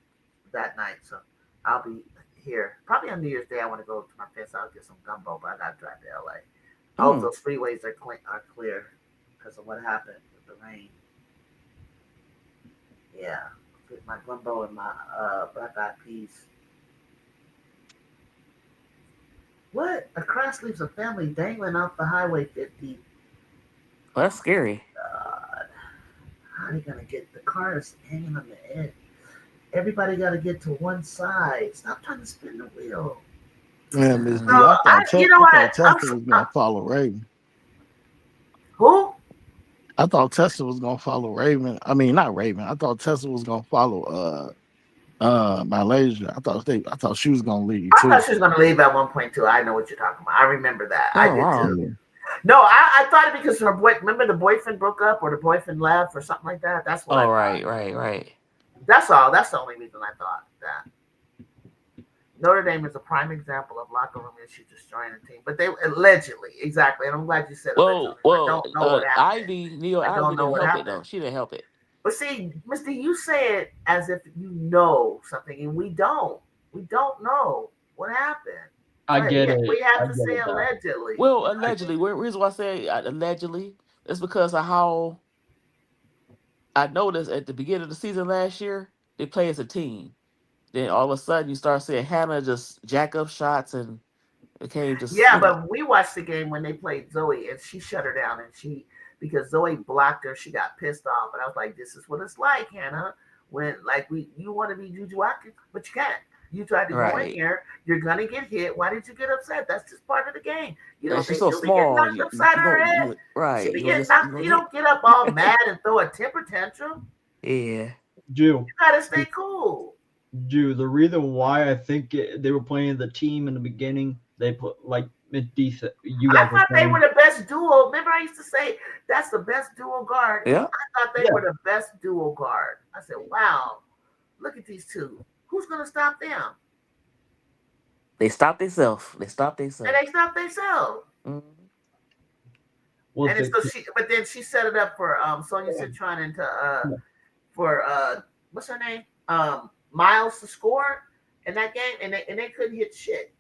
that night. So I'll be here. Probably on New Year's Day, I want to go to my fence. I'll get some gumbo, but I got to drive to LA. I hope those freeways are clear because of what happened with the rain. Yeah. Get my gumbo and my black eyed peas. What? A crash leaves a family dangling off the Highway 50. Well, that's scary. God. How are they going to get the cars hanging on the edge? Everybody got to get to one side. Stop trying to spin the wheel. Yeah, Miss D, I thought Tesla was going to follow Raven. Who? I thought Tesla was going to follow Raven. I mean, not Raven. I thought Tesla was going to follow Malaysia. I thought she was going to leave too. I thought she was going to leave at one point too. I know what you're talking about. I remember that. I did too. Yeah. No, I thought it because her remember the boyfriend broke up or the boyfriend left or something like that. That's what. Right. That's all. That's the only reason I thought that. Notre Dame is a prime example of locker room issues destroying a team, but they allegedly, exactly. And I'm glad you said. Well, I don't know what happened. Ivy didn't help it though. She didn't help it. But see, Mr. You say it as if you know something, and we don't. We don't know what happened. I get it. We have to say allegedly. Well, allegedly. The reason why I say allegedly is because of how I noticed at the beginning of the season last year, they play as a team. Then all of a sudden, you start seeing Hannah just jack up shots and it came just. Yeah, but we watched the game when they played Zoe, and she shut her down, and because Zoe blocked her, she got pissed off, and I was like, "This is what it's like, Hannah. When you want to be Juju Watkins, but you can't. You tried to go in here, you're gonna get hit. Why did you get upset? That's just part of the game. You don't she's think so small. Get knocked upside her head, right? You don't get up all mad and throw a temper tantrum. Yeah, Jew. You gotta stay cool. Drew, the reason why I think they were playing the team in the beginning, they put like decent. You I guys were thought they saying. were the best duo. Remember, I used to say that's the best duo guard. Yeah. I thought they were the best duo guard. I said, wow, look at these two. Who's gonna stop them? They stopped themselves. They stopped And themselves. they stopped themselves. Mm-hmm. And it's so but then she set it up for Sonya Citron into for what's her name? Miles to score in that game, and they couldn't hit shit.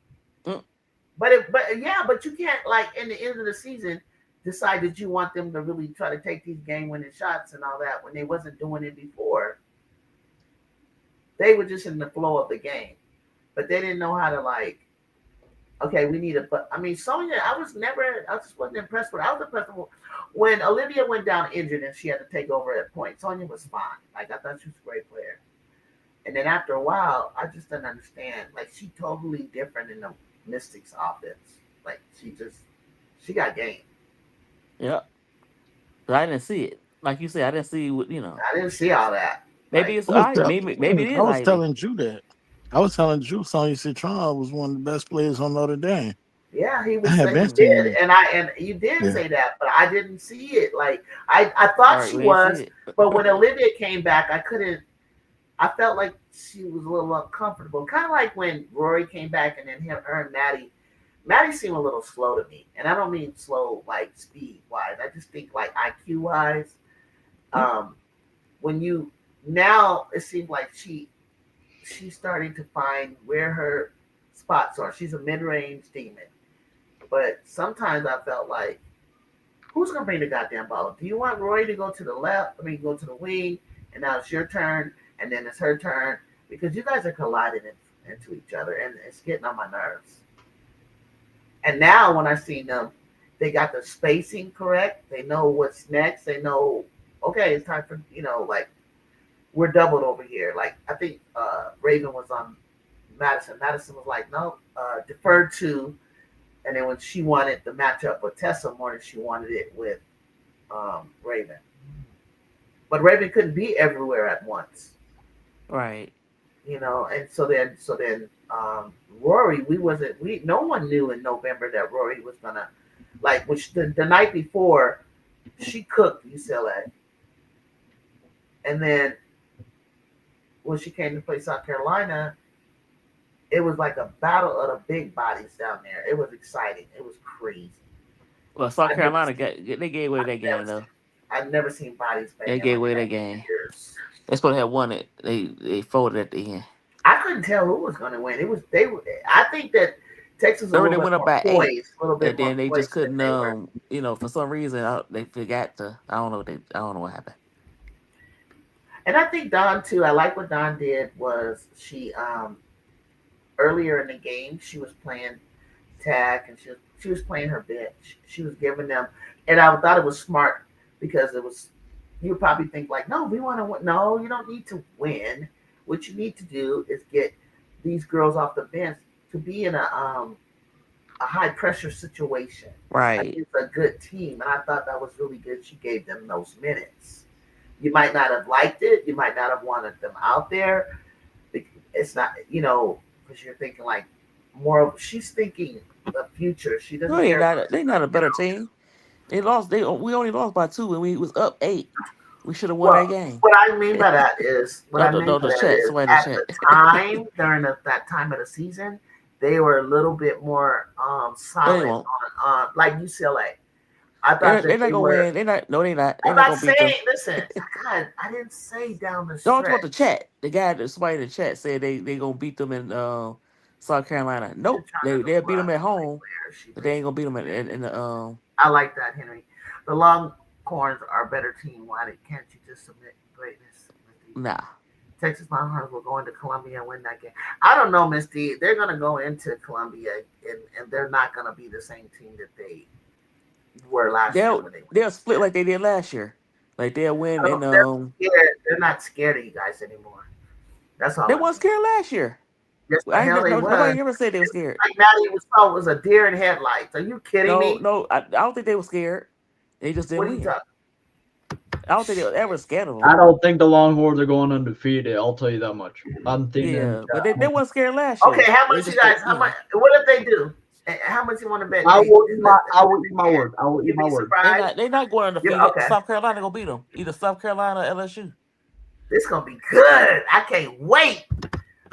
But you can't, like, in the end of the season decide that you want them to really try to take these game winning shots and all that when they wasn't doing it before. They were just in the flow of the game, but they didn't know how to, like, okay, we need a. But I mean, Sonya, I just wasn't impressed with her. I was impressed with when Olivia went down injured and she had to take over at point. Sonya was fine. Like, I thought she was a great player. And then after a while, I just didn't understand. Like, she totally different in the Mystics offense. Like, she got game. Yeah. But I didn't see it. Like you said, I didn't see what, I didn't see all that. Maybe it's maybe it is. I was telling Drew that. I was telling Drew Sonya Citron was one of the best players on Notre Dame. Yeah, he was saying he did, and you did say that, but I didn't see it. Like, I thought she was, but when Olivia came back, I felt like she was a little uncomfortable. Kind of like when Rory came back and then her and Maddie seemed a little slow to me. And I don't mean slow like speed wise. I just think like IQ wise. Now it seems like she's starting to find where her spots are. She's a mid-range demon. But sometimes I felt like, who's going to bring the goddamn ball? Do you want Rory to go to the left? Go to the wing, and now it's your turn, and then it's her turn? Because you guys are colliding into each other, and it's getting on my nerves. And now when I see them, they got the spacing correct. They know what's next. They know, okay, it's time for, like, we're doubled over here. Like, I think Raven was on Madison. Madison was like, no, deferred to. And then when she wanted the matchup with Tessa more than she wanted it with Raven. But Raven couldn't be everywhere at once. Right. And so then Rory, no one knew in November that Rory was gonna, like, which the night before she cooked UCLA. And then when she came to play South Carolina, it was like a battle of the big bodies down there. It was exciting. It was crazy. Well, South Carolina they gave away that game though. I've never seen bodies. They gave away that game. They're supposed to have won it. They folded at the end. I couldn't tell who was going to win. I think that Texas they went up by 8, and then they just couldn't. For some reason they forgot to. I don't know what happened. And I think Dawn too. I like what Dawn did was she earlier in the game she was playing tag and she was playing her bench. She was giving them, and I thought it was smart because it was. You would probably think like, no, we want to win. No, you don't need to win. What you need to do is get these girls off the bench to be in a high pressure situation. Right. It's a good team, and I thought that was really good. She gave them those minutes. You might not have liked it. You might not have wanted them out there. It's not, because you're thinking like more of. She's thinking the future. She doesn't. No, they're not a better team. They lost. We only lost by 2, and we was up 8. We should have won that game. What I mean by that is, at the time, during that time of the season, they were a little bit more solid on like UCLA. I thought they're not gonna win. They're not. No, they're not. I'm not saying. Listen, God, I didn't say down the stretch. Don't talk about the chat. The guy that somebody in the chat said they gonna beat them in South Carolina. Nope, they'll beat them at home, but they ain't gonna beat them in the. I like that, Henry. The Longhorns are a better team. Why can't you just submit greatness? Nah. Texas Longhorns will go into Columbia and win that game. I don't know, Miss D. They're gonna go into Columbia and they're not gonna be the same team that they were last year. They'll split like they did last year. Like they'll win and they're not scared of you guys anymore. That's all. They weren't scared last year. Yes, nobody ever said they were scared. Like Maddie was a deer in headlights. Are you kidding me? No, I don't think they were scared. They just didn't win. I don't think they were ever scared of them. I don't think the Longhorns are going undefeated. I'll tell you that much. I'm thinking. Yeah, but they weren't scared last year. Okay, how They much you just guys? got, How much? What if they do? How much you want to bet? I will eat my word. I will eat You'd my be word. surprised. They're not going undefeated. Yeah, okay. South Carolina gonna beat them. Either South Carolina or LSU. This gonna be good. I can't wait.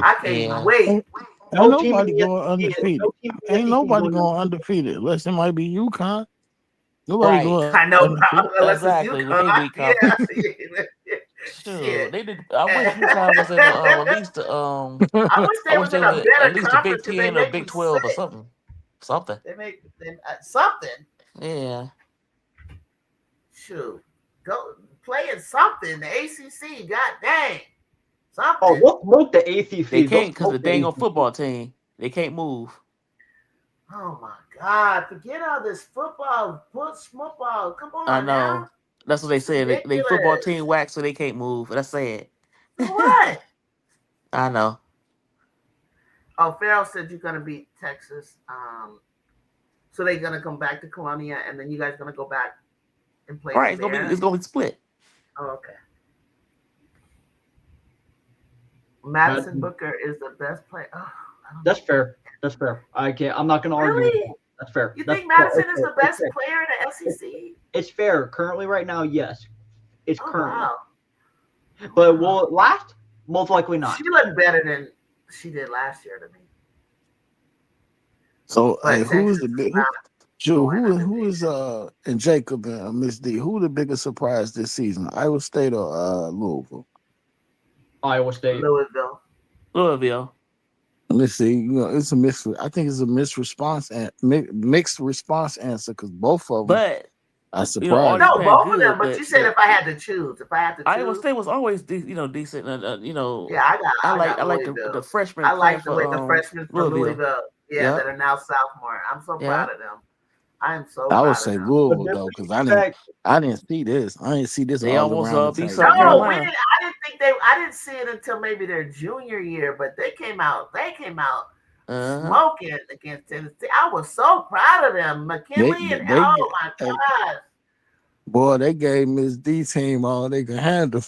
I can't wait. Ain't nobody going undefeated. Ain't nobody going undefeated unless it might be UConn. Nobody Right. going I know. undefeated. Unless Exactly, it's with they UConn. weak Yeah. Sure, Shit. they did. I wish UConn was in at least the I wish they I was wish they in a were better at least the Big conference because they 10 or make me Big 12 or sick. something. Something. They make something. Yeah. Shoot, go playing something. The ACC. God dang. Something. Oh, don't smoke the ACC. They Don't can't because smoke the dang ACC. football team. They can't move. Oh my God! Forget all this football, football. Come on I know. now. That's what they It's said. They football ridiculous. team whack, so they can't move. That's sad. For what? I know. Oh, Farrell said you're gonna beat Texas. So they're gonna come back to Columbia, and then you guys gonna go back and play. Right, it's gonna be split. Oh, okay. Madison Booker is the best player. Oh, That's fair. That's fair. I'm not gonna argue. Really? With that. That's fair. You That's think Madison fair. is the best player in the SEC? It's fair. Currently, right now, yes. It's currently. Wow. But will it last? Most likely not. She looked better than she did last year to me. So, But hey, who is the Texas big? is not Joe, going who is and Jacob and Miss D? Who the biggest surprise this season? Iowa State or Louisville? Iowa State. Louisville. Let's see. You know, it's a mixed. I think it's a mixed response and mixed response answer because both of them But are surprised. No, both good, of them. But you said if I had to choose, Iowa State was always decent. Yeah, I like the freshmen. I like the way the freshmen from Louisville. Yeah, that are now sophomore. I'm so proud of them. I am so. I would say Louisville though, because I didn't see this. I didn't see this. They all almost around beat the South No, Carolina. I didn't think they. I didn't see it until maybe their junior year, but they came out. Smoking against Tennessee. I was so proud of them. McKinley and oh my gosh. Boy, they gave Miss D team all they could handle.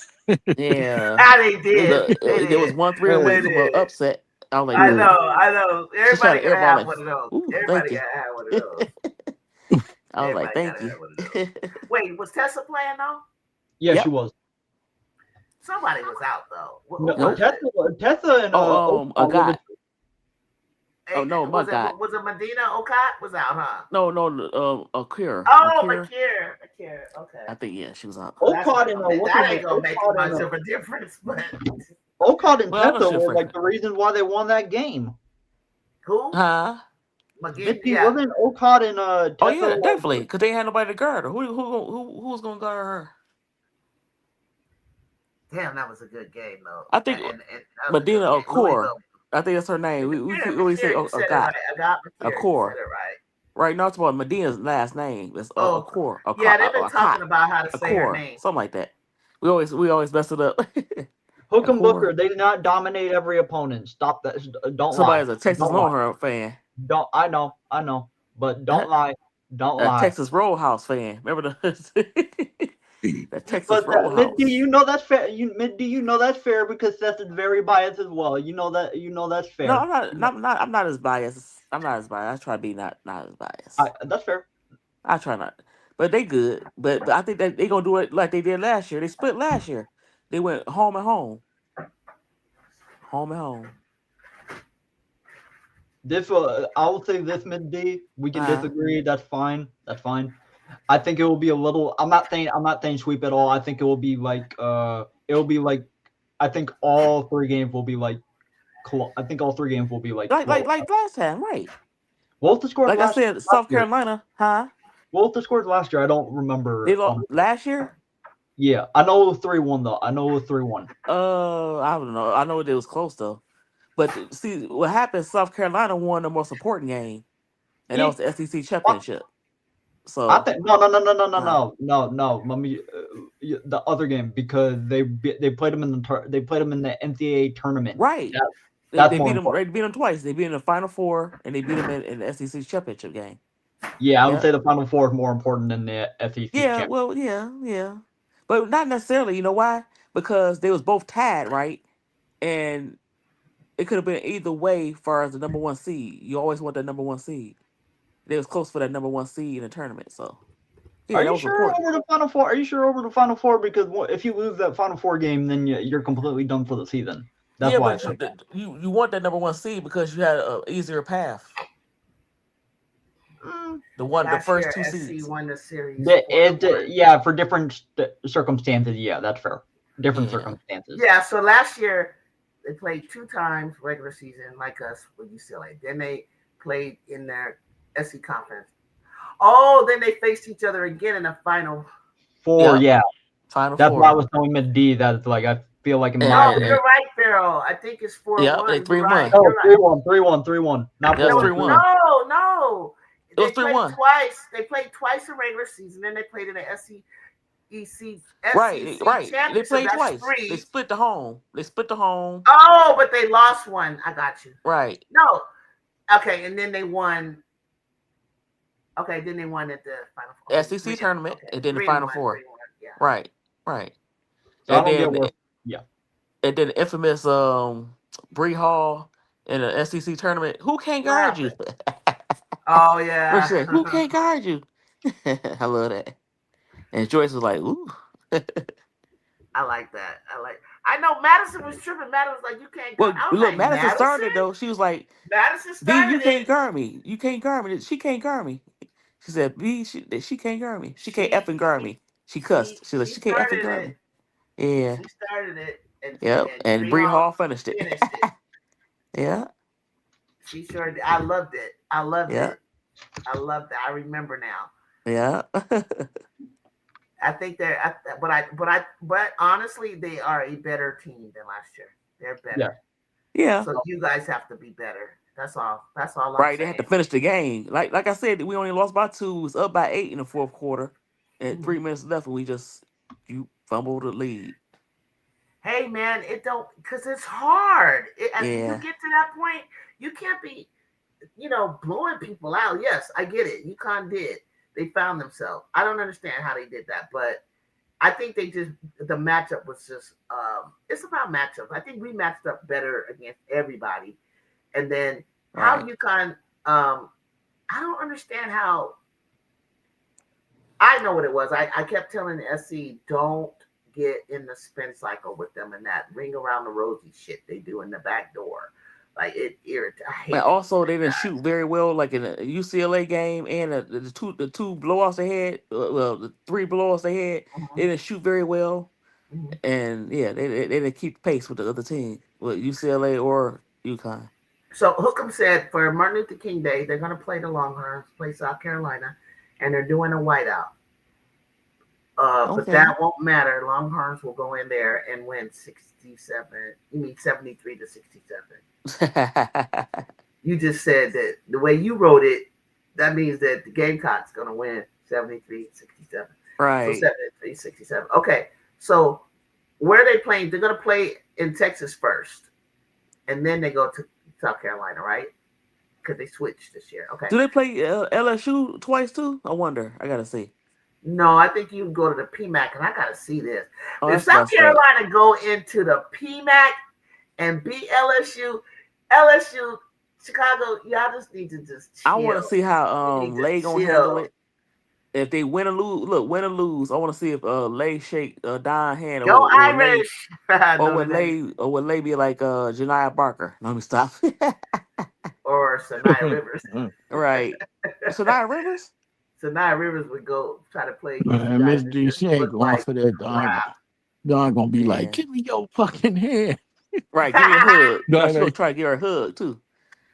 Yeah. They did. There was 1-3 when it was upset. I was like, I know. Everybody gotta have one of those. Everybody gotta have one of those. I was like, thank you. Wait, was Tessa playing though? Yeah, she was. Somebody was out though. No, Tessa and a guy. Hey, no, was it Medina Okot was out, huh? No, Akira. Oh, Akira. Okay. I think she was out. Okot and that ain't gonna make much of a difference, but Okot and Tessa were like the reason why they won that game. Who? Huh? Wasn't Okot and Tessa? Oh yeah, definitely, because they had nobody to guard her. Who was gonna guard her? Damn, that was a good game though. I think Medina Okor. I think that's her name. We always say Okot. Okor. Right now, it's about Medina's last name. It's Okor. Yeah, they've been talking about how to say her name. Something like that. We always mess it up. Hook and Booker, they did not dominate every opponent. Stop that. Don't lie. Somebody's a Texas Longhorn fan. I know. But don't lie. Don't lie. Texas Roadhouse fan. Remember the Texas Roadhouse. Mid-D, you know that's fair. Mid-D, you know that's fair because that's very biased as well. You know that's fair. No, I'm not as biased. I'm not as biased. I try to be not as biased. That's fair. I try not. But they good. But I think that they gonna do it like they did last year. They split last year. They went home and home. Home and home. This I will say this, Mid-D. We can disagree. That's fine. I think it will be a little. I'm not saying sweep at all. I think it will be like. I think all three games will be like. Like last time, right? What was the score? Like I said, South Carolina, huh? What was the scores last year? I don't remember. They lost last year. Yeah, I know it was 3-1 though. I know it was 3-1. I don't know. I know it was close though. But see, what happened? South Carolina won the most important game, and that was the SEC championship. So I think no. The other game because they played them in the NCAA tournament. Right. They beat them twice. They beat them in the Final Four, and they beat them in the SEC championship game. Yeah, I would say the Final Four is more important than the SEC. Yeah, well, yeah. But not necessarily. You know why? Because they was both tied, right? And it could have been either way far as the number one seed. You always want that number one seed. They was close for that number one seed in the tournament. So yeah, Are that you was sure important. over the Final Four? Are you sure over the Final Four? Because if you lose that Final Four game, then you're completely done for the season. That's Yeah, why I but think. you want that number one seed because you had an easier path. The Last first year, two SC seeds. won the series 4-1. Yeah, for different circumstances. Yeah, that's fair. Different Yeah. circumstances. Yeah, so last year they played 2 times regular season like us with UCLA. Then they played in their SC conference. Oh, then they faced each other again in the final. Four, Yep. yeah. Final That's why I four. was telling Mid D that like I feel like in And, my No, and, opinion. you're and right, Farrell. I think it's yep, 4-1. they You're right. 3-1. No, You're right. 3-1, 3-1. Not That was 4-1, 3-1. 3-1. No. It was They played 3-1. twice. They played twice in regular season. Then they played in the Right, SEC right. They championship. played That's twice. They 3. split the home. They split the home. Oh, but they lost one. I got you. Right. No. Okay, and then they won. Okay, then they won at the final four. SEC tournament Okay, and then the 3-1, final four. 3-1. Yeah. Right. Right. So I And don't get then where. Yeah. and then the infamous Bree Hall in the SEC tournament. Who can't What guard you? happened? Oh What yeah. said? Who can't guard you? I love that. And Joyce was like, "Ooh." I like that. I know Madison was tripping. Madison was like, you can't guard. Well, I was look, like, Madison Madison? started though. She was like, Madison "B, you started can't it. guard me. You can't guard me. She can't guard me." She said, "B, she can't guard me. She can't She effing guard she me." She she cussed. She was like, she "She can't effing started guard it. me." Yeah. She started it Yep. and And Bree Bree Hall Hall finished it. finished it. Yeah. She sure did. I loved it. I loved Yeah. it. I loved it. I remember now. Yeah. I think they're, but honestly, they are a better team than last year. They're better. Yeah. So you guys have to be better. That's all. That's all I'm Right. They had saying. to finish the game. Like I said, we only lost by 2. It was up by 8 in the fourth quarter. And 3 minutes left, and you fumbled the lead. Hey man, it don't because it's hard. You Yeah. get to that point, you can't be, blowing people out. Yes, I get it. UConn did. They found themselves. I don't understand how they did that, but I think the matchup was just it's about matchups. I think we matched up better against everybody. And then how Right. UConn I don't understand how. I know what it was. I kept telling the SC, don't get in the spin cycle with them and that ring around the rosy shit they do in the back door. Like it irritates. I hate And it. also, they didn't shoot very well, like in the UCLA game and the two blowouts they had. Well, the 3 blowouts they had, they didn't shoot very well. Mhm. And yeah, they didn't keep pace with the other team, with UCLA or UConn. So Hookham said for Martin Luther King Day, they're going to play the Longhorns, play South Carolina, and they're doing a whiteout. But Okay. that won't matter. Longhorns will go in there and win 67. You mean 73 to 67. You just said that the way you wrote it, that means that the Gamecock's going to win 73 67. Right. So 73 67. Okay. So where are they playing? They're going to play in Texas first, and then they go to South Carolina, right? Because they switched this year. Okay. Do they play LSU twice too? I wonder. I gotta see. No, I think you can go to the PMAC, and I got to see this. Oh, If that's South messed up. Carolina go into the PMAC and beat LSU, Chicago, y'all just need to just chill. I want to see how You need to Lay gonna chill. handle it. If they win or lose, look, win or lose, I want to see if Lay shake Don hand Go or Irish. would Lay be like Janiah Barker? Let me stop. Or Sanaya Rivers. Right. Janiah Rivers? Sanaya Rivers would go try to play. And Miss D, she ain't going like for that. Don gonna be like, give me your fucking hand. Right, give me a hug. No, She's no. gonna try to give her a hug too.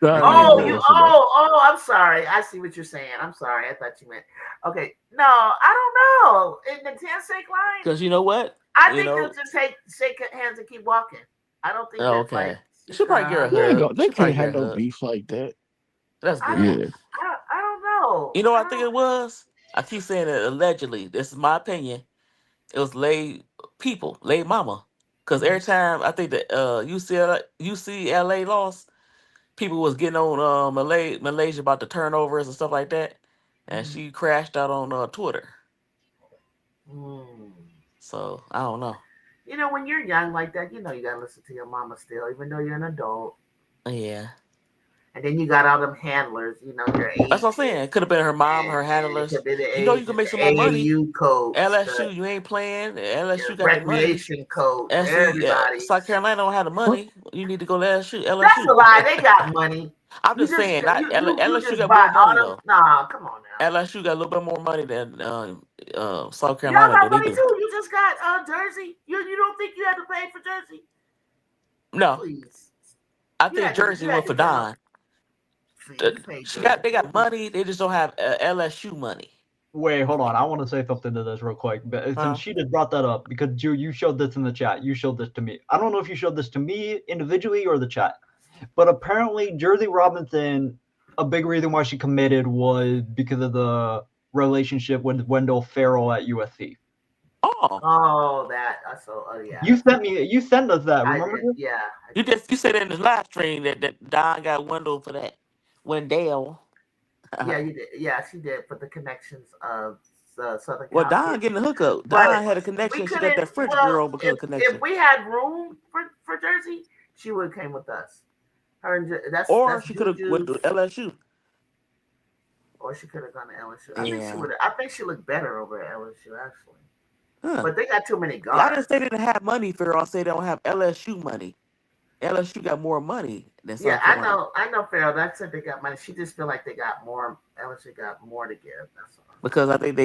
I'm sorry. I see what you're saying. I'm sorry. I thought you meant. Okay. No, I don't know. In the 10-sec line. Because you know what? I think they'll just shake hands and keep walking. I don't think that's okay. like. She'll probably give her a hug. They can't have no beef like that. That's good. Yeah. I don't know. You know what I think it was? I keep saying it allegedly. This is my opinion. It was Lay mama. Because every time I think that UCLA lost, people was getting on Malaysia about the turnovers and stuff like that. And she crashed out on Twitter. So I don't know. You know, when you're young like that, you know you gotta listen to your mama still, even though you're an adult. Yeah. And then you got all them handlers, you know, your That's what I'm saying. agents, It could have been her mom, and her it handlers. could be the You know, you agent, can make some the more money. AAU coach, LSU, the you ain't playing. LSU got the money. recreation coach, SC, everybody. South Carolina don't have the money. You need to go to LSU. That's a LSU. lie. They got money. I'm You just just saying, not you LSU just got buy more money all them. though. Nah, come on now. LSU got a little bit more money than South Y'all Carolina got do. They money do. too. You just got Jersey. You don't think you had to pay for Jersey? No, Please. I think Jersey You had went to for come up. Don. See, you paid Jersey. They got money. They just don't have LSU money. Wait, hold on. I want to say something to this real quick. But since she just brought that up, because you showed this in the chat, you showed this to me. I don't know if you showed this to me individually or the chat, but apparently Jersey Robinson, a big reason why she committed was because of the relationship with Wendell Farrell at USC. Oh, that. So, yeah. You sent us that. Remember? I did, yeah. You said in the live stream that Don got Wendell for that. Wendell. Yeah, you did. Yeah, she did for the connections of Southern Well, Cal. Don getting the hookup. But Don had a we connection. She got couldn't. that French Well, girl because of connection. if we had room for Jersey, she would have came with us. Her and that's Or she could have went Juju's. to LSU. Or she could have gone to LSU. Yeah. I think she looked better over at LSU actually. Huh. But they got too many I guards. didn't say they didn't have money, Farrell. I say they don't have LSU money. LSU got more money than Yeah, South Carolina. I know, Farrell. That said they got money. She just feel like they got more. LSU got more to give. That's all. Because I think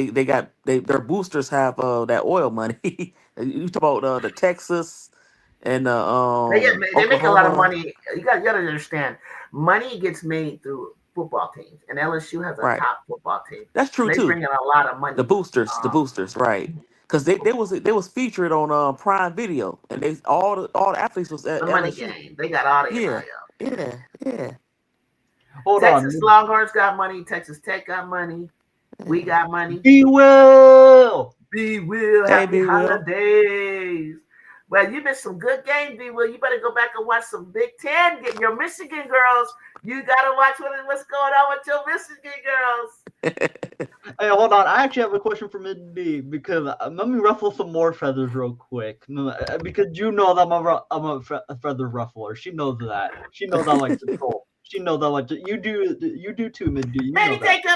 their boosters have that oil money. You talk about the Texas and They make a lot of Oklahoma. money. You got to understand, money gets made through football teams, and LSU has a Right. top football team. That's true They too. bring in a lot of money. The boosters, right? Because they was featured on Prime Video, and they all the athletes was at The money LSU. game. They got all the Yeah, NIL. yeah. Hold Texas on. Longhorns got money. Texas Tech got money. We got money. Be Will. B Will, Hey, happy B. Will. holidays. Well, you missed some good games, B Will. You better go back and watch some Big Ten. Get your Michigan girls. You gotta watch what's going on with your Michigan girls. Hey, hold on. I actually have a question for Mid B because let me ruffle some more feathers real quick. Because you know that I'm a feather ruffler. She knows that. She knows I like to troll. She knows I like to. You do too, Mid B. Baby Jacob.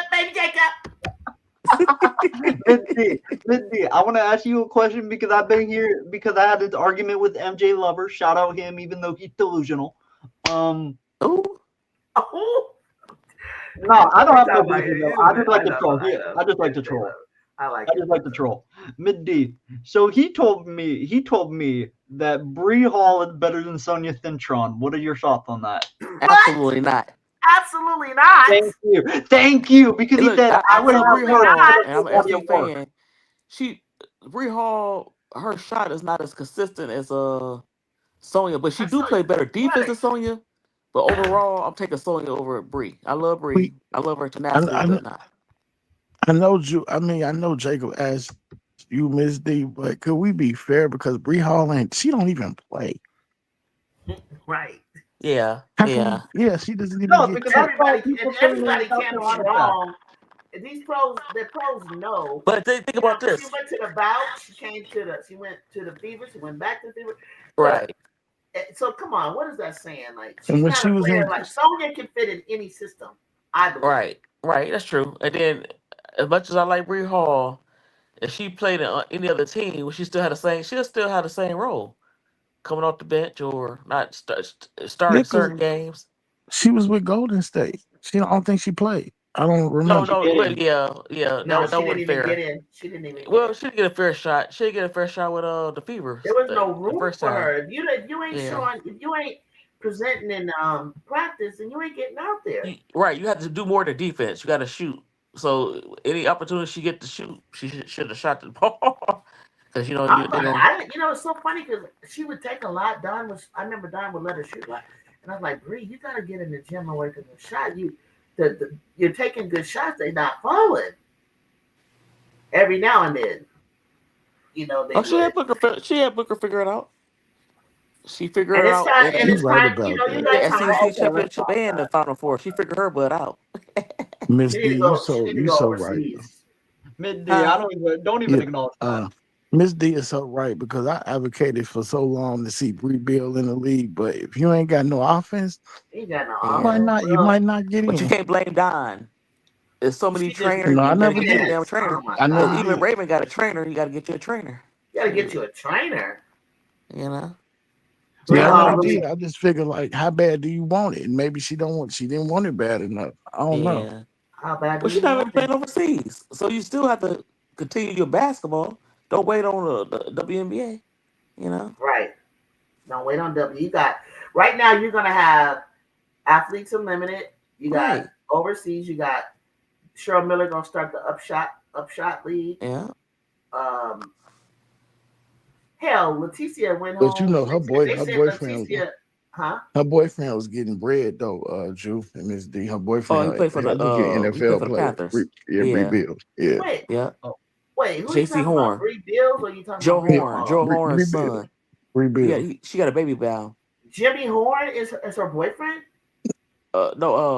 Mid D, I want to ask you a question because I've been here because I had this argument with MJ Lover. Shout out him, even though he's delusional. Ooh. Oh. No, I don't have no beef. I just like to troll. I just like to troll. I just like to troll. Mid D. So he told me that Bree Hall is better than Sonia Cintron. What are your thoughts on that? Absolutely not. Absolutely not. Thank you. Because he said I would absolutely Bree Hall, not. and I'm an SC fan. Bree Hall, her shot is not as consistent as Sonya, but she do play better defense than Sonya. But overall, I'm taking Sonya over Bree. I love Bree. I love her tenacity, but not. I know Jacob asked you, Miss D, but could we be fair because Bree Hall she don't even play. Right. Yeah. She doesn't even no, get because everybody can't be wrong. These the pros know. But think about this. She went to the bout. She went to the fever. She went back to the fever. Right. So come on, what is that saying? Like she's not a player. Like Sonya can fit in any system. I believe. Right. That's true. And then, as much as I like Bree Hall, if she played in any other team, she still had the same role, coming off the bench or not starting certain games. She was with Golden State. I don't think she played. I don't remember. No, yeah. No, that wasn't fair. Get in. She didn't even. Well, she didn't get a fair shot. She didn't get a fair shot with the Fever. There was no room for her. If you ain't showing, if you ain't presenting in practice, and you ain't getting out there. Right, you have to do more than defense. You got to shoot. So any opportunity she get to shoot, she should have shot the ball. Because it's so funny because she would take a lot. I remember Don would let her shoot a lot, and I was like, Bree, you gotta get in the gym and work on the shot. You're taking good shots. They're not falling. Every now and then, she had Booker figure it out. She figured it out. He's right about that. The SEC championship and the Final Four. She figured her butt out. Miss D, you so right. Mid D, I don't even acknowledge that. Miss D is so right because I advocated for so long to see Bree Bill in the league, but if you ain't got no offense, He got no you Yeah. might offense. not you Well, might not get But you in. can't blame Don. There's so many she just trainers. No, I You got to never get you a did. damn yes. Oh trainer. my I never god. Even did. Raven got a trainer. You got to get you a trainer. You gotta get Shoot. you a trainer. You know. So Yeah, Bree I never already did. I just figured like, how bad do you want it? And maybe she didn't want it bad enough. I don't know. yeah. how bad do But you you're not want even it? playing overseas, so you still have to continue your basketball. Don't wait on the WNBA. You know. Right. Don't wait on W. You got right now you're gonna have athletes unlimited. You got Right. overseas, you got Cheryl Miller gonna start the upshot league. Yeah. Um hell, Leticia went But you home. know, They said Leticia, huh? her boyfriend was getting bread though, Drew and Miss D. Her Oh, boyfriend, a hell of a he played NFL for the player. Panthers. Bree Yeah. Bill. Yeah. Wait, Yeah. Oh, wait, who are you J.C. talking about? Horn, Bree Bills or are you talking Joe about Bree Horn, Hall? Joe Horn's Bree Bill. son. Bree Yeah, Bill. she got a baby bound. Jimmy Horn is her boyfriend No,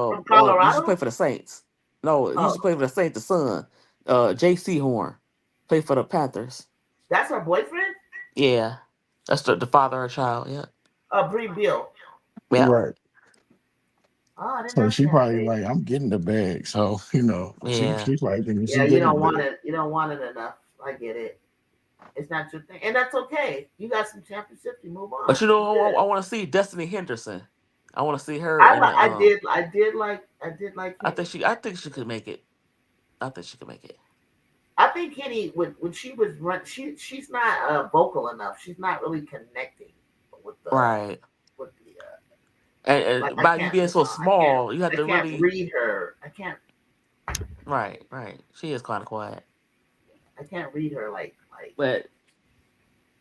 from he used to play Colorado? for the Saints. No, he used to Oh, play for the Saints. The son, J.C. Horn, played for the Panthers. that's her boyfriend? Yeah, that's the father of her child. Yeah, Bree Bill. yeah, Right. Oh, I didn't So know she she had a probably baby. like, I'm getting the bag. So, yeah. she probably thinking Yeah, she you getting the don't want bag. it. You don't want it enough. I get it. It's not your thing, and that's okay. You got some championships. You move on. But you You know, good. I want to see Destiny Henderson. I want to see her in the. I did like Kenny. I think she could make it. I think she could make it. I think Kenny when she was she's not vocal enough. She's not really connecting with the Right. with the like And by you being so small, you have I to can't really. read her. Right. Right. She is kind of quiet, I can't read her like but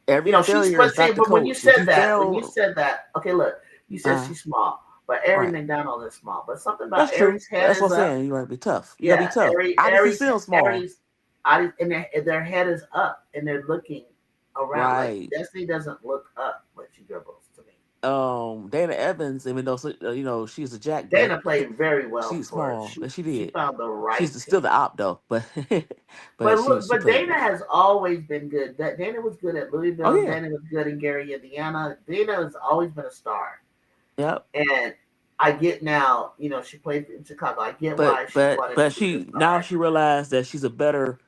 every she's failure but is see not the but coach. If you when you fail, said that okay look you said uh, she's small but Ari right. McDonald is small but something about That's true. Aries head That's what is I'm up. saying. You gotta be tough. You gotta be Yeah, tough. Obviously, Aries, still small. Aries, and their head is up, and they're looking around. Like Right. Destiny doesn't look up when she dribbles to me. Dana Evans, even though she's a jack, but Dana played very well she's for her. small, and she She did. found the right She's still team. the op though, but but But look, she but played Dana well. has always been good. That Dana was good at Oh Louisville. yeah, Dana was good in Gary, Indiana. Dana has always been a star, yep. and I get now. She played in Chicago. I get why she wanted to But be a she now star. she realized that she's a better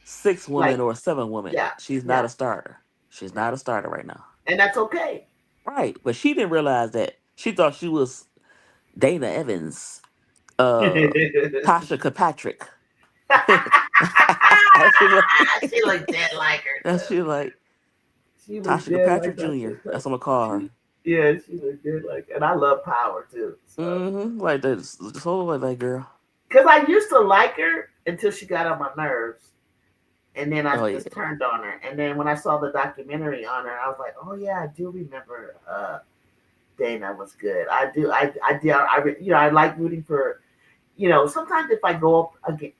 six woman Like, or seven woman. yeah, She's not yeah, a starter. She's yeah, not a starter right now. and that's okay. Right, but she didn't realize that. She thought she was Dana Evans, uh, Tasha Kirkpatrick. she like, She looked dead like her that's too. she like She looked Tasha dead like Kirkpatrick that Jr. too. That's what I'm gonna call her. Yeah, she looked dead like, and I love Power too. So, Mm-hmm. Like that, so like that girl. because I used to like her until she got on my nerves, and then I Oh yeah. just turned on her. And then when I saw the documentary on her, I was like, oh yeah, I do remember. Dana was good. I do. I did. I like rooting for. Sometimes if I go up again,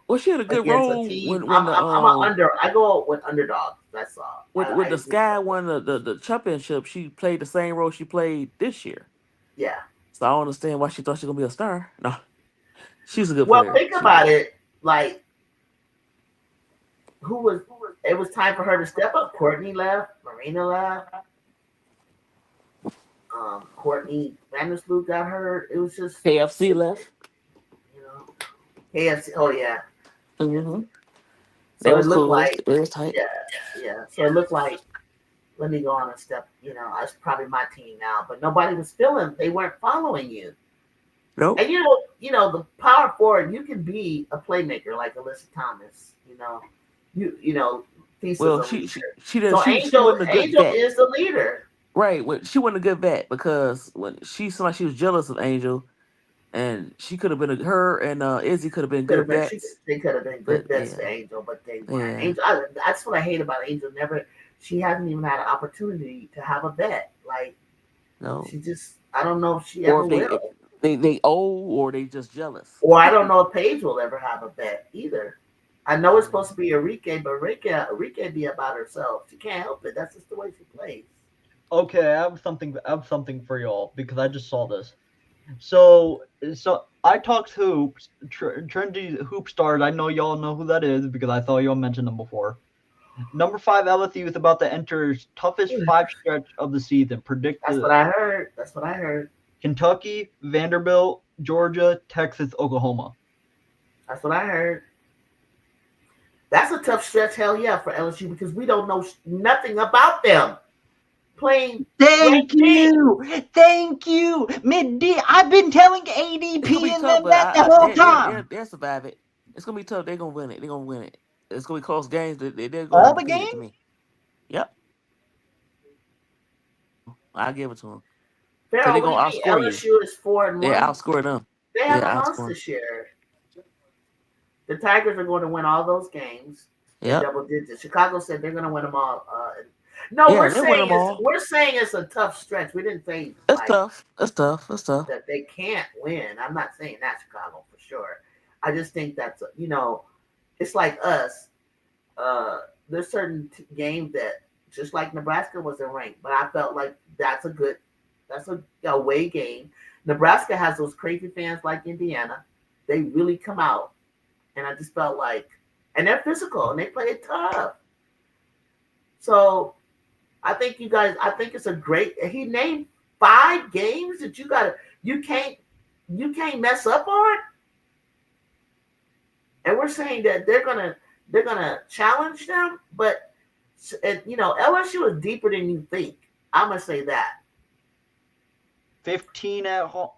Well, she had a good against a role team, when the I'm a under. I go with underdogs. That's all. when I the root Sky for them. won the championship. She played the same role she played this year. Yeah. So I don't understand why she thought she was gonna be a star. No, she's a good Well, player. think about it. Like, who was? It was time for her to step up. Courtney left. Marina left. Courtney Vandersloot got hurt. It was just, KFC left. you know, KFC. Oh yeah. Mm-hmm. So That it was looked cool. like, It was tight. yeah, yeah. So it looked like, let me go on a step. It's probably my team now, but nobody was feeling. They weren't following you. Nope. And the power forward, you can be a playmaker like Alyssa Thomas. Thesis Well, a leader. So she wasn't a good Angel vet. is the leader. Right. She wasn't a good vet because when she seemed like she was jealous of Angel, and she could have been her and Izzy could have been Could have good been vets. they could have been But good bets for yeah, Angel, but they weren't. yeah, Angel, that's what I hate about Angel. Never, she hasn't even had an opportunity to have a bet. Like no. she just, I don't know if she Or ever if will, they owe or they just jealous. or I don't know if Paige will ever have a bet either. I know it's supposed to be Enrique, but Enrique be about herself. She can't help it. That's just the way she plays. Okay, I have something for y'all because I just saw this. So I talked hoops, trendy hoop stars. I know y'all know who that is because I saw y'all mention them before. Number 5 LSU is about to enter its toughest 5 stretch of the season. That's what I heard. That's what I heard. Kentucky, Vanderbilt, Georgia, Texas, Oklahoma. That's what I heard. That's a tough stretch, hell yeah, for LSU because we don't know nothing about them. Playing. Thank you. Mid D. I've been telling ADP and them that the whole time. They'll survive it. It's gonna be tough. They're gonna win it. They're gonna win it. It's gonna be close games. They're gonna All the defeat it games? to me. Yep. I'll give it to them. They're going to outscore LSU is 4-1. They outscore them. They haven't lost this year. The Tigers are going to win all those games. Yeah. Double digits. Chicago said they're going to win them all. We're saying it's a tough stretch. We didn't say it's tough. It's tough. That they can't win. I'm not saying that Chicago for sure. I just think that's it's like us. There's certain games that just like Nebraska wasn't ranked, but I felt like that's a away game. Nebraska has those crazy fans like Indiana. They really come out, and I just felt like, and they're physical and they play it tough. So I think it's a great. He named 5 games that you can't mess up on, and we're saying that they're gonna challenge them, but LSU is deeper than you think. I'm gonna say that. 15 at home.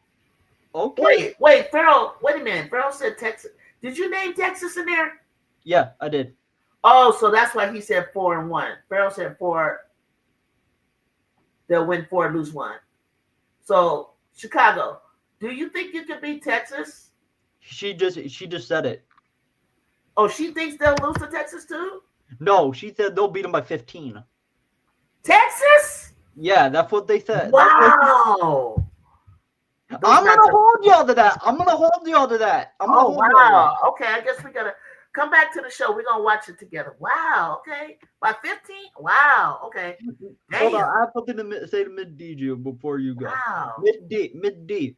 Okay. Wait, Farrell. Wait a minute. Farrell said Texas. Did you name Texas in there? Yeah, I did. Oh, so that's why he said 4-1. Farrell said 4. They'll win 4, lose 1. So Chicago, do you think you could beat Texas? She just said it. Oh, she thinks they'll lose to Texas too? No, she said they'll beat them by 15. Texas? Yeah, that's what they said. Wow. I'm gonna hold y'all to that. Wow. Okay, I guess we gotta come back to the show. We're gonna watch it together. Wow. Okay. By 15? Wow. Okay. Damn. Hold on, I have something to say to Mid DJ before you go. Wow. Mid D.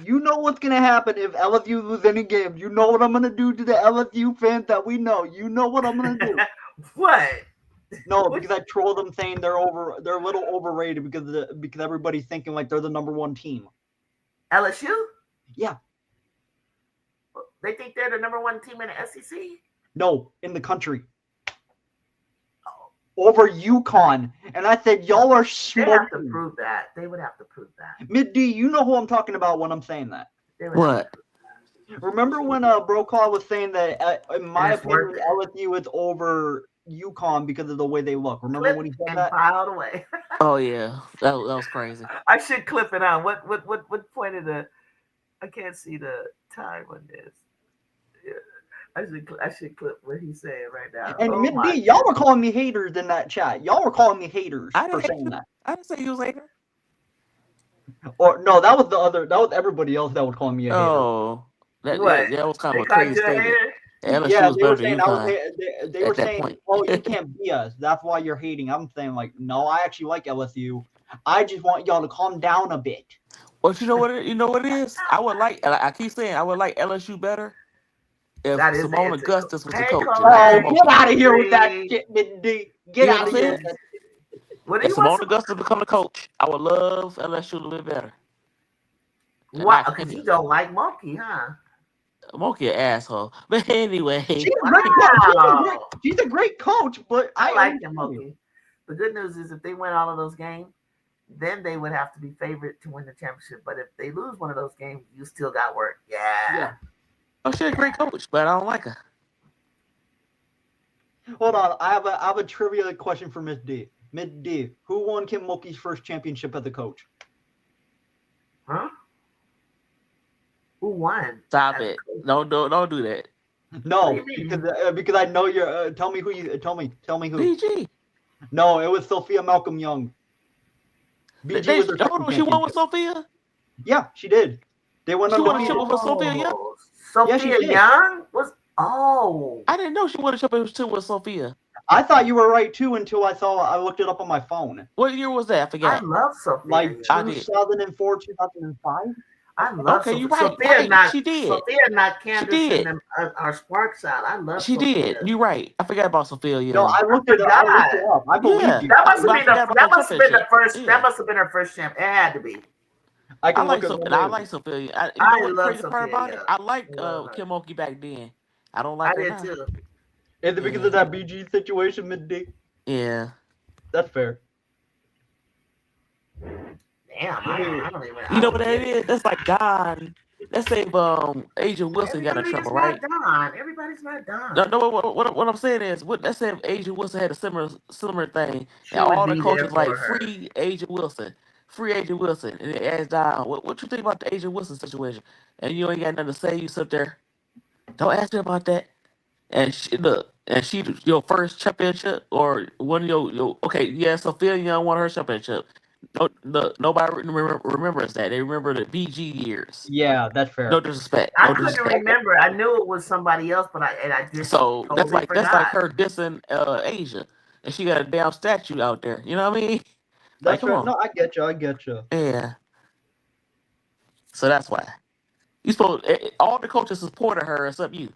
You know what's gonna happen if LSU lose any games. You know what I'm gonna do to the LSU fans that we know. You know what I'm gonna do. What? No, because I trolled them saying they're a little overrated because everybody's thinking like they're the number 1 team. LSU? Yeah. They think they're the number 1 team in the SEC? No, in the country. Over UConn. And I said, y'all are smoking. They have to prove that. They would have to prove that. Mid D, you know who I'm talking about when I'm saying that. What? Remember when Brokaw was saying that, in my opinion, LSU is over UConn because of the way they look. Remember when he said that? Filed away. Oh yeah, that was crazy. I should clip it on. What point of the? I can't see the time on this. Yeah. I should clip what he's saying right now. And Mid D, y'all were calling me haters in that chat. Y'all were calling me haters for saying that. I didn't say you was a hater. Or no, that was everybody else that was calling me a hater. Oh, that was kind of a crazy statement. LSU yeah, was they were better saying, than they were saying, oh, you can't be us. That's why you're hating. I'm saying, like, no, I actually like LSU. I just want y'all to calm down a bit. Well, you know what it is? I keep saying I would like LSU better if Simone Augustus was the coach. Oh, get out of here with that shit, Mid D. Get out of here. If Simone Augustus become the coach, I would love LSU a little bit better. Wow, because you don't like Monkey, huh? Monkey an asshole. But anyway. She's a great coach, but I like him, Monkey. The good news is if they win all of those games, then they would have to be favored to win the championship. But if they lose one of those games, you still got work. Yeah. Oh, she's a great coach, but I don't like her. Hold on. I have a trivia question for Miss D. Miss D, who won Kim Mulkey's first championship as a coach? Huh? Who won? Stop it! Don't do that. No, because I know you're. Tell me who. BG. No, it was Sophia Malcolm Young. BG was she won with Sophia? Yeah, she did. They won. She won a championship with Sophia Young. Sophia Young was. Oh, I didn't know she won a championship with Sophia. I thought you were right too until I looked it up on my phone. What year was that? I forgot. I love Sophia. Like 2004, 2005. I love Okay, you're Sophia. right. Right. She did. Sophia, not She Candace, and did. them, our Sparks out. I love She Sophia. did. You're right. I forgot about Sophia. No, I looked it up. I looked it up. I believe Yeah. you. That must But I have been forgot about that her must have been the championship. first. Yeah. That must have been her first champ. It had to be. I I can like look Sophia. up. I like Sophia. You know I what the love crazy part Sophia, about it? yeah. I like Love her. Kim Mulkey back then. I don't I like her did now. too. Is it because of that BG situation mid-D? Yeah. That's fair. Damn, I don't even. You know what that is? That's like Don. Let's say Asia Wilson got in Everybody trouble, is right? not Don. Everybody's not Don. No, what I'm saying is, let's say if Asia Wilson had a similar thing, She and would all the be there coaches for like her. free Asia Wilson, and they asked Don, what you think about the Asia Wilson situation? And you ain't got nothing to say. You sit there, don't ask me about that. And she your first championship or one of your okay, yeah, Sophia Young won her championship. Nobody remembers that. They remember the BG years. Yeah, that's fair. No disrespect. I No couldn't disrespect. remember. I knew it was somebody else, but I just So totally that's forgot. like her dissing Asia, and she got a damn statue out there. You know what I mean? That's Come fair. on. No, I get you. Yeah. So that's why you supposed all the coaches supported her except you.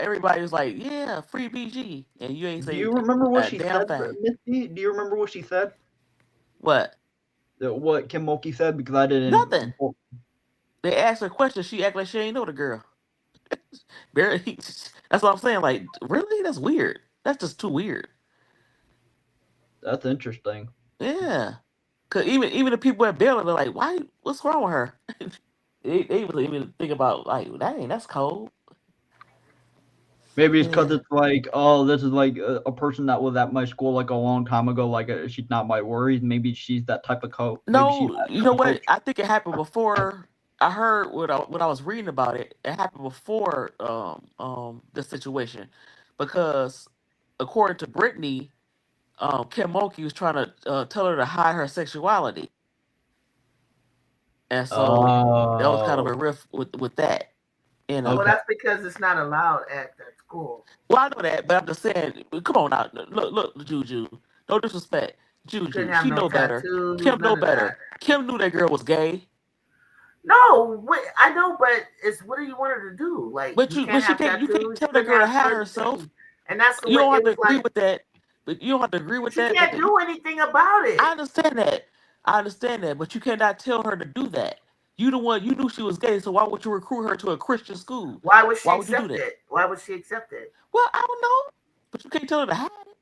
Everybody was like, yeah, free BG, and you ain't Do say you remember what a she damn said, thing. Misty? Do you remember what she said? What? What Kim Mulkey said? Because I didn't. Nothing. They asked her a question. She act like she ain't know the girl. Barely. That's what I'm saying. Like, really? That's weird. That's just too weird. That's interesting. Yeah. Cause even the people at Baylor, they're like, why? What's wrong with her? they was even think about like, dang, that's cold. Maybe it's because Yeah. it's like, oh, this is like a person that was at my school like a long time ago. Like she's not my worries. Maybe she's that type of coach. Maybe she's No, that you type know of what? coach. I think it happened before. I heard what I was reading about it. It happened before the situation, because according to Brittany, Kim Mulkey was trying to tell her to hide her sexuality, and so that was kind of a Oh, riff with that. You Well, know. okay. that's because it's not allowed at that school. Well, I know that, but I'm just saying. Come on now, look, Juju. No disrespect, Couldn't Juju. have She no know better. tattoos, Kim know none of that. better. Kim knew that girl was gay, No, wait, I know, but it's what do you want her to do? Like but you can't have you can't tattoos. You tell that couldn't girl to have hide certain herself. things, and that's the You way don't it have to was agree like. with that. But you don't have to agree with She that. can't do anything about I it. understand that. I understand that. But you cannot tell her to do that. You the one. You knew she was gay, so why would you recruit her to a Christian school? Why would she Why would you do accept that? it? Why would she accept it? Well, I don't know. But you can't tell her to hide it.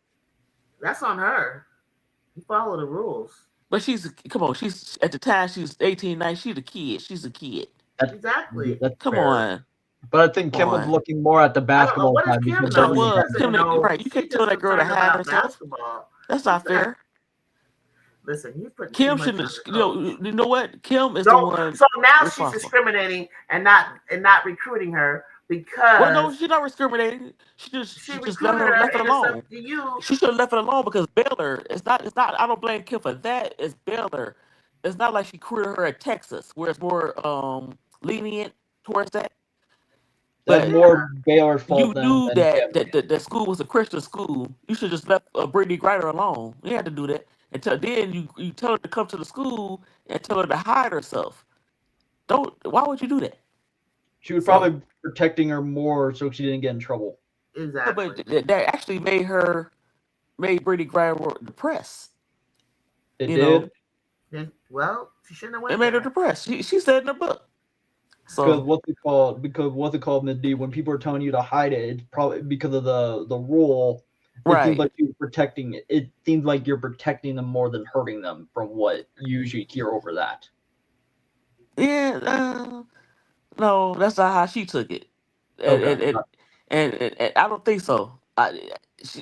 That's on her. You follow the rules. But come on. She's at the time she's 18, 19. She's a kid. She's a kid. Exactly. That's Come fair. on. But I think Come Kim was on. looking more at the I don't know basketball what does side Kim because She know. Brittany She had was. doesn't said. know. Right. You She's can't tell just that girl to concerned hide about herself. basketball. That's She's not not. fair. Listen, you're putting too Kim much on shouldn't. the coach. You know what? Kim is the Don't. one So now she's responsible. discriminating and not recruiting her Well, no, because she's not discriminating. she She just left recruited her her left it and it's up alone. to you. She should have left it alone because Baylor. It's not. I don't blame Kim for that. It's Baylor. It's not like she recruited her at Texas, where it's more lenient towards that. That's But Yeah, more Baylor's you fault knew than Kim. that school was a Christian school. You should just left Brittany Griner alone. You had to do that until then. You tell her to come to the school and tell her to hide herself. Don't. Why would you do that? She was So, probably protecting her more so she didn't get in trouble. yeah, but exactly. that actually made Brittany Griner depressed. It You know, did. Well, she shouldn't have it went made her there. depressed. She said in the book. Because So what's it called? Because what's it called, Ms. D? When people are telling you to hide it, it's probably because of the rule. It seems right, like you're protecting it. It seems like you're protecting them more than hurting them, from what you usually hear over that. yeah, no, that's not how she took it, and Okay. and and, and I don't think so.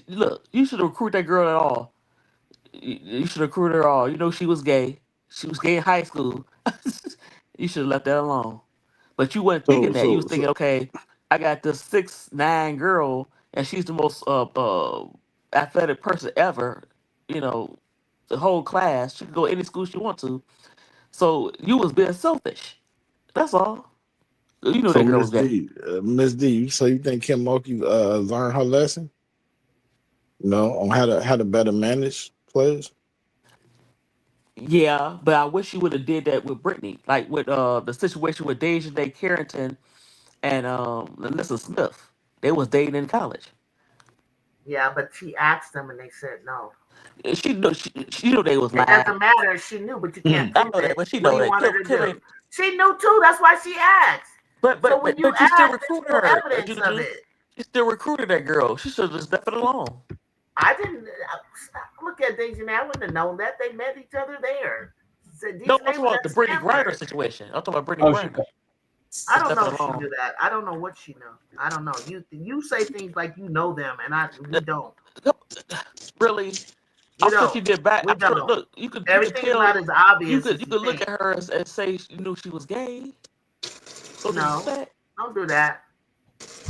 Look, you should recruit that girl at all. You should recruit her all. You know she was gay. She was gay in high school. You should have left that alone. But you weren't So thinking that. You so was so thinking, okay, I got this 6'9" girl, and she's the most athletic person ever. You know, the whole class. She can go any school she want to. So you was being selfish. That's all. You knew so that girl was Miss gay. D, So you think Kim Mulkey learned her lesson? On how to better manage players? Yeah, but I wish she would have did that with Brittany, like with the situation with Deja Day Carrington and Alyssa Smith. They was dating in college. Yeah, but she asked them and they said no. She knew they was It lying. doesn't matter. She knew, but you can't I prove know that, it. but she What do know you that. want her to Kim do? ain't, She knew too. That's why she asked. but So but when but you but you still ask, there's recruited no her, evidence of Juju. it. You still recruited that girl. She should have just left it alone. I didn't look at Dejanay. I wouldn't have known that they met each other there. So No, I'm Dejanay talking was about at the Brittany Griner Stanford. situation. I'm talking about Brittany Oh, she. Griner. I Just don't left know it if she alone. knew that. I don't know what she knew. I don't know. You say things like you know them, and we don't. Really, You I'm sure she don't. did back. We I'm sure. don't. Look, you could Everything is tell. not as obvious You as you could look think. at her and say you knew she was gay. No No, disrespect. don't do that.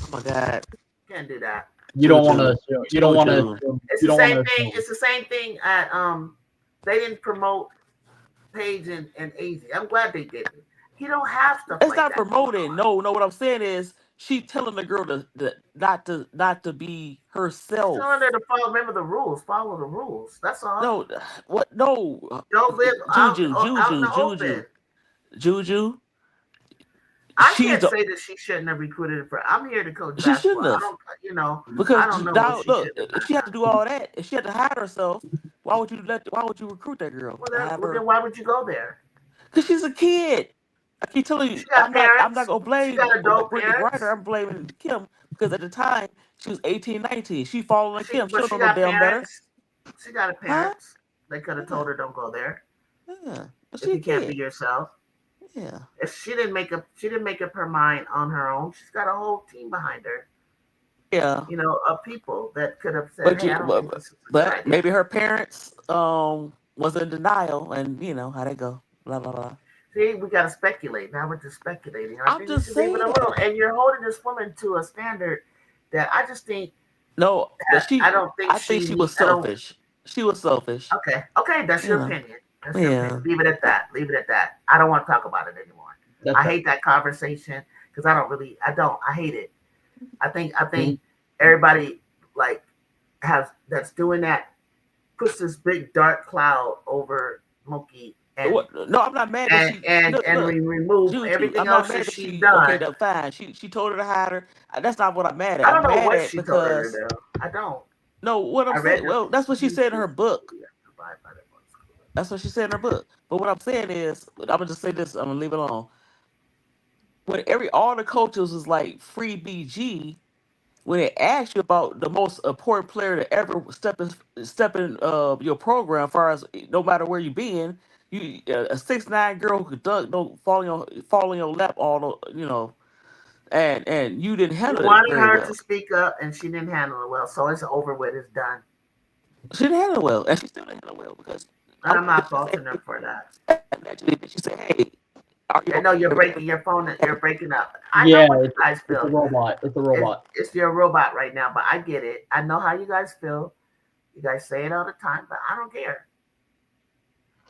Oh my God, Can't do that. You don't want to Juju, assume. You don't want to Juju. assume. It's You the don't want same to thing. assume. It's the same thing at they didn't promote Paige and AZ. I'm glad they didn't. You don't have stuff It's like not that going promoting. on. No, no. What I'm saying is she telling the girl not to be She's telling her herself. to follow. Remember the rules. Follow the rules. That's all. No, what? No, Don't live Juju, out in Juju, the open. Juju, Juju. I She's can't a, say that she shouldn't have recruited for. I'm here to coach she basketball. shouldn't I have don't. I because don't know what now she look, should have if she had to done. do all that, if she had to hide herself, why would you Why would you recruit that girl? Have Well, her then why would you go there? because she's a kid. I keep telling you, She got I'm not parents. gonna She blame got adult Brittany Griner. parents. I'm blaming Kim because at the time she was 18, 19. She following Kim. She But don't she know no got damn better, parents. She got a huh? parents. They could have Yeah, told her don't go there yeah. But if she a you can't be kid. yourself. Yeah, If she didn't make up her mind on her own. She's got a whole team behind her. yeah. Of people that could have said, But "Hey, I don't think this is a good but idea." maybe her parents was in denial, and you know how they go. Blah blah blah. See, we got to speculate. Now we're just speculating. I I'm think we just should leave it saying. alone. And you're holding this woman to a standard that I just think No, but I don't think I think she was I don't. selfish. She was selfish. Okay, that's your Yeah, opinion. That's your opinion. yeah. Leave it at that. Leave it at that. I don't want to talk about it anymore. That's I right. hate that conversation because I don't. I hate it. I think Mhm. everybody like has that's doing that puts this big dark cloud over Mookie What? No, I'm not mad that she look. we remove Juju, everything I'm not else mad that that she's she okay. done. That fine. She told her to hide her. That's not what I'm mad at. I don't I'm know mad what at she told her because to do. I don't. no, what I'm I read saying. the Well, that's what she you said in her book. abide by the books. That's what she said in her book. But what I'm saying is, I'm gonna just say this. I'm gonna leave it alone. When all the coaches was like free BG, when they asked you about the most important player to ever step in your program, as far as no matter where you been, you a 6'9" girl who could dunk, don't fall in your lap all and you didn't You handle it wanted very her to well. speak up, and she didn't handle it well. So it's over with. It's done. She didn't handle it well, and she still didn't handle it well because And I'm I'm mad that not she said, faulting her for that. actually, she said, "Hey, are you I know okay?" you're breaking your phone. You're breaking up. I know Yeah, what you guys it's a feel. robot. It's a robot. It's your robot right now, but I get it. I know how you guys feel. You guys say it all the time, but I don't care.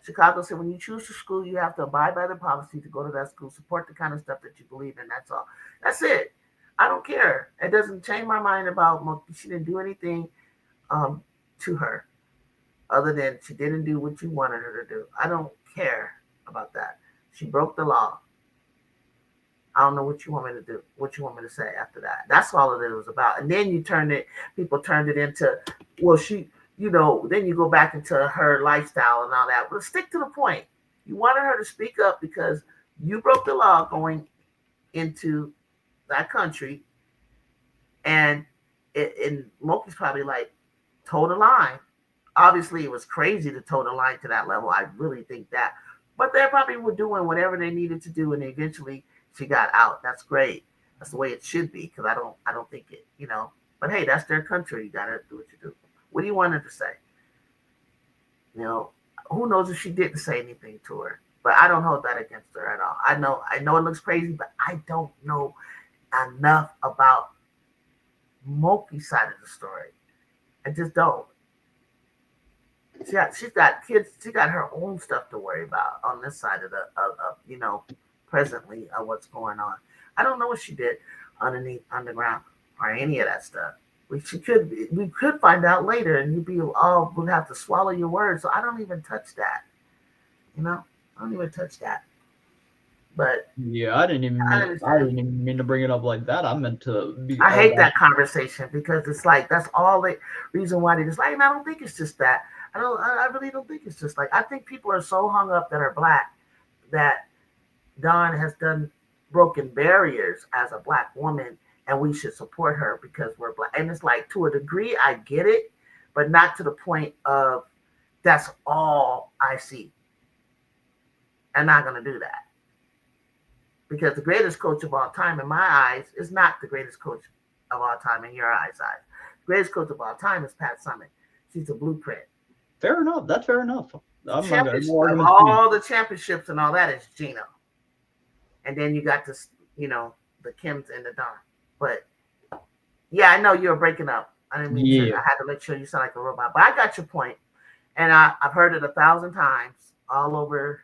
Chicago said when you choose a school, you have to abide by the policy to go to that school, support the kind of stuff that you believe in. That's all. That's it. I don't care. It doesn't change my mind about Mookie. She didn't do anything um, to her other than she didn't do what you wanted her to do. I don't care about that. She broke the law. I don't know what you want me to do, what you want me to say after that. That's all it was about. And then people turned it into, well, then you go back into her lifestyle and all that. But stick to the point. You wanted her to speak up because you broke the law going into that country. And Moki's probably like, toe the line. Obviously, it was crazy to toe the line to that level. I really think that. But they probably were doing whatever they needed to do, and eventually she got out. That's great. That's the way it should be because I don't think it. But hey, that's their country. You gotta do what you do. What do you want her to say? Who knows if she didn't say anything to her? But I don't hold that against her at all. I know it looks crazy, but I don't know enough about Moki's side of the story. I just don't. She's got kids. She got her own stuff to worry about on this side of presently of what's going on. I don't know what she did underground or any of that stuff. We could find out later, and we'd have to swallow your words. So I don't even touch that. You know, I don't even touch that. But Yeah, I didn't even mean to bring it up like that. I meant to be. I hate that conversation because it's like that's all the reason why they just like. And I don't think it's just that. I really don't think it's just like. I think people are so hung up that are black that Dawn has broken barriers as a black woman, and we should support her because we're black. And it's like to a degree, I get it, but not to the point of that's all I see. I'm not gonna do that. Because the greatest coach of all time in my eyes is not the greatest coach of all time in your eyes. The greatest coach of all time is Pat Summitt. She's a blueprint. Fair enough. That's fair enough. Of all the championships and all that is Gino. And then you got this, the Kims and the Don. But yeah, I know you were breaking up. I didn't mean to. I had to let you sound like a robot. But I got your point. And I've heard it 1,000 times all over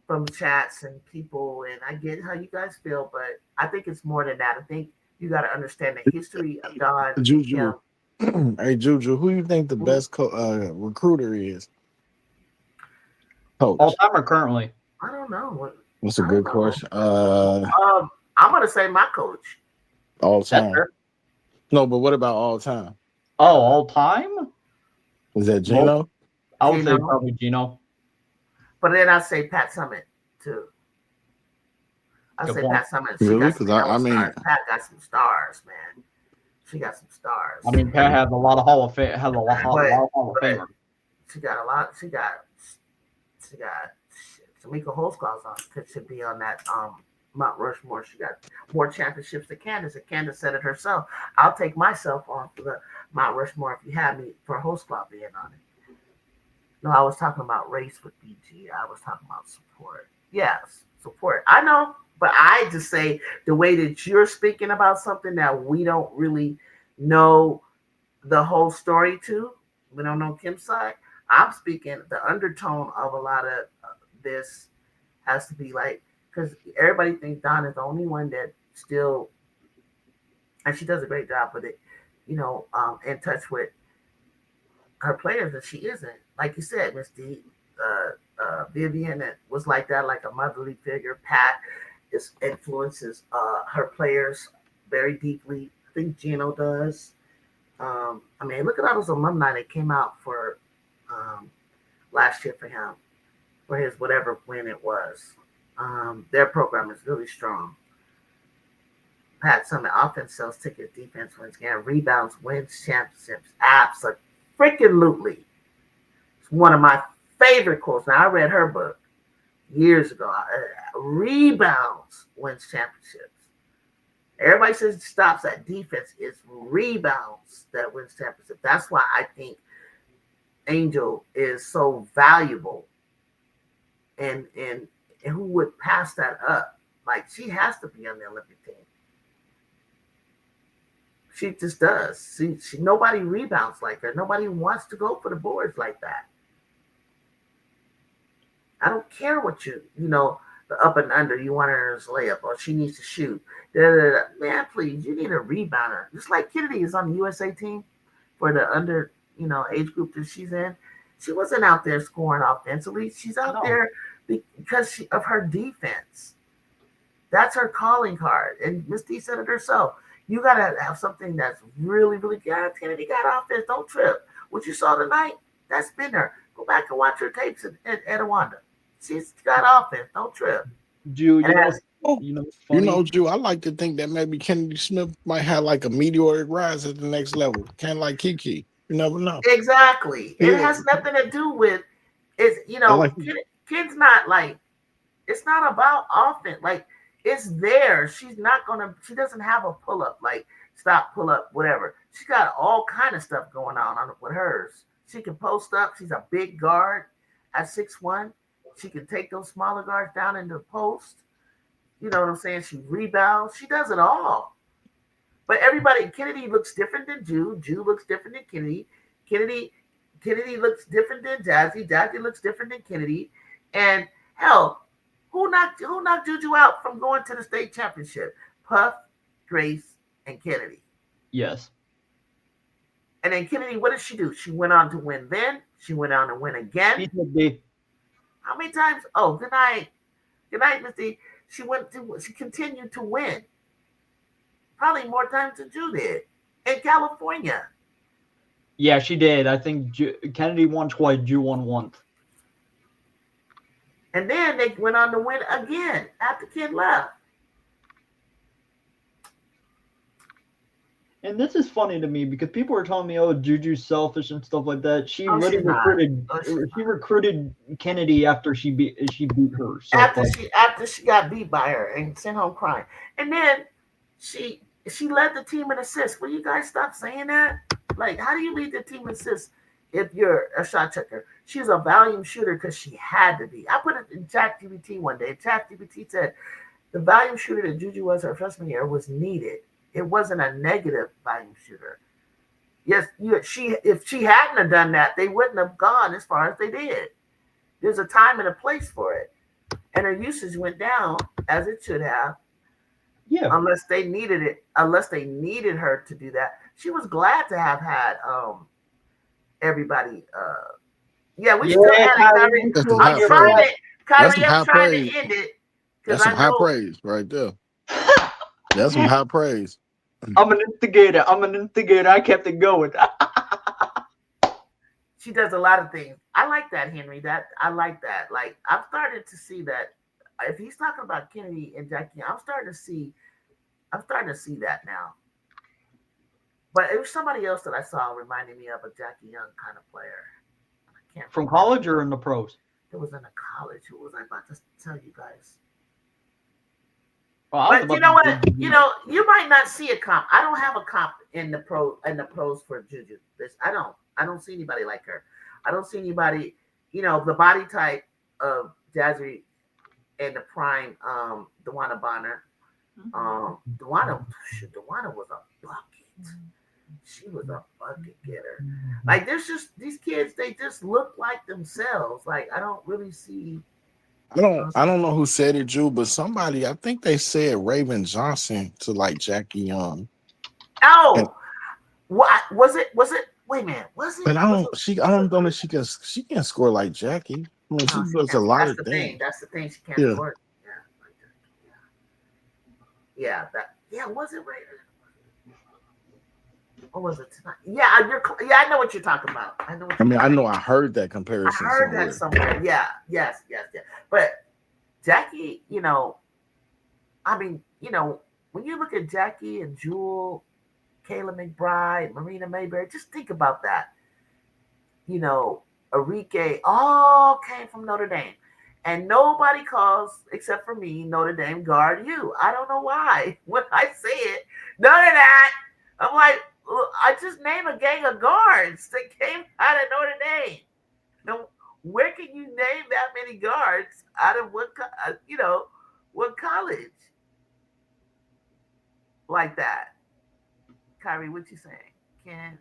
from chats and people, and I get how you guys feel, but I think it's more than that. I think you got to understand the history of Don. Juju. Hey, Juju, who do you think the best recruiter is? Coach. All time or currently? I don't know. That's a good question. I'm going to say my coach. All time. No, but what about all time? Oh, all time? Is that Gino? Well, I would say probably Gino. But then I say Pat Summitt too. I say Pat Summitt. Really? Because Pat got some stars, man. She got some stars. I mean, Pat has a lot of Hall of Fame. Has a lot of Hall of Famers. She got a lot. She got. Tamika Holtzclaw should be on that Mount Rushmore. She got more championships than Candace, and Candace said it herself. I'll take myself on for the Mount Rushmore if you have me for Holtzclaw being on it. No, I was talking about race with BG. I was talking about support. Yes, support. I know, but I just say the way that you're speaking about something that we don't really know the whole story to. We don't know Kim's side. I'm speaking the undertone of a lot of this has to be like, because everybody thinks Dawn is the only one that still, and she does a great job with it, in touch with her players, and she isn't. Like you said, Miss D, Vivian was like that, like a motherly figure. Pat influences her players very deeply. I think Gino does. Look at all those alumni that came out for last year for him, for his whatever win it was. Their program is really strong. Pat Summitt, offense sells tickets, defense wins game, rebounds, wins championships. Absolutely. It's one of my favorite quotes. Now, I read her book years ago. Rebounds wins championships. Everybody says it stops at defense. It's rebounds that wins championships. That's why I think Angel is so valuable. And who would pass that up? Like, she has to be on the Olympic team. She just does. She nobody rebounds like her. Nobody wants to go for the boards like that. I don't care what the up and under, you want her as layup, or she needs to shoot. Man, please, you need a rebounder. Just like Kennedy is on the USA team for the under, age group that she's in. She wasn't out there scoring offensively. She's out there because of her defense. That's her calling card. And Miss D said it herself. You got to have something that's really, really good. Kennedy got offense. Don't trip. What you saw tonight, that's been there. Go back and watch her tapes at Etowanda. She's got offense. Don't trip. Drew, Drew, I like to think that maybe Kennedy Smith might have like a meteoric rise at the next level. Kind of like Kiki. You never know. Exactly. Yeah. It has nothing to do with kid's not like, it's not about offense. Like, it's there. She doesn't have a pull-up, like stop, pull up, whatever. She's got all kind of stuff going on with hers. She can post up. She's a big guard at 6'1". She can take those smaller guards down into the post. You know what I'm saying? She rebounds. She does it all. But Kennedy looks different than Jew. Jew looks different than Kennedy. Kennedy looks different than Jazzy. Jazzy looks different than Kennedy. And hell, who knocked Juju out from going to the state championship? Puff, Grace, and Kennedy. Yes. And then Kennedy, what did she do? She went on to win then. She went on to win again. How many times? Oh, good night. Good night, Misty. She continued to win. Probably more times than Ju did in California. Yeah, she did. I think Kennedy won twice, Ju won once. And then they went on to win again after Kid left. And this is funny to me because people are telling me, "Oh, Juju's selfish and stuff like that." She really recruited Kennedy after she beat her. So after she got beat by her and sent home crying, and then she led the team in assists. Will you guys stop saying that? Like, how do you lead the team in assists if you're a shot checker? She's a volume shooter because she had to be. I put it in ChatGPT one day. ChatGPT said the volume shooter that Juju was her freshman year was needed. It wasn't a negative volume shooter. Yes, if she hadn't have done that, they wouldn't have gone as far as they did. There's a time and a place for it. And her usage went down as it should have. Yeah. Unless they needed her to do that. She was glad to have had everybody. We still had Kyrie. I'm trying to end it. That's some high praise right there. That's some high praise. I'm an instigator. I kept it going. She does a lot of things. I like that, Henry. I like that. Like, I'm starting to see that. If he's talking about Kennedy and Jackie, I'm starting to see that now. But it was somebody else that I saw reminding me of a Jackie Young kind of player. I can't From college or in the pros? It was in the college. Who was I about to tell you guys? Well, but you know what? You might not see a comp. I don't have a comp in the pros for Juju. I don't see anybody like her. I don't see anybody, the body type of Jazzy and the prime DeWanna Bonner. DeWanna was a bucket. She was a bucket getter. Like, there's just these kids, they just look like themselves. Like, I don't really see. I don't know who said it, Drew, but somebody, I think they said Raven Johnson to like Jackie Young. Oh, what was it? Wait a minute, was it? But I don't know if she can score like Jackie. I mean, she does a lot of things. That's the thing. She can't score. Yeah. Was it Raven? Or was it tonight? Yeah, I know what you're talking about. I know I heard that comparison. I heard that somewhere. Yeah, yes. But Jackie, when you look at Jackie and Jewel, Kayla McBride, Marina Mayberry, just think about that. Enrique all came from Notre Dame. And nobody calls, except for me, Notre Dame guard you. I don't know why. When I say it, none of that. I'm like, I just named a gang of guards that came out of Notre Dame. Now, where can you name that many guards out of what college like that? Kyrie, what you saying? Ken,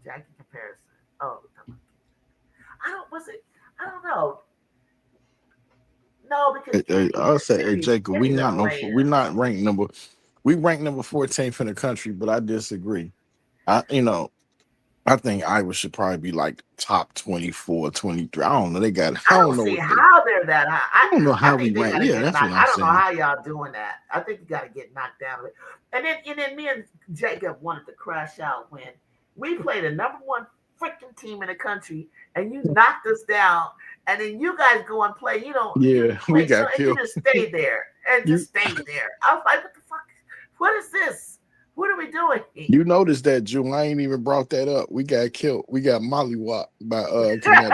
Jackie comparison. Oh, I don't know. No, because I'll say, hey, Jacob, we rank number 14th in the country, but I disagree. I think Iowa should probably be like top 24, 23. I don't know. I don't know how they're that high. I don't know how we rank. Yeah, that's what I'm saying. I don't know how y'all doing that. I think you got to get knocked down. And then me and Jacob wanted to crash out when we played a number one freaking team in the country, and you knocked us down. And then you guys go and play. We got killed. You just stayed there and just stayed there. I was like, what the fuck? What is this? What are we doing? You noticed that, Drew. I ain't even brought that up. We got killed. We got mollywopped by Connecticut.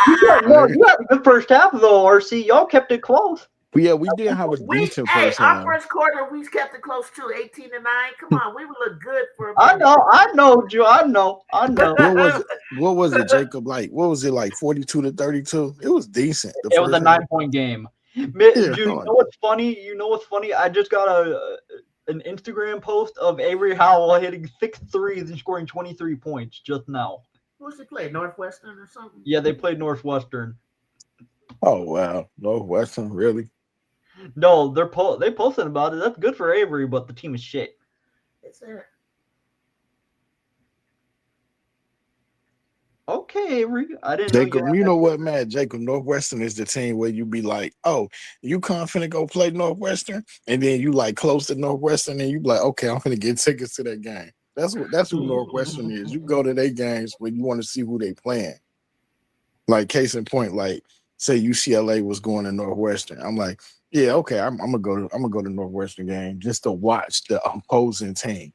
You had a good first half, though, RC. Y'all kept it close. Yeah, we did have a decent first half. Our first quarter, we kept it close too, 18-9. Come on, we would look good for a minute. I know, Drew. I know. What was it, Jacob? Like, what was it, like 42-32? It was decent. It was a 9-point game. Dude, you know what's funny? I just got an Instagram post of Avery Howell hitting 6 threes and scoring 23 points just now. Who's they play? Northwestern or something? Yeah, they played Northwestern. Oh wow, Northwestern, really? No, they posted about it. That's good for Avery, but the team is shit. It's there. Okay. Okay, Avery. I didn't Jacob, know you know what, man? Jacob, Northwestern is the team where you be like, oh, you finna go play Northwestern, and then you like close to Northwestern, and you be like, okay, I'm finna get tickets to that game. That's who Northwestern is. You go to their games when you want to see who they playing. Like case in point, like say UCLA was going to Northwestern. I'm like, yeah, okay, I'm gonna go to Northwestern game just to watch the opposing team.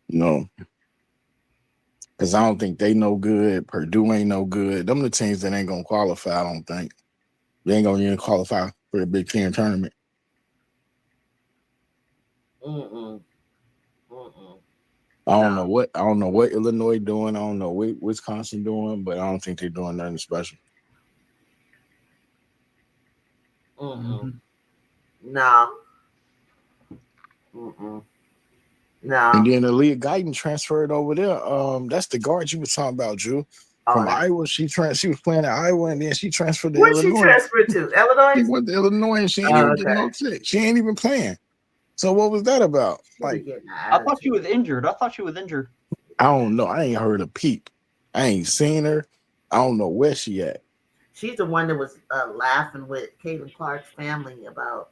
You know, because I don't think they no good. Purdue ain't no good. Them the teams that ain't gonna qualify. I don't think they ain't gonna even qualify for the Big Ten tournament. Mm-mm. I don't know what Illinois doing. I don't know what Wisconsin doing, but I don't think they're doing nothing special. Mm-mm. No. Mm-mm. No. And then Aaliyah Guyton transferred over there. That's the guard you were talking about, Drew. From Iowa, she was playing at Iowa, and then she transferred to Illinois. Where'd she transfer to? Illinois? She went to Illinois, and she ain't even getting no tick. She ain't even playing. So what was that about? Like, I thought she was injured. I don't know. I ain't heard a peep. I ain't seen her. I don't know where she at. She's the one that was laughing with Caitlin Clark's family about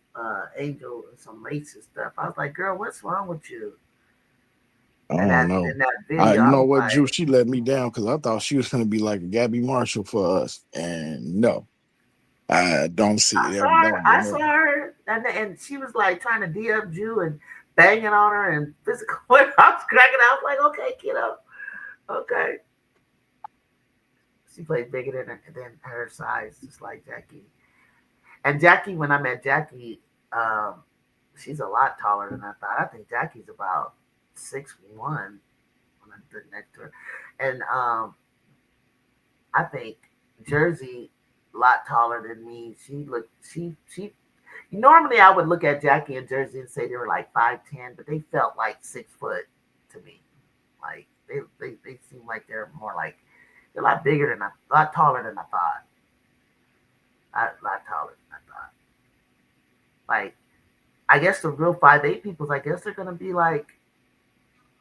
Angel and some racist stuff. I was like, girl, what's wrong with you? I don't know. In that video, you know what, Drew? She let me down because I thought she was going to be like a Gabby Marshall for us. And no, I don't see it. I saw her, and she was like trying to DM Jew and banging on her and physical. I was cracking out. I was like, okay, kiddo. Okay. She played bigger than her size, just like Jackie. And Jackie, when I met Jackie, she's a lot taller than I thought. I think Jackie's about 6'1" when I stood next to her. And I think Jersey a lot taller than me. She normally I would look at Jackie and Jersey and say they were like 5'10", but they felt like 6 foot to me. Like they seem like they're more like they're a lot bigger than a lot taller than I thought. A lot taller than I thought. Like I guess the real 5'8" peoples, I guess they're gonna be like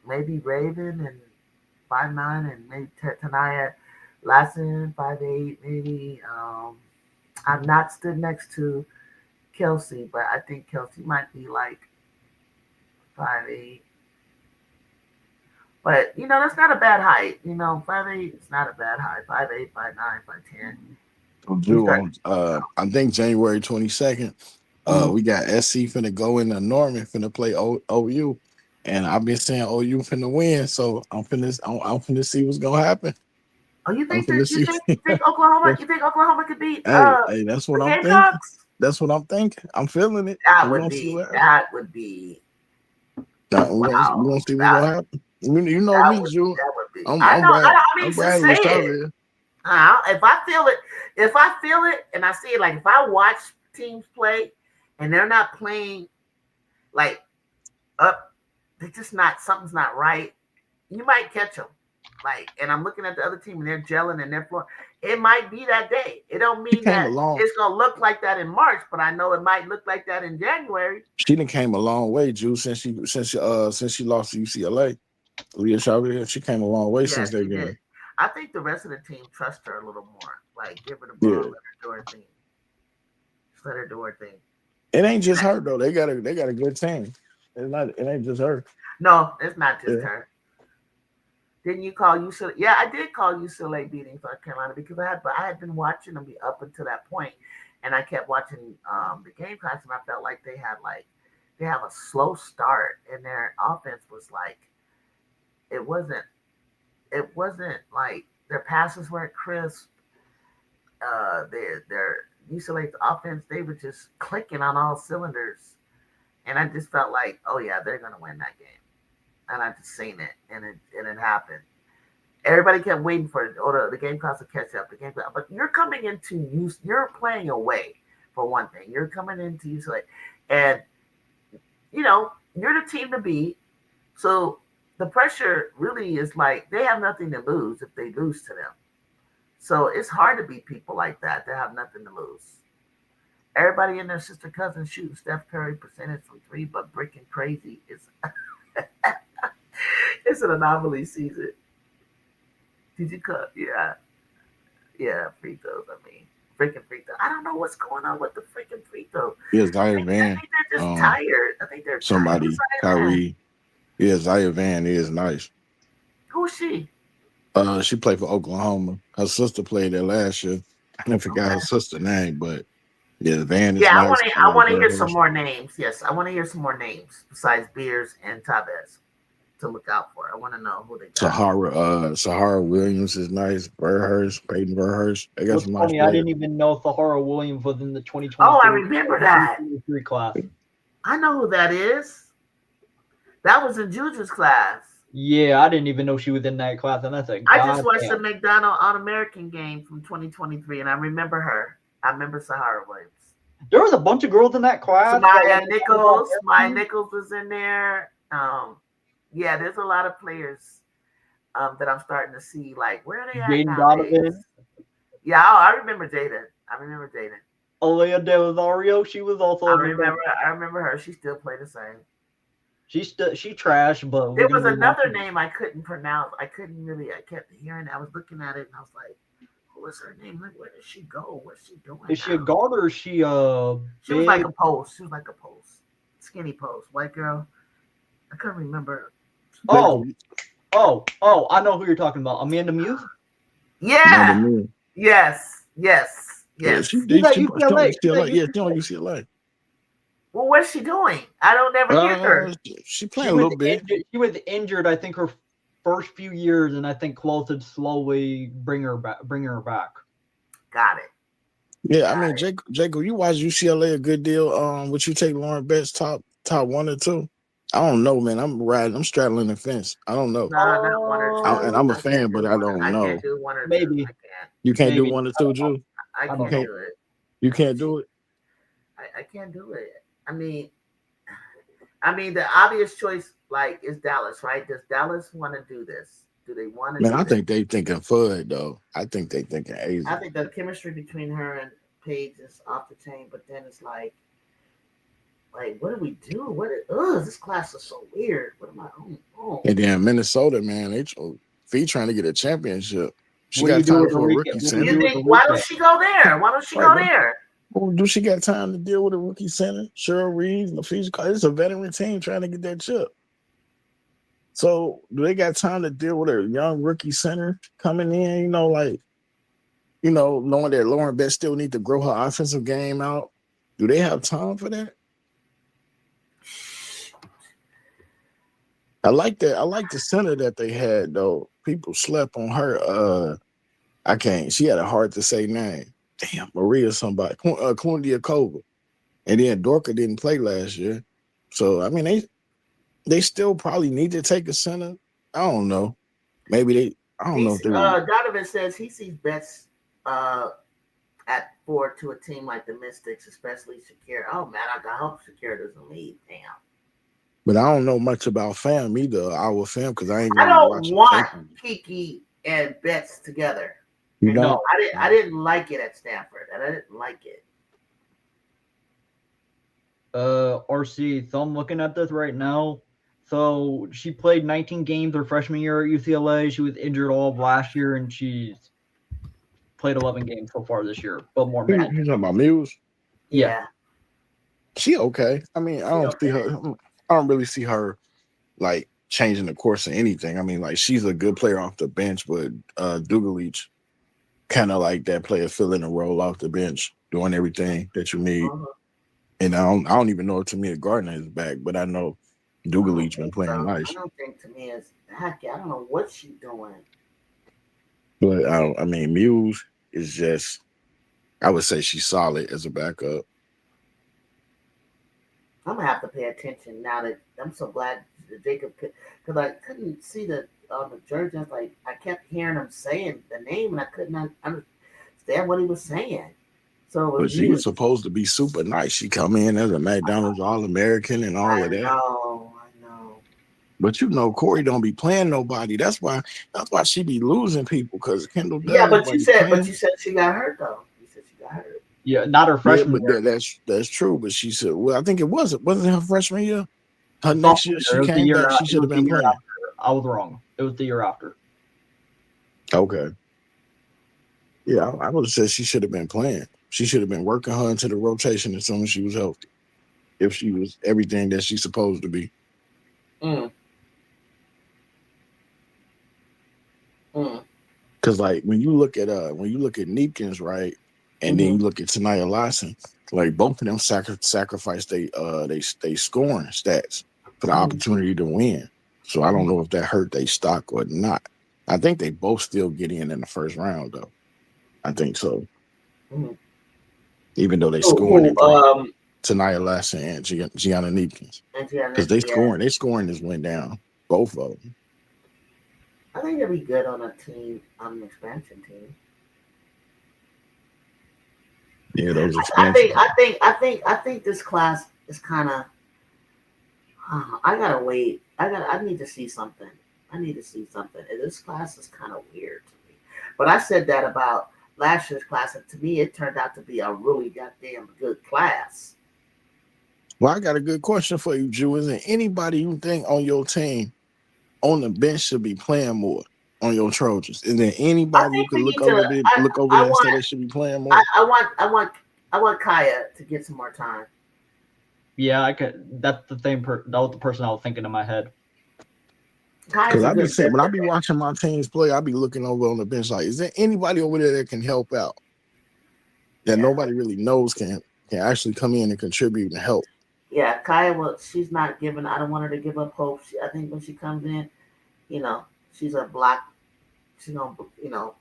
maybe Raven and 5'9", and maybe Tanaya Lassen 5'8", maybe. I've not stood next to Kelsey, but I think Kelsey might be like 5'8". But that's not a bad height. 5'8" is not a bad height. 5'8", 5'9", 5'10". I think January 22nd, we got SC finna go into Norman, finna play OU. And I've been saying OU finna win, so I'm finna see what's gonna happen. Oh, you think Oklahoma? You think Oklahoma could beat? Hey, that's what I'm thinking. That's what I'm thinking. I'm feeling it. That would be. We're gonna see what's gonna happen. You know me, Drew. I'm Bradley Strawberry. If I feel it, and I see it, like if I watch teams play, and they're not playing like up, they're just not. Something's not right. You might catch them. Like, and I'm looking at the other team, and they're gelling and they're flowing. It might be that day. It don't mean that it's gonna look like that in March, but I know it might look like that in January. She done came a long way, Drew, since she lost to UCLA. Leah Chavez, she came a long way since that game. I think the rest of the team trust her a little more. Like, give her the ball, let her do her thing. Just let her do her thing. It ain't just her though. They got a good team. It ain't just her. No, it's not just her. Didn't you call UCLA? Yeah, I did call UCLA beating South Carolina because I had been watching them up until that point, and I kept watching the game class, and I felt like they have a slow start, and their offense was like it wasn't like their passes weren't crisp. Their UCLA's offense, they were just clicking on all cylinders, and I just felt like, oh yeah, they're gonna win that game. And I just seen it, and it happened. Everybody kept waiting for it. The game class to catch up. But you're coming into you're playing away for one thing. You're coming into UCLA, and you're the team to beat. So the pressure really is like they have nothing to lose if they lose to them. So it's hard to beat people like that. They have nothing to lose. Everybody and their sister cousin shooting Steph Curry percentage from 3, but bricking crazy is. It's an anomaly season. Did you cut? Yeah. Yeah, free throws. I mean, freaking free throws. I don't know what's going on with the freaking free throws. Yeah, Zaya I Van. think they're just tired. I think they're Somebody, tired. Kyrie. Yeah, Zaya Van is nice. Who's she? She played for Oklahoma. Her sister played there last year. I forgot her sister's name, but yeah, Van is Yeah, nice. I want to hear some more names. Yes, I want to hear some more names besides Beers and Tavez to look out for. I want to know who they got. Sahara Williams is nice. Peyton Burhurst. They got What's some nice funny, players. I didn't even know Sahara Williams was in the 2023. Oh, I remember that. Class. I know who that is. That was in Juju's class. Yeah, I didn't even know she was in that class, and that's I just watched the McDonald All-American game from 2023, and I remember her. I remember Sahara Williams. There was a bunch of girls in that class. Maya Nichols was in there. Yeah, there's a lot of players that I'm starting to see. Like, where are they at Jaden nowadays? Donovan. Yeah, I remember Jaden. Alea De Rosario, she was also. I remember her. She still played the same. She trashed, but there was another name I couldn't pronounce. I kept hearing. I was looking at it and I was like, "What's her name? Like, where did she go? What's she doing? Is she a guard or is she She was like a post. She was like a post, skinny post, white girl. I couldn't remember. Oh! I know who you're talking about. Amanda Muse. Yeah. Yes. Yeah, she on UCLA. Well, what's she doing? I don't ever hear her. She playing a little bit. She was injured, I think, her first few years, and I think Close would slowly bring her back. Got it. Yeah, I mean, Jacob, you watch UCLA a good deal. Would you take Lauren Betts top 1 or 2? I don't know, man. I'm straddling the fence. I don't know. No, not 1 or 2. And I'm a fan, but I don't know. I can't do 1 or 2. Maybe. I can't. You can't do 1 or 2, Drew? I can't do it. You can't do it? I can't do it. I mean, the obvious choice, like, is Dallas, right? Does Dallas want to do this? Do they want to? Man, I think they thinking Fudd though. I think they thinking Asia. I think the chemistry between her and Paige is off the chain, but then it's like, what do we do? This class is so weird. What am I on? And then Minnesota, man, Fee trying to get a championship. She What got do you do time with for a the rookie weekend? center. Why don't she go there? Well, do she got time to deal with a rookie center? Cheryl Reeves, it's a veteran team trying to get that chip. So do they got time to deal with a young rookie center coming in? Knowing that Lauren Betts still need to grow her offensive game out. Do they have time for that? I like that. I like the center that they had though. People slept on her. I can't. She had a hard to say name. Damn, Maria somebody. Klundiakova. And then Dorka didn't play last year. So, I mean, they still probably need to take a center. I don't know. Maybe I don't know if they Donovan says he sees Betts at 4 to a team like the Mystics, especially Shakira. Oh, man, I hope Shakira doesn't leave. Damn. But I don't know much about fam either, our fam, because I don't want Kiki and Betts together. You know, no, I didn't like it at Stanford, and I didn't like it. RC, so I'm looking at this right now. So she played 19 games her freshman year at UCLA. She was injured all of last year, and she's played 11 games so far this year. But more minutes. You talking about Muse? Yeah. She okay. I mean, I don't see her. I don't really see her like changing the course of anything. I mean, like she's a good player off the bench, but Dugalich kind of like that player filling a role off the bench, doing everything that you need. And I don't even know if Tamia Gardner is back, but I know Dugalich been playing nice. I don't think Tamia is back. I don't know what she's doing. But I mean, Muse is just, I would say she's solid as a backup. I'm gonna have to pay attention now that I'm so glad that Jacob could, because I couldn't see the jersey. I kept hearing him saying the name and I could not understand what he was saying. So, but she was supposed to be super nice. She come in as a McDonald's All-American and all of that. I know. But Corey don't be playing nobody. That's why she be losing people because Kendall. Yeah, but you said she got hurt though. You said she got hurt. Yeah, not her freshman year. That's true. But she said, well, I think it wasn't her freshman year. Her next year she came back. She should have been playing. I was wrong. It was the year after. Okay. Yeah, I would have said she should have been playing. She should have been working her into the rotation as soon as she was healthy. If she was everything that she's supposed to be. Mm. Mm. Because like when you look at Neekins, right, and then you look at Tanaya Lawson, like both of them sacrificed they scoring stats for the opportunity to win. So I don't know if that hurt their stock or not. I think they both still get in the first round though. I think so. Even though they scoring Tanaya Lawson and Gianna Neekins. Because they scoring this went down. Both of them. I think they'll be good on a team, on an expansion team. Yeah, those expansion. I think this class is kind of. I gotta wait. I need to see something. And this class is kind of weird to me. But I said that about last year's class, and to me, it turned out to be a really goddamn good class. Well, I got a good question for you, Drew. Is there anybody you think on your team on the bench should be playing more on your Trojans? Is there anybody you could look over there and say they should be playing more? I want Kaya to get some more time. Yeah, I could. That's the thing. That was the person I was thinking in my head. Because I be saying when I be watching my teams play, I be looking over on the bench like, is there anybody over there that can help out? That nobody really knows can actually come in and contribute and help. Yeah, Kaya, she's not giving. I don't want her to give up hope. I think when she comes in, she's a block. She's gonna,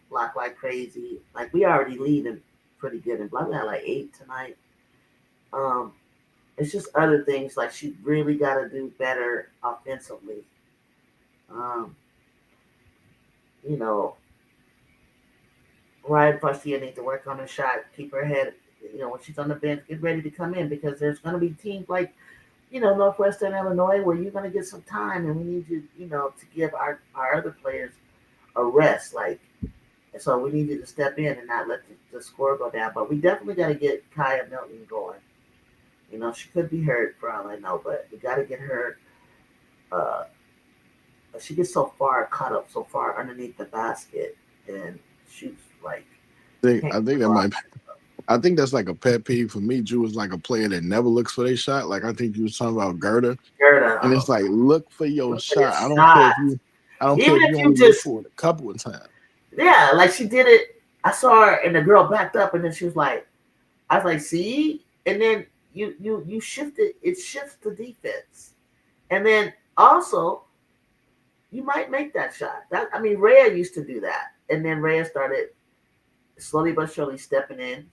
block like crazy. Like we already leading pretty good in block. We had like 8 tonight. It's just other things like she really got to do better offensively. Ryan Garcia needs to work on her shot, keep her head. When she's on the bench, get ready to come in because there's going to be teams like, Northwestern Illinois where you're going to get some time, and we need you, to give our other players a rest. So we need you to step in and not let the score go down. But we definitely got to get Kaya Milton going. She could be hurt for all I know, but we got to get her. She gets so far caught up so far underneath the basket and shoots like. I think that's like a pet peeve for me. Drew is like a player that never looks for their shot. Like I think you was talking about Gerda, and it's like look for your shot. I don't care if you only look for it a couple of times. Yeah, like she did it. I saw her and the girl backed up, and then she was like, "I was like, see," and then you shifted. It shifts the defense, and then also you might make that shot. Rhea used to do that, and then Rhea started slowly but surely stepping in,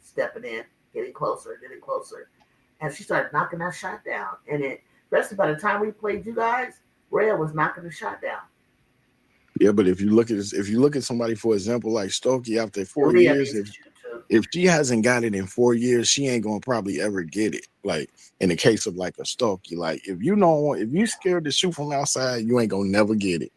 getting closer, and she started knocking that shot down. And especially by the time we played you guys, Rhea was knocking the shot down. Yeah, but if you look at somebody, for example, like Stokey, after 4 years, if she hasn't got it in 4 years, she ain't gonna probably ever get it. Like in the case of like a Stokey, like if you scared to shoot from outside, you ain't gonna never get it.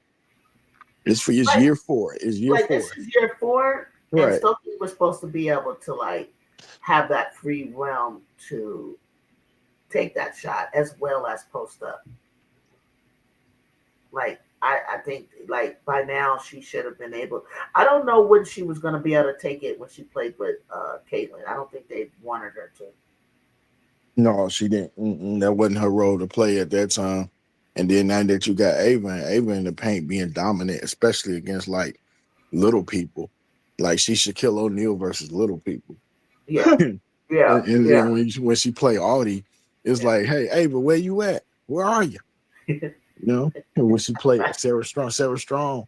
It's for year 4. It's year 4. This is year 4, right. And Stokey was supposed to be able to like have that free realm to take that shot as well as post up. Like I think like by now she should have been able. I don't know when she was going to be able to take it when she played with Caitlin. I don't think they wanted her to. No, she didn't. That wasn't her role to play at that time. And then now that you got Ava in the paint being dominant, especially against like little people, like she Shaquille O'Neal versus little people. Yeah, yeah. and then when she play Audie, it's like, hey, Ava, where you at? Where are you? And when she played Sarah Strong,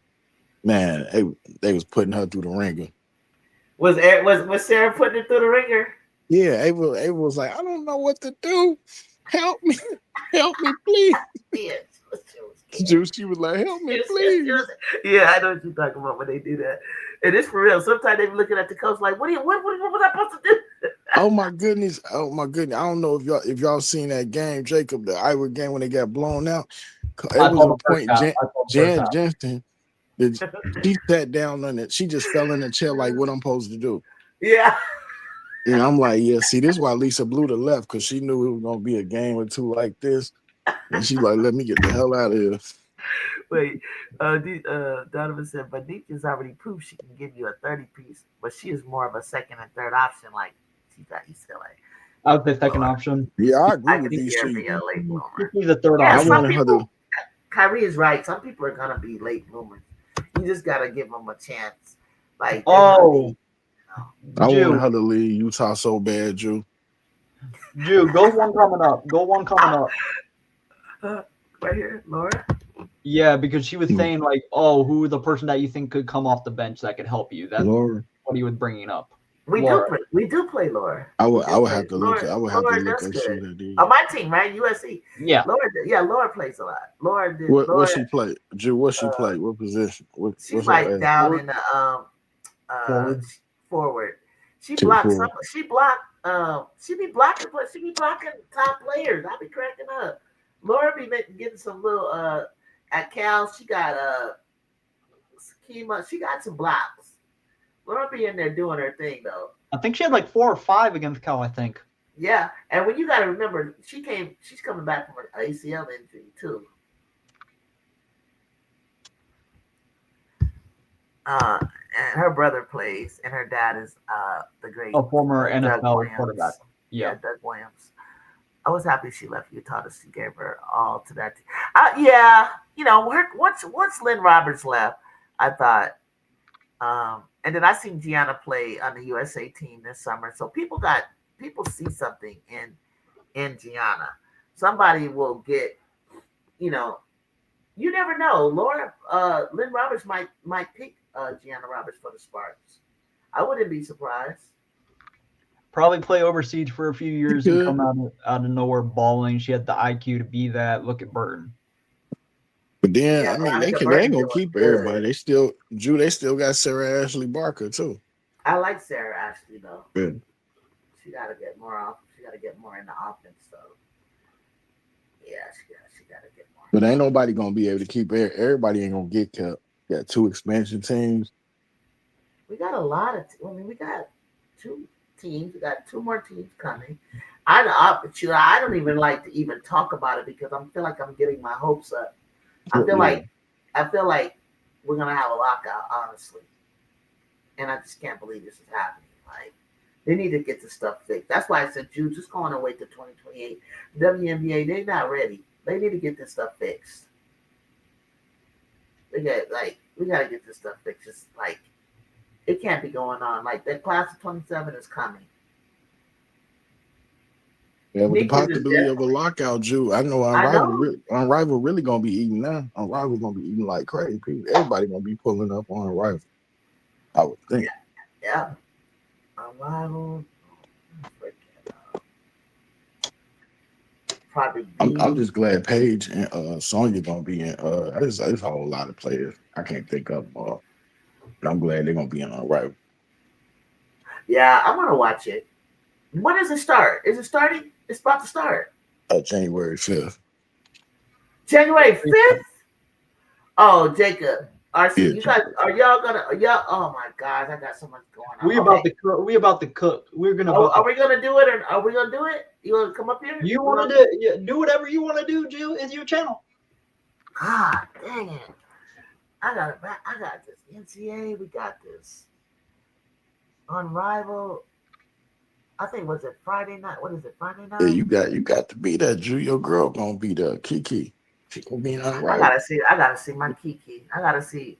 man, they was putting her through the ringer. Was Sarah putting it through the ringer? Yeah, Ava was like, I don't know what to do. Help me, please. Yeah, she was like, help me, please. Yeah, I know what you're talking about when they do that. And it's for real. Sometimes they be looking at the coach like, what was I supposed to do? Oh my goodness. I don't know if y'all seen that game, Jacob, the Iowa game when they got blown out. It was a point. Jan Jensen, she sat down on it. She just fell in the chair like, what I'm supposed to do. Yeah. And I'm like, yeah, see, this is why Lisa blew the left, because she knew it was going to be a game or two like this. And she's like, let me get the hell out of here. Wait, Donovan said, but Nika's already proved she can give you a 30-piece, but she is more of a second and third option, like she's got UCLA. I would say second option. Yeah, I agree I with can these see her two. be a late bloomer. She's the third Yeah, I option. some wanted her people. to. Kyrie is right. Some people are gonna be late bloomers. You just gotta give them a chance. Like, Oh, I wanted Jew, her to leave Utah so bad, Drew. go one coming up. Go one coming up. Right here, Laura. Yeah, because she was Hmm. saying like, oh, who the person that you think could come off the bench that could help you? That's Laura. what he was bringing up. We Laura. do play Laura. I would We do I would play- have to look. I would have to Laura look does and see good. that dude. On my team, right? USC. Yeah. Laura plays a lot. Laura did. What Laura, she play? Drew, what she play? What position? What's she's her like age? down in the Forward. forward. She Two blocks forward. some. She be blocking, but she be blocking top players. I be cracking up. Laura be getting some little at Cal. She got schema. She got some blocks. Laura be in there doing her thing though. I think she had like 4 or 5 against Cal, I think. Yeah, and when you got to remember, she's coming back from an ACL injury too. And her brother plays, and her dad is the great A former Doug NFL Williams. quarterback. Yeah. Doug Williams. I was happy she left Utah. She gave her all to that team. Yeah, once Lynn Roberts left, I thought, and then I seen Gianna play on the USA team this summer. So people see something in Gianna. Somebody will get, you never know. Lynn Roberts might pick Gianna Roberts for the Spartans. I wouldn't be surprised. Probably play overseas for a few years She and could. come out of nowhere balling. She had the IQ to be that. Look at Burton. But then Yeah, I mean Monica they Burton's ain't gonna doing keep good. everybody. They still got Sarah Ashley Barker too. I like Sarah Ashley though. Good. She got to get more off. She got to get more in the offense though. Yeah, she got to get more. But ain't nobody gonna be able to keep everybody ain't gonna get kept. Got 2 expansion teams. We got a lot of. We got 2 teams. We got 2 more teams coming. I don't even like to even talk about it because I feel like I'm getting my hopes up. I feel like we're gonna have a lockout, honestly, and I just can't believe this is happening. Like they need to get this stuff fixed. That's why I said, Jude, just go on and wait till 2028. WNBA, they're not ready. They need to get this stuff fixed. We gotta get this stuff fixed. It's like it can't be going on. Like that class of 27 is coming. Yeah, with the Nick is possibility of a definitely- lockout, Drew. I know Unrival really gonna be eating now. Unrival gonna be eating like crazy. Everybody gonna be pulling up on Unrival. I would think. Yeah. Arrival. Probably. I'm just glad Paige and Sonya gonna be in. There's a whole lot of players I can't think of. But I'm glad they're gonna be in Unrival. Yeah, I'm gonna watch it. When does it start? Is it starting? It's about to start. January 5th. January 5th? Oh, Jacob. RC, Yeah, you guys are y'all oh my gosh, I got so much going on. We about to cook. We're gonna. Are we gonna do it or are we gonna do it? You wanna come up here? You want to do whatever you want to do, Jill. It's your channel. God dang it. I got this NCA, we got this Unrival. I think was it Friday night? What is it, Friday night? Yeah, you got to be there, Drew. Your girl gonna be there. Kiki. She gonna be in Unrival. I gotta see my Kiki. I gotta see.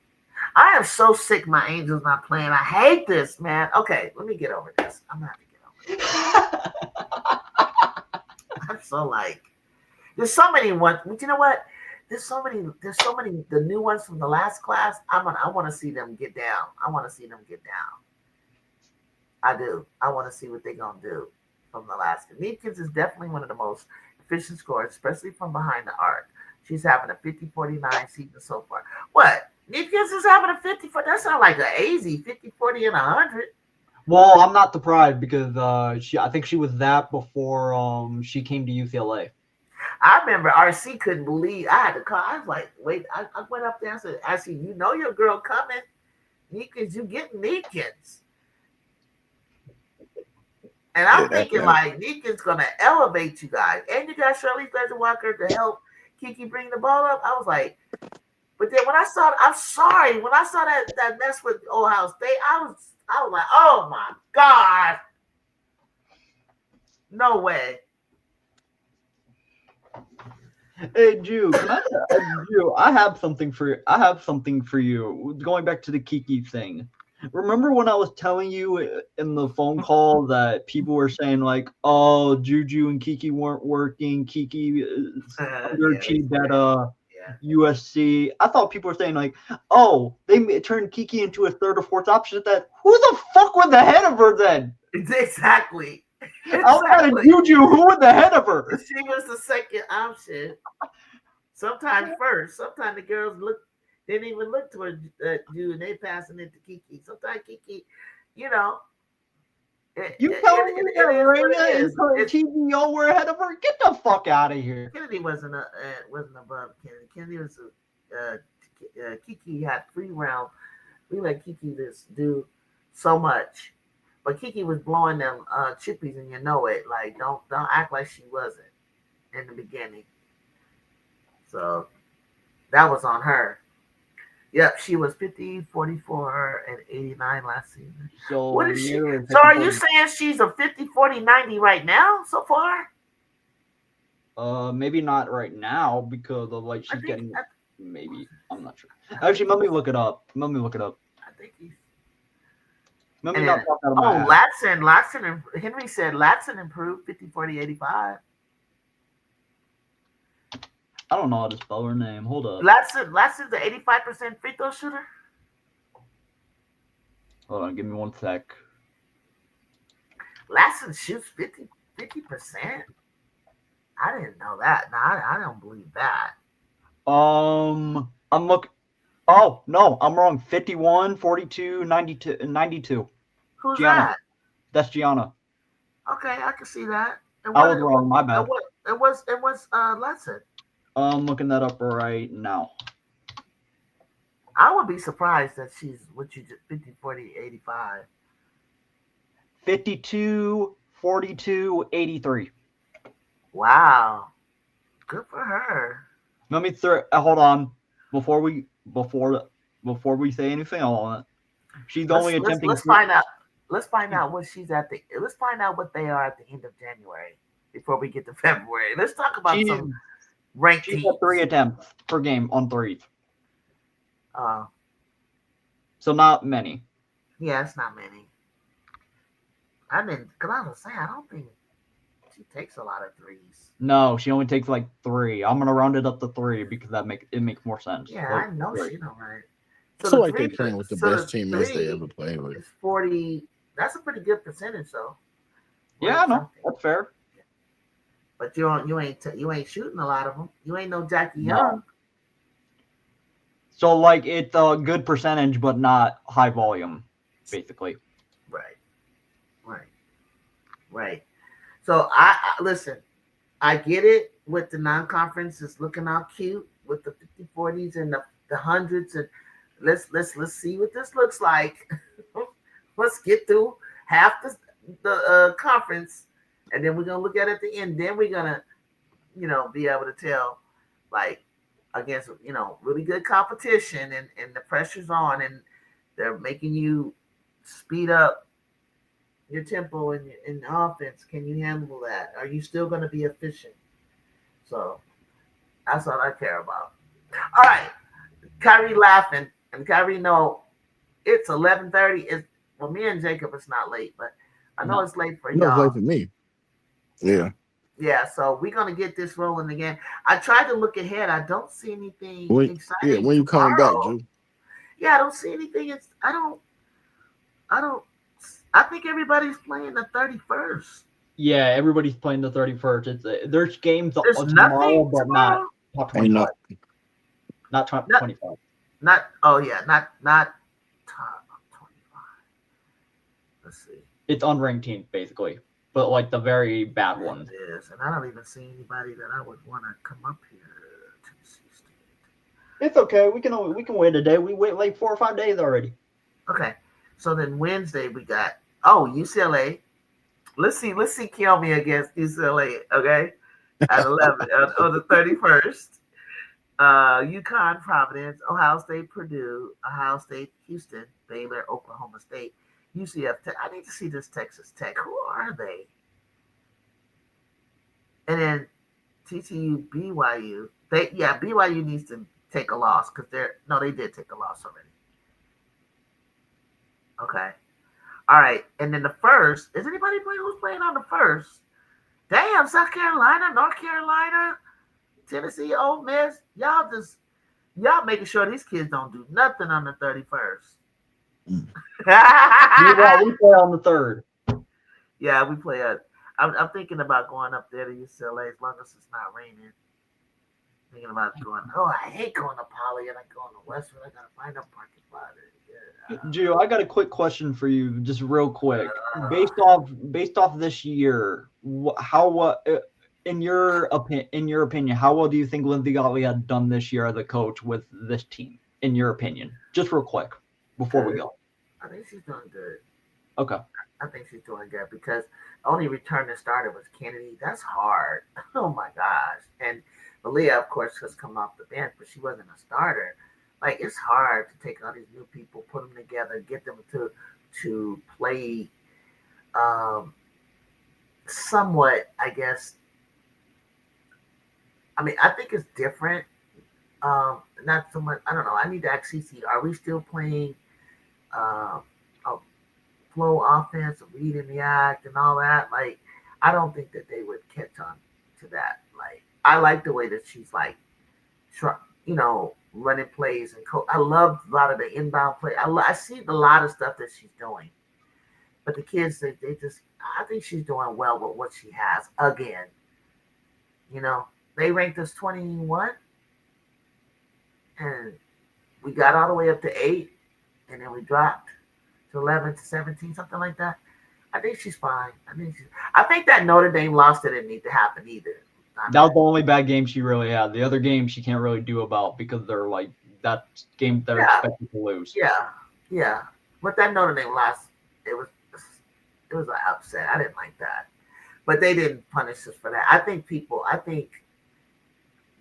I am so sick my Angels not playing. I hate this, man. Okay, let me get over this. I'm gonna have to get over it. I'm so like there's so many ones. But you know what? There's so many the new ones from the last class. I wanna see them get down. I wanna see them get down. I do. I want to see what they're going to do from the last. Needkins is definitely one of the most efficient scorers, especially from behind the arc. She's having a 50-49 season so far. What? Needkins is having a 50-40? That sounds like an easy 50-40 and 100. Well, I'm not surprised because I think she was that before she came to UCLA. I remember RC couldn't believe. I had to call. I was like, wait. I went up there and said, RC, you know your girl coming. Needkins, you getting Needkins. And I'm thinking like Needkins gonna elevate you guys, and you got Shirley Walker to help Kiki bring the ball up. I was like, But then when I saw, I'm sorry, when I saw that mess with Ohio State, I was like, oh my God, no way. Hey, Jew, I have something for you. I have something for you. Going back to the Kiki thing. Remember when I was telling you in the phone call that people were saying like, "Oh, Juju and Kiki weren't working. Kiki underachieved at USC." I thought people were saying like, "Oh, they turned Kiki into a third or fourth option." That who the fuck was the head of her then? Exactly. Outside of Juju, who was the head of her? She was the second option. Sometimes first. Sometimes the girls didn't even look toward you, and they passing it to Kiki. Sometimes Kiki, you know. You telling me that Raya and TVO were ahead of her? Get the fuck out of here. Kennedy wasn't above Kennedy. Kennedy was Kiki had free round. We let Kiki just do so much. But Kiki was blowing them chippies, and you know it. Like, don't act like she wasn't in the beginning. So that was on her. Yep, she was 50, 44, and 89 last season. So what is she? So are you saying she's a 50, 40, 90 right now so far? Maybe not right now because of like she's getting maybe. I'm not sure. Actually, let me look it up. I think he's. Latson, and Henry said Latson improved 50, 40, 85. I don't know how to spell her name. Hold up. Latson's the 85% free throw shooter. Hold on, give me one sec. Latson shoots 50%. I didn't know that. No, I don't believe that. I'm looking. Oh no, I'm wrong. 51, 42, 92. Who's Gianna. that? That's Gianna. Okay, I can see that. I was wrong. My bad. It was Latson. I'm looking that up right now. I would be surprised that she's 50, 40, 85. 52, 42, 83. Wow. Good for her. Let me hold on. Before we say anything on it. She's only attempting. Let's find out. Let's find out what she's at let's find out what they are at the end of January before we get to February. Let's talk about some ranked teams. She's at 3 attempts per game on threes. So not many. Yeah, it's not many. I mean, because I was saying, I don't think she takes a lot of threes. No, she only takes like 3. I'm gonna round it up to 3 because it makes more sense. Yeah, like, I know she don't right. So like they're playing with the best teammates they ever played with. It's 40. That's a pretty good percentage, though. Yeah, no, that's fair. But you ain't shooting a lot of them. You ain't no Jackie Young. So like it's a good percentage, but not high volume, basically. Right. So I listen. I get it with the non-conference. It's looking all cute with the 50, 40s and the hundreds, and let's see what this looks like. Let's get through half the conference, and then we're gonna look at it at the end. Then we're gonna, be able to tell, like, against really good competition, and the pressure's on, and they're making you speed up your tempo in offense. Can you handle that? Are you still going to be efficient? So that's all I care about. All right, Kyrie laughing, and Kyrie know it's 11:30. For me and Jacob, it's not late, but I know it's late for y'all. It's late for me. Yeah. Yeah, so we're gonna get this rolling again. I tried to look ahead. I don't see anything exciting. Yeah, when you coming back, Drew? Yeah, I don't see anything. I think everybody's playing the 31st. Yeah, everybody's playing the 31st. There's games tomorrow, but not top 25. Not top 25. Not top 25. Let's see. It's unranked teams, basically. But like the very bad ones. It is, and I don't even see anybody that I would want to come up here to see. It's okay. We can wait a day. We wait like 4 or 5 days already. Okay. So then Wednesday we got UCLA. Let's see Kiyomi against UCLA, okay? At 11 on the 31st. UConn, Providence, Ohio State, Purdue, Ohio State, Houston, Baylor, Oklahoma State, UCF. I need to see this Texas Tech. Who are they? And then TCU, BYU. BYU needs to take a loss because they did take a loss already. Okay. All right. And then the first, is anybody who's playing on the first? Damn, South Carolina, North Carolina, Tennessee, Ole Miss. Y'all making sure these kids don't do nothing on the 31st. We play on the 3rd. Yeah, we play I'm thinking about going up there to UCLA as long as it's not raining. Thinking about going. Oh, I hate going to Poly and I go to Westwood. I gotta find a parking spot. Gio, I got a quick question for you, just real quick. Based off this year, in your opinion, how well do you think Lindsay Gottlieb had done this year as a coach with this team? In your opinion, just real quick before we go. I think she's doing good. Okay. I think she's doing good because the only return that started was Kennedy. That's hard. Oh my gosh. And Malia, of course, has come off the bench, but she wasn't a starter. Like, it's hard to take all these new people, put them together, get them to play somewhat, I guess. I mean, I think it's different. Not so much. I don't know. I need to ask CC, are we still playing a flow offense, read and react, and all that? Like, I don't think that they would catch on to that. Like, I like the way that she's like, running plays and I love a lot of the inbound play. I see a lot of stuff that she's doing, but the kids, I think she's doing well with what she has. Again, they ranked us 21, and we got all the way up to 8, and then we dropped to 11 to 17, something like that. I think she's fine. I think that Notre Dame loss didn't need to happen either. That was the only bad game she really had. The other game she can't really do about because they're like that game they're expected to lose. Yeah. But that Notre Dame loss, it was an upset. I didn't like that. But they didn't punish us for that. I think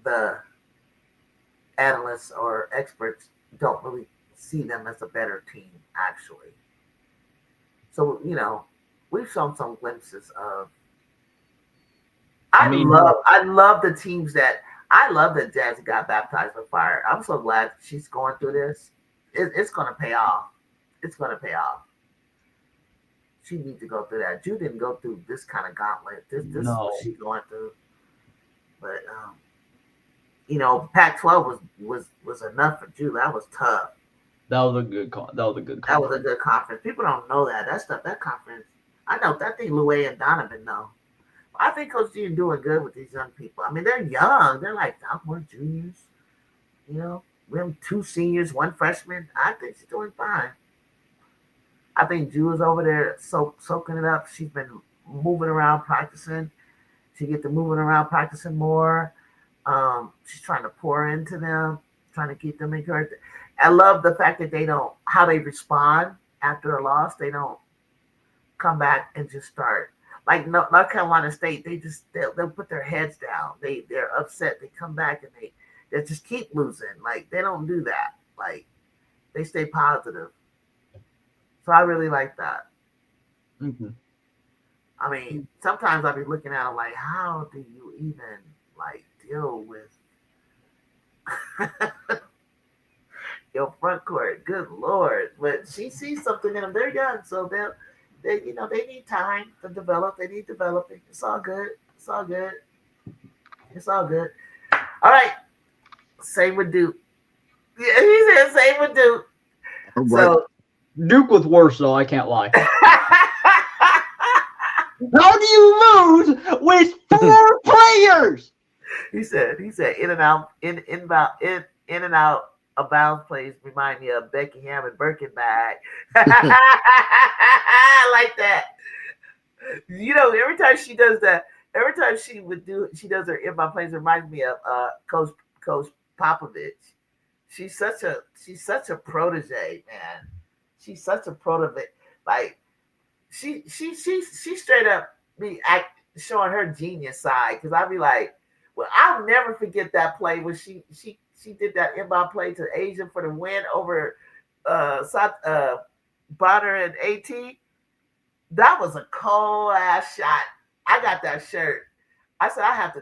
the analysts or experts don't really see them as a better team, actually. So, we've shown some glimpses of. I love the teams I love that Jazzy got baptized with fire. I'm so glad she's going through this. It's going to pay off. It's going to pay off. She needs to go through that. Ju didn't go through this kind of gauntlet. This is what she's going through. But Pac-12 was enough for Ju. That was tough. That was a good conference. That was a good conference. People don't know that. That conference. I know. I think Louie and Donovan know. I think Coach G is doing good with these young people. I mean, they're young. They're like sophomore, juniors. We have 2 seniors, 1 freshman. I think she's doing fine. I think Ju is over there soaking it up. She's been moving around practicing. She get to moving around practicing more. She's trying to pour into them, trying to keep them encouraged. I love the fact that how they respond after a loss. They don't come back and just start. Like North Carolina State, they'll put their heads down. They're upset. They come back and they just keep losing. Like, they don't do that. Like, they stay positive. So I really like that. Mm-hmm. I mean, sometimes I'll be looking at them like, how do you even deal with your front court? Good Lord! But she sees something in them. They're young, so they need time to develop. They need developing. It's all good. All right. Same with Duke. Yeah, he said same with Duke. Right. So Duke was worse, though. I can't lie. How do you lose with 4 players? He said in and out of bounds plays remind me of Becky Hammond Birkenbag. I like that. Every time she does that, she does her inbound plays, reminds me of Coach Popovich. She's such a protege, man. She's such a protege. Like, she straight up be showing her genius side, because I'd be like, well, I'll never forget that play when she she did that inbound play to Asia for the win over Bonner and AT. That was a cold ass shot. I got that shirt. I said I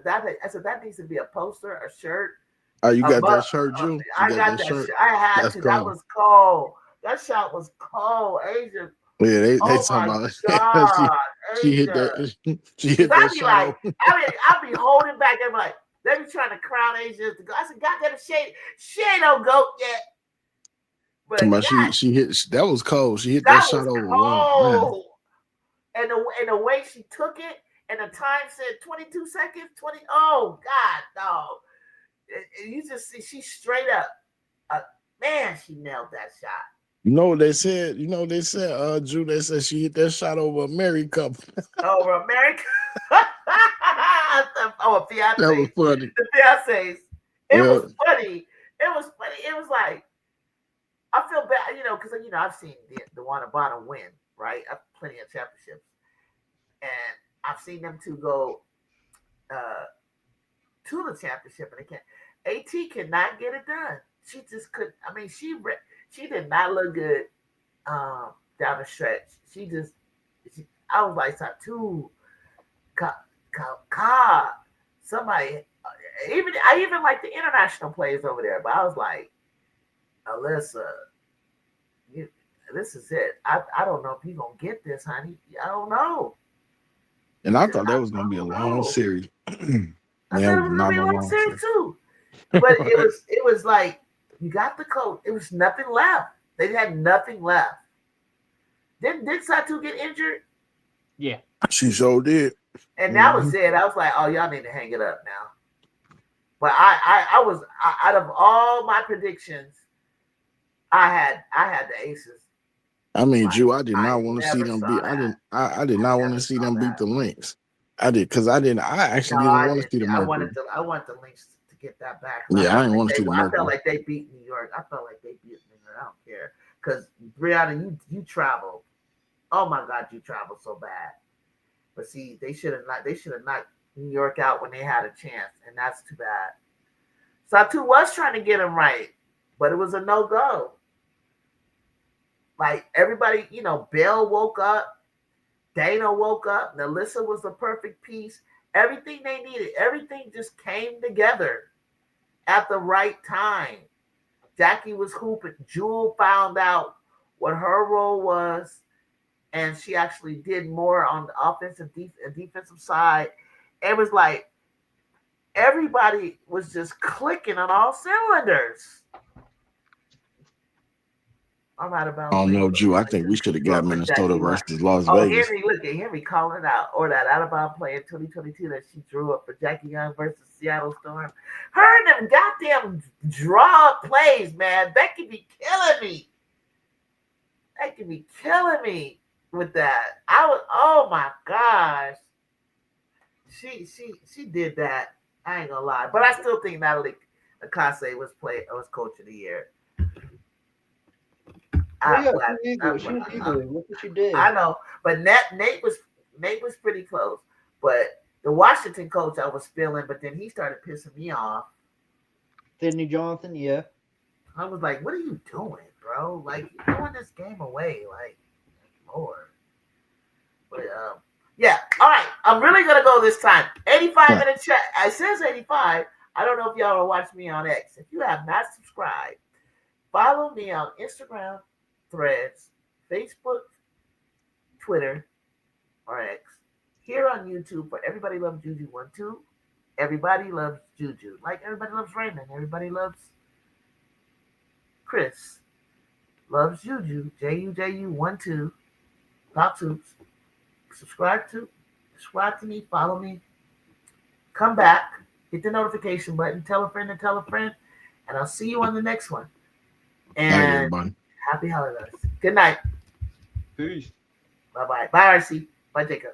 said that needs to be a poster, a shirt. Oh, you got that shirt, Jew? I got that shirt. I had to. That was cold. That shot was cold. Asia. Yeah, they Oh talking my about God, she hit that. She hit that shot. I'll be holding back. I'm like, they be trying to crown Asia to go. I said, God damn, she ain't no goat yet. But she hit. That was cold. She hit that shot over one. And the way she took it, and the time said 22 seconds. 20. Oh God, no! You just see she straight up. Man, she nailed that shot. You know what they said? Drew, they said she hit that shot over a married couple. Over a married a fiance. That was funny. The fiancés. It was funny. It was funny. It was like, I feel bad, because, I've seen the Wanabana win, right? I've plenty of championships. And I've seen them two go to the championship, and they can't. AT cannot get it done. She just couldn't. I mean, she did not look good down the stretch. I was like, Satu, somebody. I even like the international players over there, but I was like, Alyssa, this is it. I don't know if you're gonna get this, honey. I don't know. And I thought that was gonna be a long series. I thought it was gonna be a long series too. But it was like, you got the coach. It was nothing left. They had nothing left. Did Satu get injured? Yeah. She sure did. And that was it. I was like, oh, y'all need to hang it up now. But I was out of all my predictions, I had the Aces. I mean, Drew, I did not want to see them beat. I did not want to see them beat the Lynx. I did because I actually didn't want to see the Mercury. I want the Lynx to get that back. Yeah, I didn't want to see the Mercury. I felt like they beat New York. I don't care. Because Brianna, you traveled. Oh my God, you traveled so bad. But see, they should have knocked New York out when they had a chance, and that's too bad. Satu was trying to get him right, but it was a no-go. Like everybody, Bill woke up, Dana woke up, Nalissa was the perfect piece. Everything they needed, everything just came together at the right time. Jackie was hooping. Jewel found out what her role was, and she actually did more on the offensive defensive side. It was like everybody was just clicking on all cylinders. I'm out of bounds. Oh no, Drew. I think we should have got Minnesota versus Las Vegas. Henry calling out, or that out of bounds play in 2022 that she drew up for Jackie Young versus Seattle Storm. Her and them goddamn draw plays, man. That could be killing me. That could be killing me with that. Oh my gosh. She did that. I ain't gonna lie, but I still think Natalie Akase was coach of the year. Look what you did. I know, but Nate was pretty close. But the Washington coach I was feeling, but then he started pissing me off. Sidney Johnson, yeah. I was like, what are you doing, bro? Like, you're throwing this game away, like, Lord. But yeah, all right. I'm really gonna go this time. 85 in the chat. It says 85. I don't know if y'all are watching me on X. If you have not subscribed, follow me on Instagram, Threads, Facebook, Twitter, or X. Here on YouTube for Everybody Loves Juju 1-2. Everybody loves Juju. Like everybody loves Raymond. Everybody loves Chris. Loves Juju. JUJU 1-2. Pop Hoops. Subscribe to me. Follow me. Come back. Hit the notification button. Tell a friend and tell a friend. And I'll see you on the next one. And happy holidays. Good night. Peace. Bye-bye. Bye, RC. Bye, Jacob.